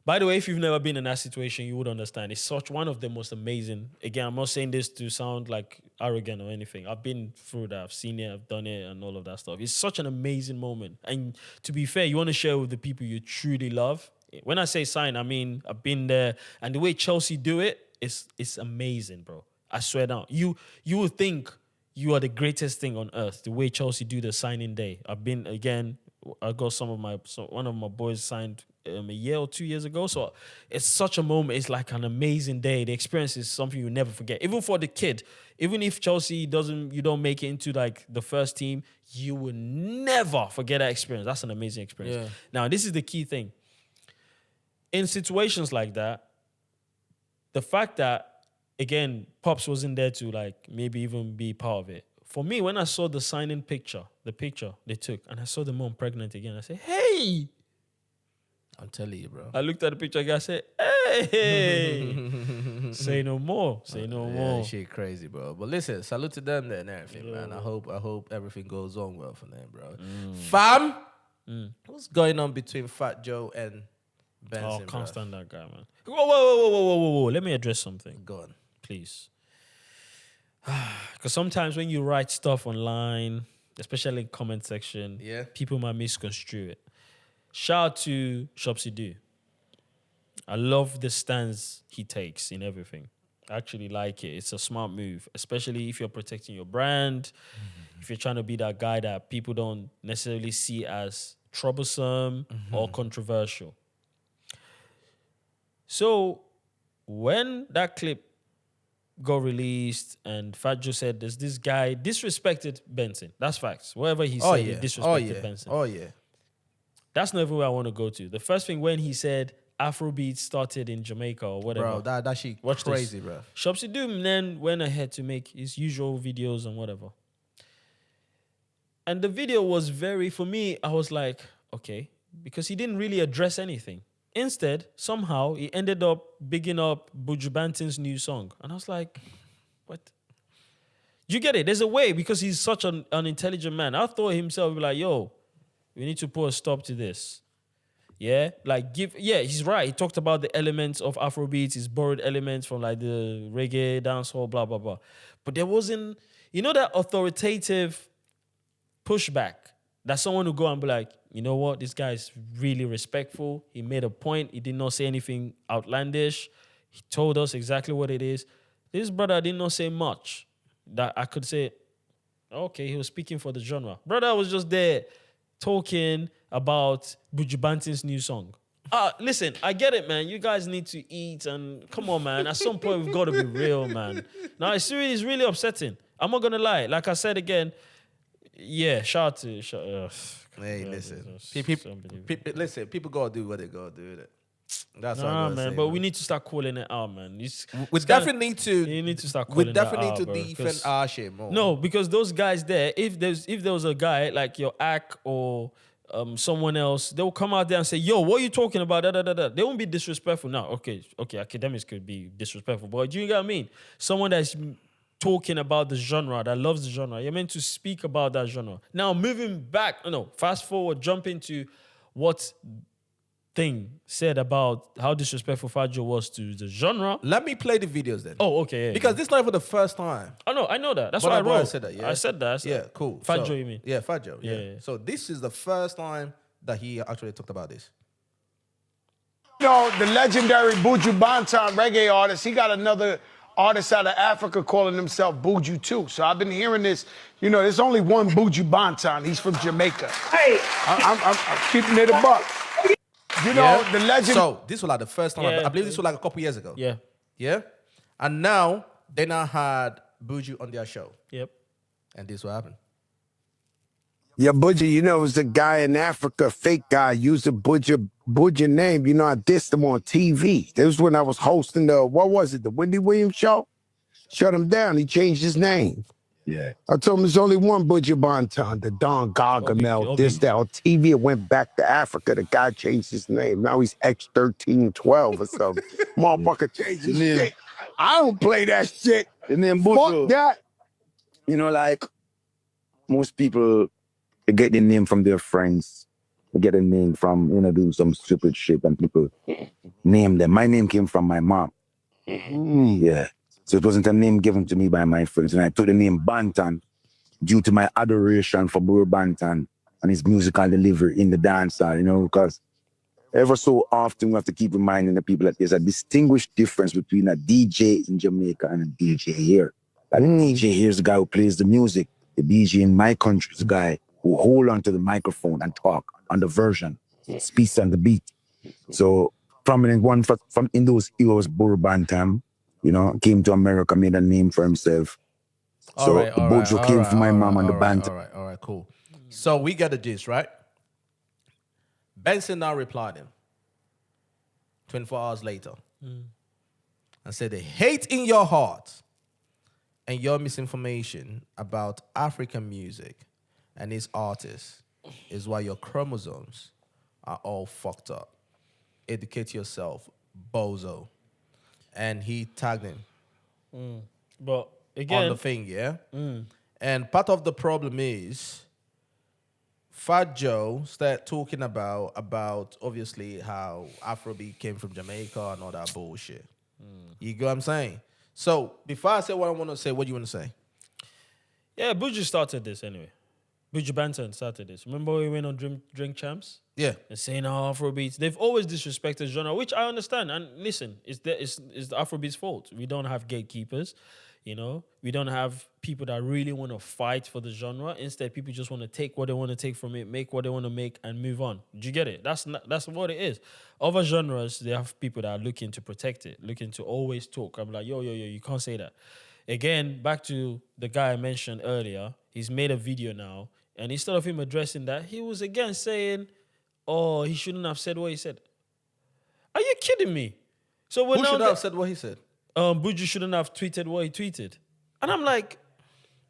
By the way, if you've never been in that situation, you would understand. It's such one of the most amazing. Again, I'm not saying this to sound like arrogant or anything. I've been through that. I've seen it. I've done it and all of that stuff. It's such an amazing moment. And to be fair, you want to share with the people you truly love. When I say sign, I mean I've been there. And the way Chelsea do it, it's amazing, bro. I swear down. You would think you are the greatest thing on earth. The way Chelsea do the signing day. I got one of my boys signed a year or 2 years ago. So it's such a moment. It's like an amazing day. The experience is something you never forget. Even for the kid, even if Chelsea you don't make it into like the first team, you will never forget that experience. That's an amazing experience. Yeah. Now, this is the key thing. In situations like that, the fact that, again, Pops wasn't there to like maybe even be part of it. For me, when I saw the signing picture, the picture they took, and I saw the mom pregnant again, I said, hey. I'm telling you, bro. I looked at the picture again, I said, hey. Say no more. Say no more. Shit crazy, bro. But listen, salute to them there and everything, man. I hope everything goes on well for them, bro. Fam, what's going on between Fat Joe and Banton, Can't stand that guy, man. Whoa. Let me address something. Go on. Please. Because sometimes when you write stuff online, especially in comment section, people might misconstrue it. Shout out to Shopsy Do. I love the stance he takes in everything. I actually like it. It's a smart move, especially if you're protecting your brand, if you're trying to be that guy that people don't necessarily see as troublesome or controversial. So when that clip got released and Fat Joe said there's this guy disrespected Banton. That's facts. Whatever he said, he disrespected Banton. Oh, yeah. That's not even where I want to go to. The first thing when he said Afrobeats started in Jamaica or whatever. Bro, that shit Watch crazy, this. bro. Shopsy Doom then went ahead to make his usual videos and whatever. And the video was for me, I was like, okay, because he didn't really address anything. Instead, somehow, he ended up bigging up Buju Banton's new song. And I was like, what? You get it? There's a way, because he's such an intelligent man. I thought himself, like, yo, we need to put a stop to this. Yeah? He's right. He talked about the elements of Afrobeats, his borrowed elements from like the reggae, dancehall, blah, blah, blah. But there wasn't, that authoritative pushback that someone would go and be like, you know what, this guy is really respectful. He made a point. He did not say anything outlandish. He told us exactly what it is. This brother did not say much that I could say, okay, he was speaking for the genre. Brother was just there talking about Buju Banton's new song. Listen, I get it, man. You guys need to eat and come on, man. At some point, we've got to be real, man. Now, it's really upsetting. I'm not going to lie. Like I said again, shout out to... Hey, listen. Listen, People gotta do what they gotta do. That's all man. say, But we need to start calling it out, man. We definitely need to. You need to start calling it out. We definitely need to defend our shit more. No, because those guys there, if there was a guy like your Ak or someone else, they will come out there and say, yo, what are you talking about? They won't be disrespectful. Now, okay, academics could be disrespectful, but do you get what I mean? Someone that's talking about the genre, that loves the genre. You're meant to speak about that genre. Now, moving back, fast forward, jump into what thing said about how disrespectful Fat Joe was to the genre. Let me play the videos then. Oh, okay. Yeah, Because this is not even the first time. I know that. That's Burna why I Boy wrote. said that, yeah? I said that. Yeah, cool. Fat So- Joe, you mean? Yeah, Fat Joe. Yeah. Yeah. So this is the first time that he actually talked about this. You know, the legendary Buju Banton reggae artist, he got another artist out of Africa calling himself Buju too. So I've been hearing this. You know, there's only one Buju Banton. He's from Jamaica. Hey, I'm keeping it a buck. You know, the legend. So this was like the first time. Yeah. I believe this was like a couple years ago. Yeah. Yeah. And now they now had Buju on their show. Yep. And this what happened. Yeah, Buju, you know, it was a guy in Africa, fake guy, used a Buju name. You know, I dissed him on TV. This was when I was hosting the Wendy Williams show? Shut him down. He changed his name. Yeah. I told him there's only one Buju Banton, the Don Gargamel, Obi. this, that. On TV, it went back to Africa. The guy changed his name. Now he's X1312 or something. Motherfucker changed his shit. I don't play that shit. And then Buju, Fuck that. you know, like most people, they get the name from their friends. They get a name from, you know, do some stupid shit and people name them. My name came from my mom. Yeah. So it wasn't a name given to me by my friends. And I took the name Banton due to my adoration for Burna Banton and his musical delivery in the dancehall, you know, because ever so often we have to keep reminding the people that there's a distinguished difference between a DJ in Jamaica and a DJ here. Like, the DJ here is the guy who plays the music. The DJ in my country is the guy who hold onto the microphone and talk on the version, speaks on the beat. So prominent one from in those eras, Burna Banton, you know, came to America, made a name for himself. So Buju came from my mom and the Banton. All right, cool. So we get the gist, right? Benson now replied him 24 hours later and said, the hate in your heart and your misinformation about African music and its artists is why your chromosomes are all fucked up. Educate yourself, bozo. And he tagged him But again, on the thing, yeah? And part of the problem is Fat Joe started talking about obviously how Afrobeat came from Jamaica and all that bullshit. You get what I'm saying? So before I say what I want to say, what do you want to say? yeah, Buju started this anyway. Buju Banton started this. Remember we went on Drink Champs? Yeah. And saying how Afrobeats, they've always disrespected genre, which I understand. And listen, it's the Afrobeats' fault. We don't have gatekeepers, you know. We don't have people that really want to fight for the genre. Instead, people just want to take what they want to take from it, make what they want to make, and move on. Do you get it? That's what it is. Other genres, they have people that are looking to protect it, looking to always talk. I'm like, yo, you can't say that. Again, back to the guy I mentioned earlier. He's made a video now, and instead of him addressing that, he was again saying, oh, he shouldn't have said what he said. Are you kidding me? So Who should have said what he said? Buju shouldn't have tweeted what he tweeted. And I'm like,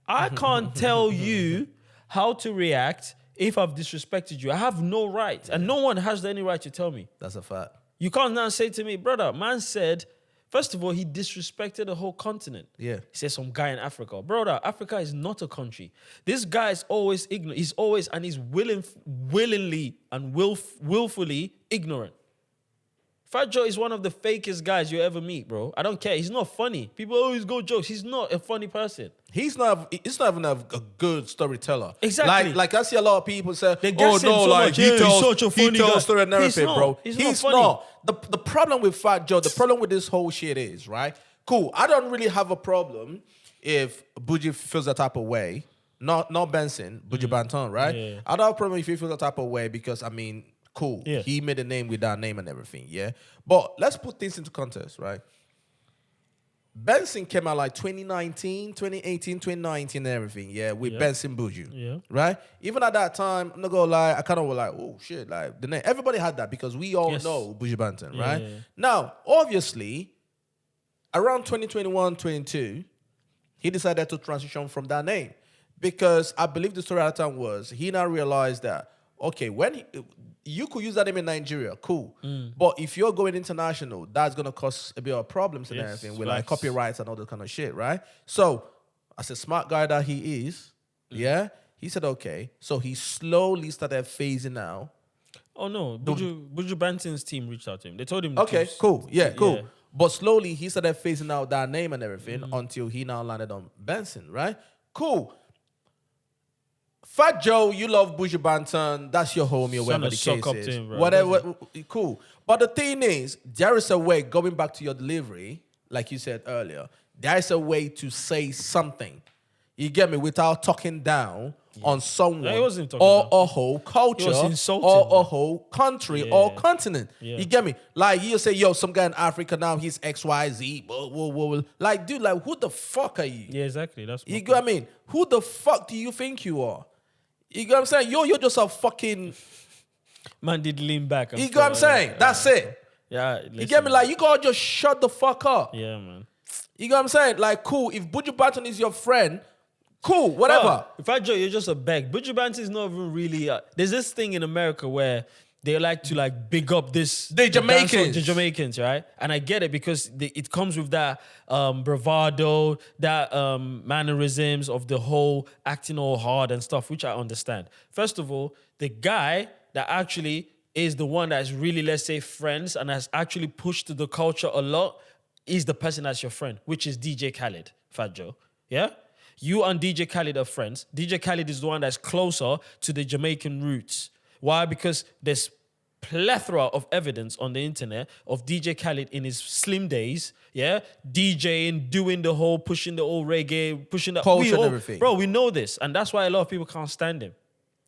I can't tell you how to react if I've disrespected you. I have no right. And no one has any right to tell me. That's a fact. You can't now say to me, brother, man said, first of all, he disrespected the whole continent. Yeah. He said some guy in Africa. Brother, Africa is not a country. This guy is always ignorant. He's willingly and willfully ignorant. Fat Joe is one of the fakest guys you ever meet, bro. I don't care. He's not funny. People always go jokes. He's not a funny person. He's not even a good storyteller. Exactly. Like I see a lot of people say, They gas him so much. he Yeah, he's tells such a funny guy. story and everything, He's not. bro. He's not funny. not. The problem with Fat Joe, the problem with this whole shit is, right? Cool. I don't really have a problem if Buju feels that type of way. Not Benson, Buju Banton, right? Yeah. I don't have a problem if he feels that type of way because, I mean, cool. Yeah. He made a name with that name and everything, yeah? But let's put things into context, right? Benson came out like 2018, 2019 and everything, yeah, with Benson Buju, Yeah. right? Even at that time, I'm not gonna lie, I kind of was like, oh shit, like the name. Everybody had that because we all know Buju Banton, right? Yeah. Now, obviously, around 2021, 22, he decided to transition from that name because I believe the story at the time was he now realized that, okay, when you could use that name in Nigeria, cool. But if you're going international, that's going to cause a bit of problems and everything with like copyrights and all that kind of shit, right? So, as a smart guy that he is, he said, okay. So he slowly started phasing out Oh no, Buju Banton's team reached out to him. They told him. Okay, cool. Yeah, cool. Yeah. But slowly he started phasing out that name and everything until he now landed on Benson, right? Cool. Fat Joe, you love Buju Banton. That's your homie or whatever the suck case up is. to him, bro. Whatever, cool. But the thing is, there is a way, going back to your delivery, like you said earlier, there is a way to say something. You get me? Without talking down on someone No, he wasn't talking or down. a whole culture He was insulting, or a man. whole country Yeah. or continent. Yeah. You get me? Like you say, yo, some guy in Africa now, he's XYZ. Like, dude, like, who the fuck are you? Yeah, exactly. That's You get what I mean? Who the fuck do you think you are? You get what I'm saying? You're just a fucking... Man did lean back. You get what I'm saying? That's it. Yeah. You get me? Like, you gotta just shut the fuck up. Yeah, man. You get what I'm saying? Like, cool. If Buju Banton is your friend, cool, whatever. If I joke, you're just a beg. Buju Banton is not even really. There's this thing in America where they like to like big up the Jamaicans, right? And I get it because it comes with that bravado, that mannerisms of the whole acting all hard and stuff, which I understand. First of all, the guy that actually is the one that's really, let's say, friends and has actually pushed the culture a lot is the person that's your friend, which is DJ Khaled, Fat Joe. Yeah? You and DJ Khaled are friends. DJ Khaled is the one that's closer to the Jamaican roots. Why? Because there's plethora of evidence on the internet of DJ Khaled in his slim days, yeah, DJing, doing the whole, pushing the old reggae, pushing the culture and everything. Bro, we know this, and that's why a lot of people can't stand him.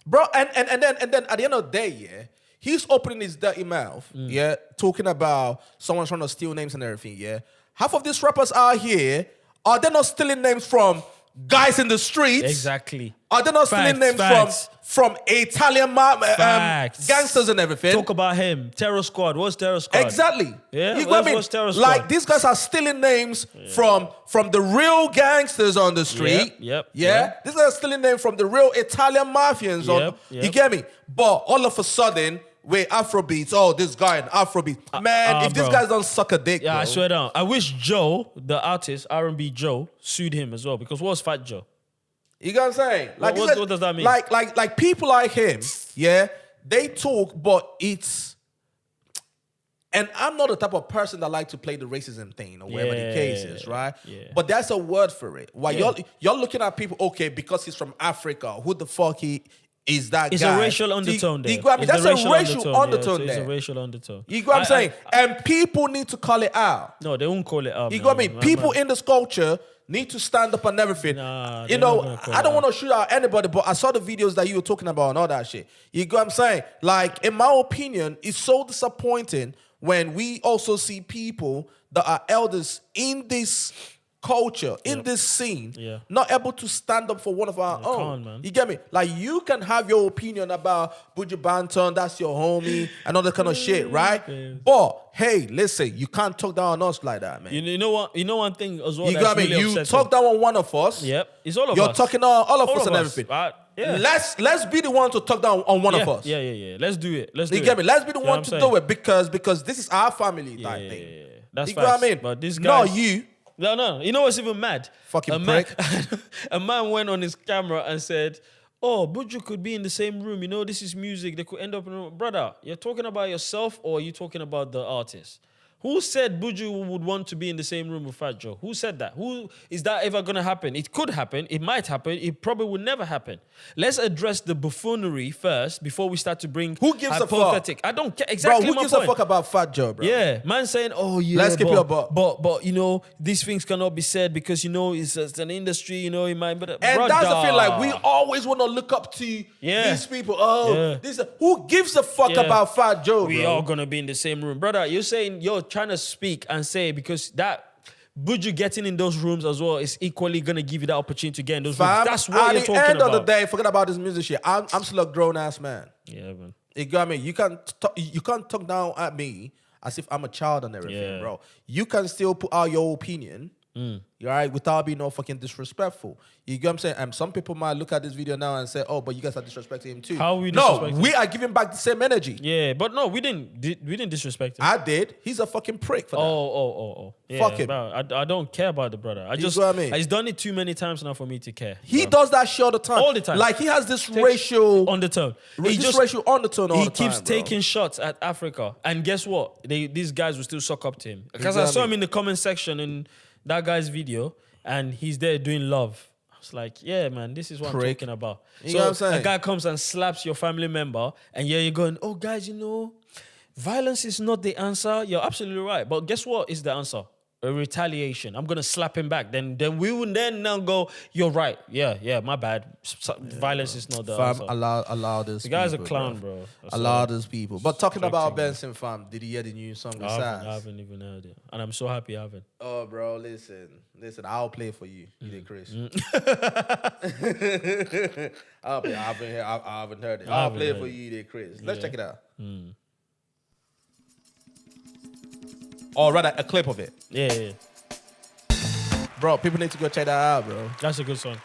Bro, and then at the end of the day, yeah, he's opening his dirty mouth, yeah, talking about someone trying to steal names and everything, yeah. Half of these rappers out here, are they not stealing names from guys in the streets? Exactly. Are they not stealing names from Italian gangsters and everything? Talk about him. Terror Squad. What's Terror Squad? Exactly. Yeah. You know what I mean? What's Terror Squad? Like, these guys are stealing names from the real gangsters on the street. Yep. Yeah. These guys are stealing names from the real Italian mafians. You get me? But all of a sudden, with Afrobeats, oh, this guy in Afrobeats. Man, if these guys don't suck a dick, yeah, bro. I swear down. I wish Joe, the artist, R&B Joe, sued him as well. Because what's Fat Joe? You know what I'm saying? Like, what does that mean? Like people like him, yeah, they talk, but it's... And I'm not the type of person that like to play the racism thing or whatever the case is, right? Yeah. But there's a word for it. While you're looking at people, okay, because he's from Africa, who the fuck is that It's guy? a racial undertone there. You got me? That's a racial undertone It's there. a racial undertone. You got what I'm saying? And people need to call it out. No, they won't call it out. You got me? People in this culture need to stand up and everything. Nah, you know, I don't want to shoot out anybody, but I saw the videos that you were talking about and all that shit. You got what I'm saying? Like, in my opinion, it's so disappointing when we also see people that are elders in this culture, in this scene, not able to stand up for one of our own. Man. You get me? Like, you can have your opinion about Buju Banton, that's your homie, and all that kind of shit, right? But, hey, listen, you can't talk down on us like that, man. You know what? You know one thing as well. You got me? Really You upsetting. talk down on one of us. Yep, it's all of us. You're talking on all of us and everything. Yeah. Let's be the one to talk down on one of us. Yeah. Let's do it. You get me? Let's be the one to do it because this is our family type thing. Yeah. That's you know what I mean? But this no, guy, you. No. You know what's even mad? Fucking prick. A man went on his camera and said, "Oh, Buju could be in the same room. You know, this is music. They could end up in a brother. You're talking about yourself, or are you talking about the artist? Who said Buju would want to be in the same room with Fat Joe? Who said that? Who is that ever gonna happen? It could happen. It might happen. It probably will never happen. Let's address the buffoonery first before we start to bring who gives hypothetic. a fuck? I don't care exactly. Bro, who gives a fuck about Fat Joe, bro? Yeah, man saying, "Oh yeah, let's keep your butt." But you know, these things cannot be said because you know it's an industry. You know, it might. But and that's the thing. Like, we always want to look up to these people. Oh, who gives a fuck about Fat Joe? We all gonna be in the same room, brother. You're saying you're trying to speak and say because that Buju getting in those rooms as well is equally gonna give you that opportunity to get in those rooms. That's what you're talking about. At the end of the day, forget about this music shit. I'm still a grown ass man. Yeah, man. You got me? You can't talk down at me as if I'm a child and everything, bro. You can still put out your opinion, You all right? Without being all fucking disrespectful. You get what I'm saying? And some people might look at this video now and say, oh, but you guys are disrespecting him too. How are we No, disrespecting we him? are giving back the same energy. Yeah, but no, we didn't disrespect him. I did. He's a fucking prick for that. Oh. Yeah, Fuck him. bro, I don't care about the brother. I You just, know what I mean? he's done it too many times now for me to care. He bro. does that shit all the time. All the time. Like he has this racial undertone. racial undertone all He the time, keeps bro. taking shots at Africa. And guess what? These guys will still suck up to him. Because I Exactly. saw him in the comment section in that guy's video and he's there doing love. I was like, yeah, man, this is what Prick. I'm talking about. You know what I'm saying? A guy comes and slaps your family member and you're going, oh, guys, violence is not the answer. You're absolutely right. But guess what is the answer? A retaliation. I'm gonna slap him back. Then we will then now go, you're right. Yeah, my bad. Violence is not the answer. Allow this. The guy's a people, clown, bro. Allow these people. But talking about Distracting, Benson, fam, did you hear the new song with I Saz? haven't even heard it. And I'm so happy I haven't. Oh, bro, listen, I'll play for you. You did, Chris. I'll play. I haven't heard it. I'll play for you, you did, Chris. Let's check it out. Or rather, a clip of it. Yeah. Bro, people need to go check that out, bro. That's a good song.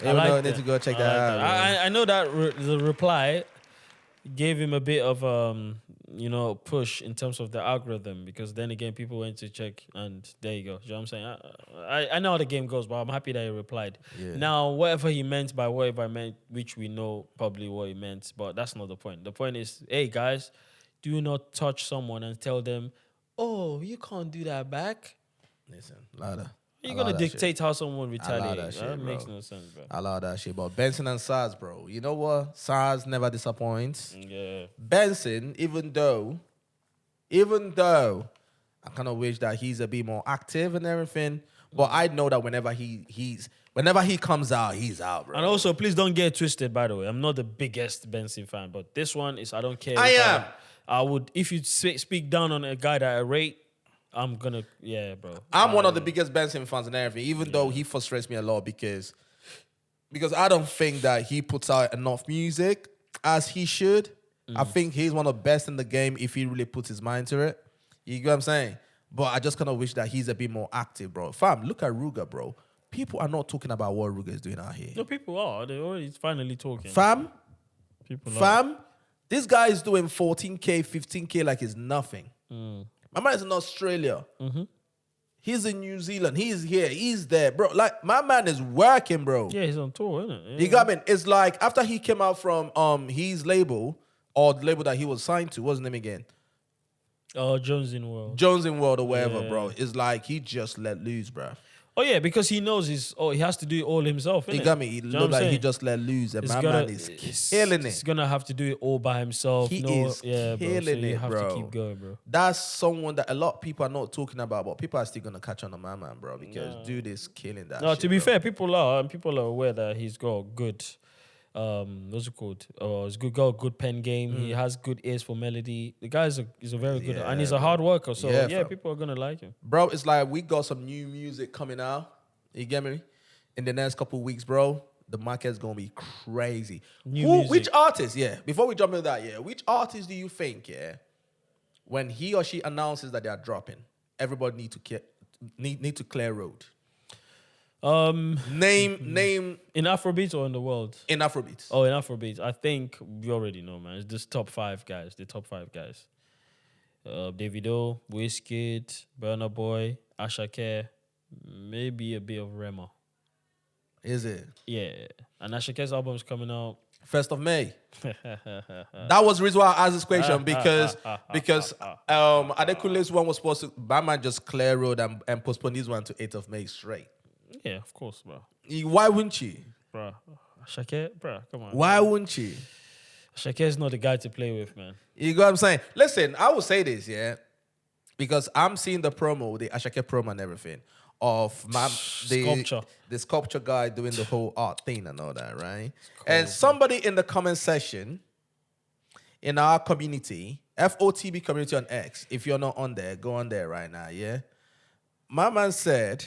Even though need to go check that out. I know that the reply gave him a bit of push in terms of the algorithm, because then again people went to check and there you go. You know what I'm saying? I know how the game goes, but I'm happy that he replied. Yeah. Now, whatever he meant by whatever he meant, which we know probably what he meant, but that's not the point. The point is, hey guys, do not touch someone and tell them, oh, you can't do that back. Listen, louder. You're going to dictate how someone retaliates. That That makes no sense, bro. I allow that shit. But Benson and Saz, bro, you know what? Saz never disappoints. Yeah. Benson, even though I kind of wish that he's a bit more active and everything, but I know that whenever he comes out, he's out, bro. And also, please don't get it twisted, by the way. I'm not the biggest Benson fan, but this one is, I don't care. I am. I would, if you speak down on a guy that I rate, I'm gonna, bro. I'm one of the biggest Benson fans and everything, even though he frustrates me a lot because I don't think that he puts out enough music as he should. I think he's one of the best in the game if he really puts his mind to it. You get what I'm saying? But I just kind of wish that he's a bit more active, bro. Fam, look at Ruger, bro. People are not talking about what Ruger is doing out here. No, people are. They're already finally talking. Fam, are. This guy is doing 14K, 15K like it's nothing. My man is in Australia. He's in New Zealand. He's here. He's there, bro. Like, my man is working, bro. Yeah, he's on tour, isn't it? Yeah. You got me? It's like after he came out from his label, or the label that he was signed to, what's his name again? Jones in World. Jones in World or whatever, Yeah. bro. It's like he just let loose, bro. Oh yeah, because he knows he has to do it all himself. You innit? got me? He Do you know looked what I'm like he saying? just let loose, and It's my gotta- man is killing He's it. gonna have to do it all by himself. He no, is yeah, bro. So killing you it, have bro. to keep going, bro. That's someone that a lot of people are not talking about, but people are still gonna catch on to my man, bro, because dude is killing that. No, shit, to be bro. fair, people are aware that he's got good, what's it called? He's got a good pen game. He has good ears for melody. The guy is a very good, and he's a hard worker. So Yeah, yeah, fam. people are gonna like him. Bro, it's like we got some new music coming out. You get me? In the next couple of weeks, bro, the market's gonna be crazy. Which artist? Yeah. Before we jump into that, which artist do you think, when he or she announces that they are dropping, everybody need to clear road? Name in Afrobeats or in the world? In Afrobeats. Oh, in Afrobeats, I think we already know, man. It's just top 5 guys. The top 5 guys. Davido, Wizkid, Burna Boy, Asake, maybe a bit of Rema. Is it? Yeah. And Ashake's album's coming out 1st of May. That was the reason why I asked this question because Adekunle's one was supposed to, my man just clear road and postpone this one to 8th of May straight. Yeah, of course, bro. Why wouldn't you? Bro, Asake, bro, come on. Why wouldn't you? Ashake's not the guy to play with, man. You know what I'm saying? Listen, I will say this, because I'm seeing the promo, the Asake promo and everything, of the sculpture guy doing the whole art thing and all that, right? And somebody in the comment section in our community, FOTB community on X, if you're not on there, go on there right now, My man said,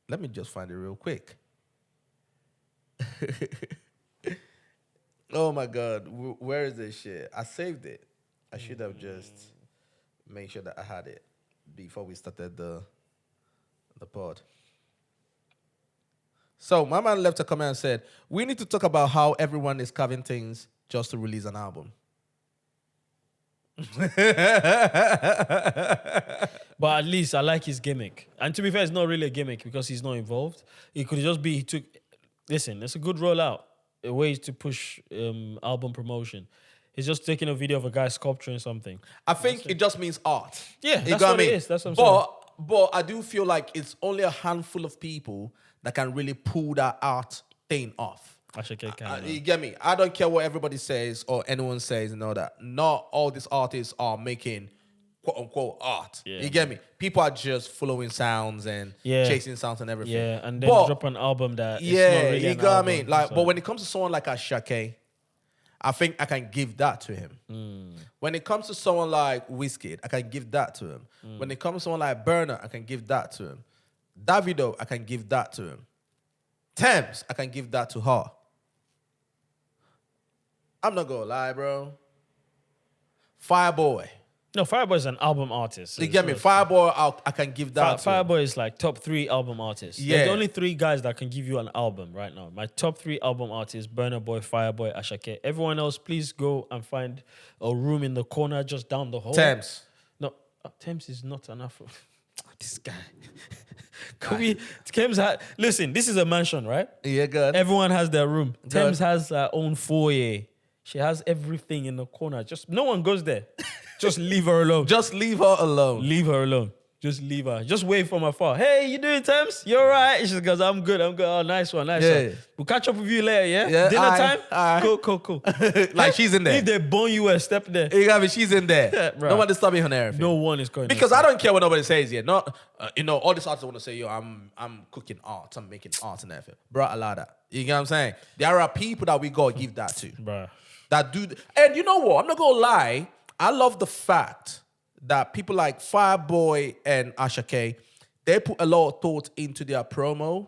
let me just find it real quick. Oh my God, where is this shit? I saved it. I should have just made sure that I had it before we started the The pod. So my man left a comment and said, we need to talk about how everyone is carving things just to release an album. But at least I like his gimmick. And to be fair, it's not really a gimmick because he's not involved. It could just be he took. Listen, it's a good rollout. A way to push album promotion. He's just taking a video of a guy sculpturing something. I think it just means art. Yeah, You that's got what me? it is. That's what I'm saying. But I do feel like it's only a handful of people that can really pull that art thing off. You get me? I don't care what everybody says or anyone says and all that. Not all these artists are making quote unquote art. Yeah. You get me? People are just following sounds and chasing sounds and everything. Yeah, and then drop an album that it's not really you an got what I album. mean? Like, So- but when it comes to someone like Asake, I think I can give that to him. When it comes to someone like Wizkid, I can give that to him. When it comes to someone like Burna, I can give that to him. Davido, I can give that to him. Thames, I can give that to her. I'm not gonna lie, bro. Fireboy. No, Fireboy is an album artist. You get me? Fireboy, I can give that to him. Fireboy is like top 3 album artists. Yeah. There's only 3 guys that can give you an album right now. My top 3 album artists, Burna Boy, Fireboy, Asake. Everyone else, please go and find a room in the corner just down the hall. Thames. No, Thames is not an Afro. This guy. Thames listen, this is a mansion, right? Yeah, good. Everyone has their room. Good. Thames has her own foyer. She has everything in the corner. Just no one goes there. Just leave her alone. Just leave her alone. Leave her alone. Just leave her. Just wave from afar. Hey, you doing, Thames? You all right? She goes, I'm good. Oh, nice one. One. We'll catch up with you later, yeah? Dinner time? Cool. Like she's in there. If they bone you a step there. You got me? She's in there. Bro. No one disturbing her narrative. No one is going Because I don't care what nobody says here. Not, all these artists want to say, yo, I'm cooking art. I'm making art and everything. Bro, allow that. You get what I'm saying? There are people that we got to give that to. Bro. That do. And you know what? I'm not going to lie. I love the fact that people like Fireboy and Asake, they put a lot of thought into their promo.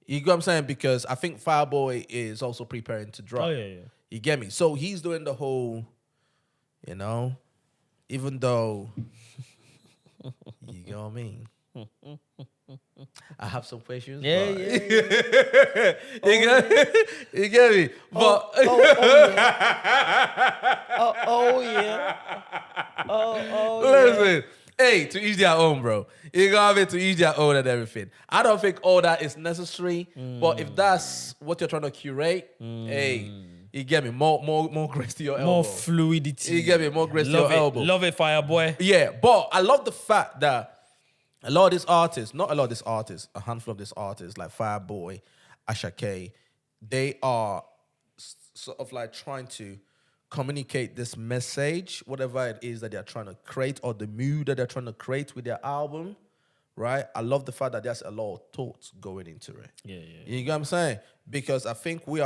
You get what I'm saying? Because I think Fireboy is also preparing to drop. Oh, yeah. You get me? So he's doing the whole, even though, you know what I mean? I have some questions. Yeah. You get me? But listen, hey, to each their own, bro. You gotta have to each their own and everything. I don't think all that is necessary, but if that's what you're trying to curate, hey, you get me? More grace to your elbow. More fluidity. You get me? More grace to your elbow. Love it, Fireboy. Yeah, but I love the fact that a lot of these artists, not a lot of these artists, a handful of these artists like Fireboy, Asake, they are sort of like trying to communicate this message, whatever it is that they're trying to create or the mood that they're trying to create with their album, right? I love the fact that there's a lot of thoughts going into it. Yeah. You get what I'm saying? Because I think we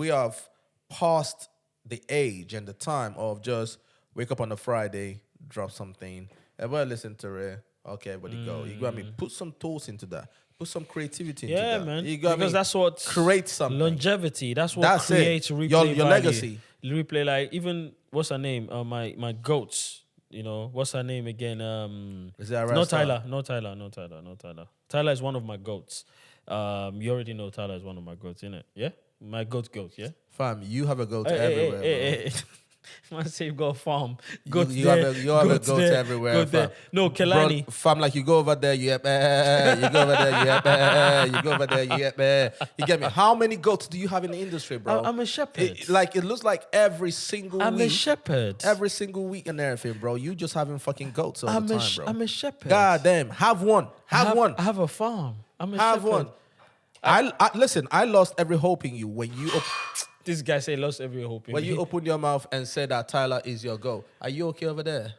have passed the age and the time of just wake up on a Friday, drop something, everybody listen to it. Okay, everybody go. You got me? Put some thoughts into that. Put some creativity into that. Yeah, man. You got because me? that's what create something. Longevity. That's what That's creates it. replay Your value. legacy. Replay, like even what's her name? My goats. What's her name again? Is that right? No Tyler. Tyler is one of my goats. You already know Tyler is one of my goats, innit? Yeah? My goat, yeah? Fam, you have a goat everywhere. Hey. Man say you got a farm. Goat You there, have a goat there, everywhere. goat there. Fam. No, Kelani. Bro, fam, like you go over there, you go over there, you go over there, you get me? How many goats do you have in the industry, bro? I'm a shepherd. It looks like every single week. I'm a shepherd. Every single week and everything, bro. You just having fucking goats all the time, bro. I'm a shepherd. God damn. Have one. Have one. I have a farm. I'm a Have shepherd. one. I listen, I lost every hope in you when you This guy say lost every hope in when me. you opened your mouth and said that Tyler is your goal. Are you okay over there?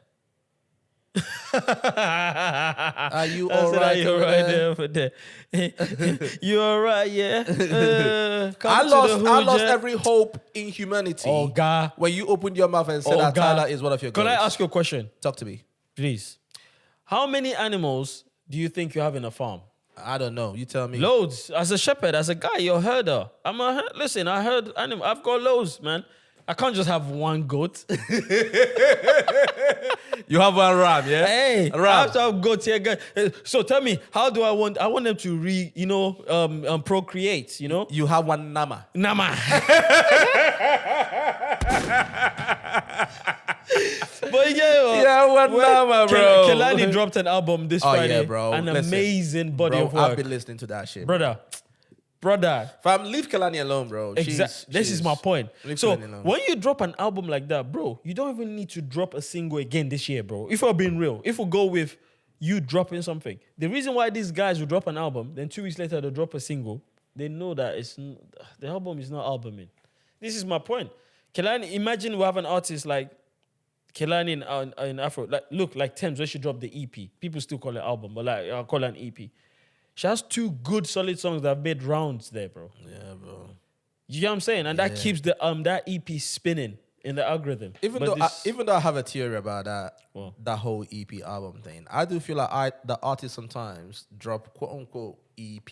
Are you all right over there? You all right, yeah? I lost every hope in humanity. Oh, God. When you opened your mouth and said that Tyler is one of your goals. Can I ask you a question? Talk to me. Please. How many animals do you think you have in a farm? I don't know. You tell me. Loads. As a shepherd, as a guy, you're a herder. Listen, I herd animal. I've got loads, man. I can't just have one goat. You have one ram, yeah? Hey, A ram. I have to have goats here, guys. So tell me, how do I want them to procreate, you know? You have one nama. Nama. But Yeah, one nama, bro. Kehlani dropped an album this Friday. Yeah, bro. An Listen, amazing body bro, of work. I've been listening to that shit. Brother. Fam, leave Kehlani alone, bro. This is my point. Leave So Kehlani alone. when you drop an album like that, bro, you don't even need to drop a single again this year, bro. If we're being real, if we go with you dropping something, the reason why these guys will drop an album, then 2 weeks later they drop a single, they know that the album is not albuming. This is my point. Kehlani, imagine we have an artist like Kehlani in Afro, like Thames, where she dropped the EP. People still call it album, but like I'll call it an EP. She has 2 good solid songs that have made rounds there, bro. Yeah, bro. You get what I'm saying? And that keeps that EP spinning in the algorithm. Even though I have a theory about that whole EP album thing, I do feel like the artists sometimes drop quote unquote EP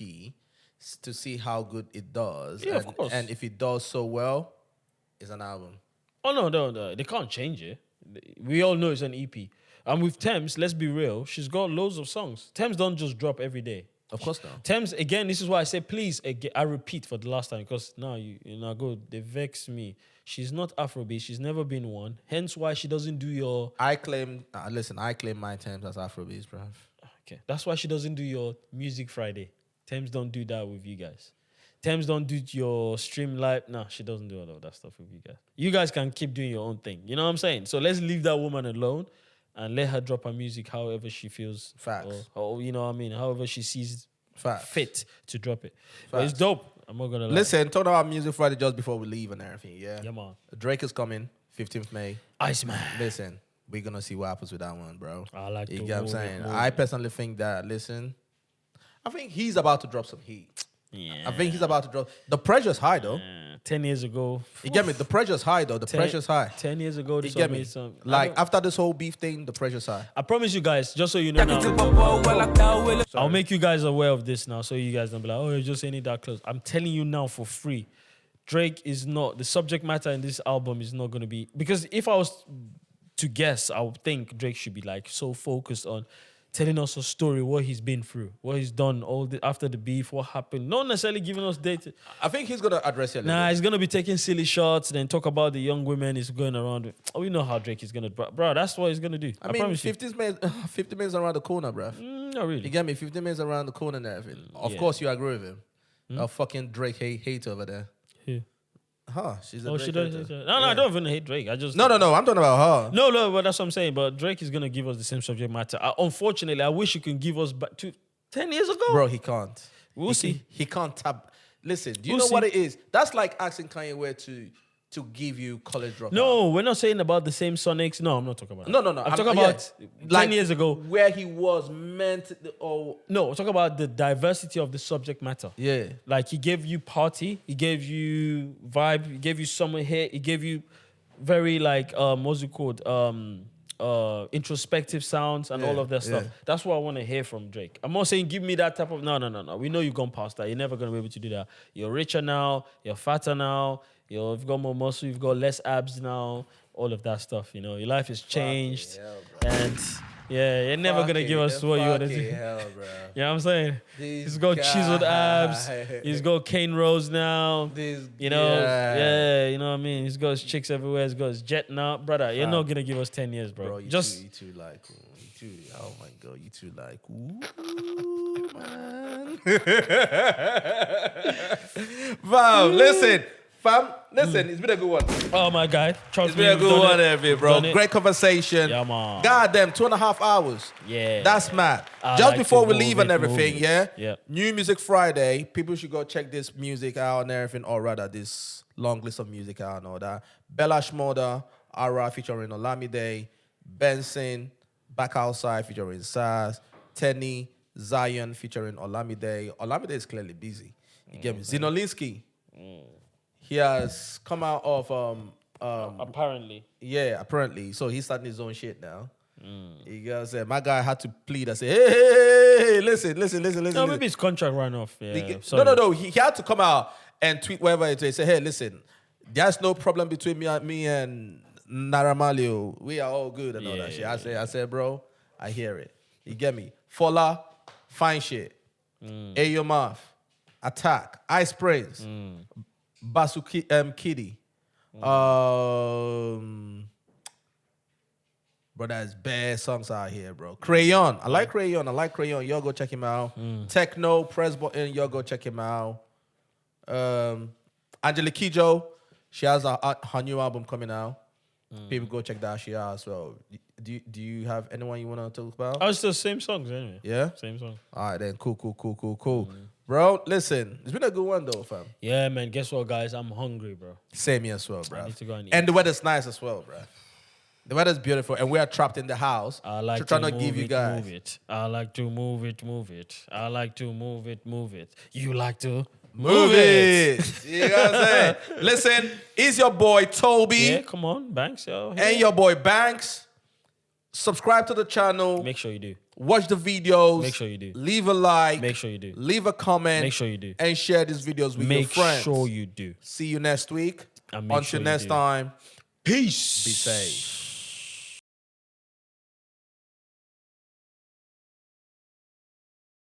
to see how good it does. Yeah, of course. And if it does so well, it's an album. Oh no, they can't change it. We all know it's an EP. And with Thames, let's be real, she's got loads of songs. Thames don't just drop every day. Of course not. Thames, again, this is why I say, please, again, I repeat for the last time, because now they vex me. She's not Afrobeat. She's never been one. Hence why she doesn't do your... I claim my Thames as Afrobeats, bro. Okay. That's why she doesn't do your Music Friday. Thames don't do that with you guys. Thames don't do your stream live. No, she doesn't do all of that stuff with you guys. You guys can keep doing your own thing. You know what I'm saying? So let's leave that woman alone and let her drop her music however she feels. Facts. Or you know what I mean? However she sees fit to drop it. But it's Facts. dope. I'm not going to lie. Listen, talking about Music Friday just before we leave and everything, yeah? Yeah, man. Drake is coming, 15th May. Iceman. Listen, we're going to see what happens with that one, bro. I like You the get what I'm movie, saying? movie. I personally think that, I think he's about to drop some heat. Yeah. I think he's about to drop. The pressure's high, though. 10 years ago. You get me? The pressure's high, though. The pressure's high. 10 years ago, You this get one me? made some... Like, after this whole beef thing, the pressure's high. I promise you guys, just so you know now, I'll make you guys aware of this now, so you guys don't be like, oh, you're just saying it that close. I'm telling you now for free, Drake is not, the subject matter in this album is not going to be, because if I was to guess, I would think Drake should be like so focused on telling us a story, what he's been through, what he's done after the beef, what happened. Not necessarily giving us data. I think he's going to address it. Nah, he's going to be taking silly shots, then talk about the young women he's going around with. Oh, we know how Drake is going to... Bro, that's what he's going to do. I mean, promise you. 50 minutes around the corner, bruv. Not really. You get me? 50 minutes around the corner and everything. Of course, you agree with him. A fucking Drake hate over there. Who? Huh? She's a Oh, Drake she does. hater. No, I don't even hate Drake. I just No. I'm talking about her. No, but that's what I'm saying. But Drake is gonna give us the same subject matter. Unfortunately, I wish you can give us back to 10 years ago. Bro, he can't. We'll see. He can't tap. Listen, do you We'll know what see. it is? That's like asking Kanye West to give you College Dropout. No, we're not saying about the same Sonics. No, I'm not talking about that. No. I'm talking about 10 years ago. where he was meant. No, we're talking about the diversity of the subject matter. Yeah. Like he gave you party, he gave you vibe, he gave you summer hit, he gave you very like what's it called? Introspective sounds and all of that stuff. yeah. That's what I want to hear from Drake. I'm not saying give me that type of no. We know you've gone past that. You're never gonna be able to do that. You're richer now, you're fatter now, you've got more muscle, you've got less abs now, all of that stuff, you know. Your life has changed. And yeah, you're never gonna give us what you want to do. Hell, bro. You know what I'm saying? He's got chiseled abs. He's got cane rows now. You know, you know what I mean? He's got his chicks everywhere. He's got his jet now. Brother, you're not going to give us 10 years, bro. You too like, oh my God, you too like, ooh, man. Fam, listen, it's been a good one. Oh my God. It's been a good one, every bro. Done it. Great conversation. Yeah, man. Goddamn, 2.5 hours. Yeah. That's mad. I Just like before to we leave move and it, everything, move it. yeah? Yeah. New Music Friday. People should go check this music out and everything, or rather this long list of music out and all that. Bella Shmurda, Ara featuring Olamide, Benson, Back Outside featuring Saz, Tenny, Zion featuring Olamide. Olamide is clearly busy. You get me? Zinolinski. He has come out of apparently. Yeah, apparently. So he's starting his own shit now. You gotta say, my guy had to plead and say, hey, listen. No, maybe his contract ran off. Yeah. No. He had to come out and tweet whatever it is. Say, hey, listen, There's no problem between me and Naramalio. We are all good and all that shit. I said, bro, I hear it. You get me? Fola, fine shit. Ayo Mouth, Attack, Ice Prince, Basuki Kitty. Bro, there's bad songs out here, bro. Crayon. I like Crayon. Y'all go check him out. Techno, Press Button. Y'all go check him out. Angelique Kidjo. She has her new album coming out. People go check that shit out as well. Do you have anyone you want to talk about? Oh, it's the same songs anyway. Yeah? Same song. All right, then. Cool. Bro, listen. It's been a good one, though, fam. Yeah, man. Guess what, guys? I'm hungry, bro. Same here as well, bro. I need to go and eat. And the weather's nice as well, bro. The weather's beautiful, and we are trapped in the house. I like trying to to give you guys. move it. I like to move it. I like to move it. You like to Move it. You know what I'm saying? Listen, it's your boy Toby. Yeah, come on, Banks, yo. And your boy Banks. Subscribe to the channel. Make sure you do. Watch the videos. Make sure you do. Leave a like. Make sure you do. Leave a comment. Make sure you do. And share these videos with your friends. Make sure you do. See you next week. And make Until sure you next do. time. Peace. Be safe.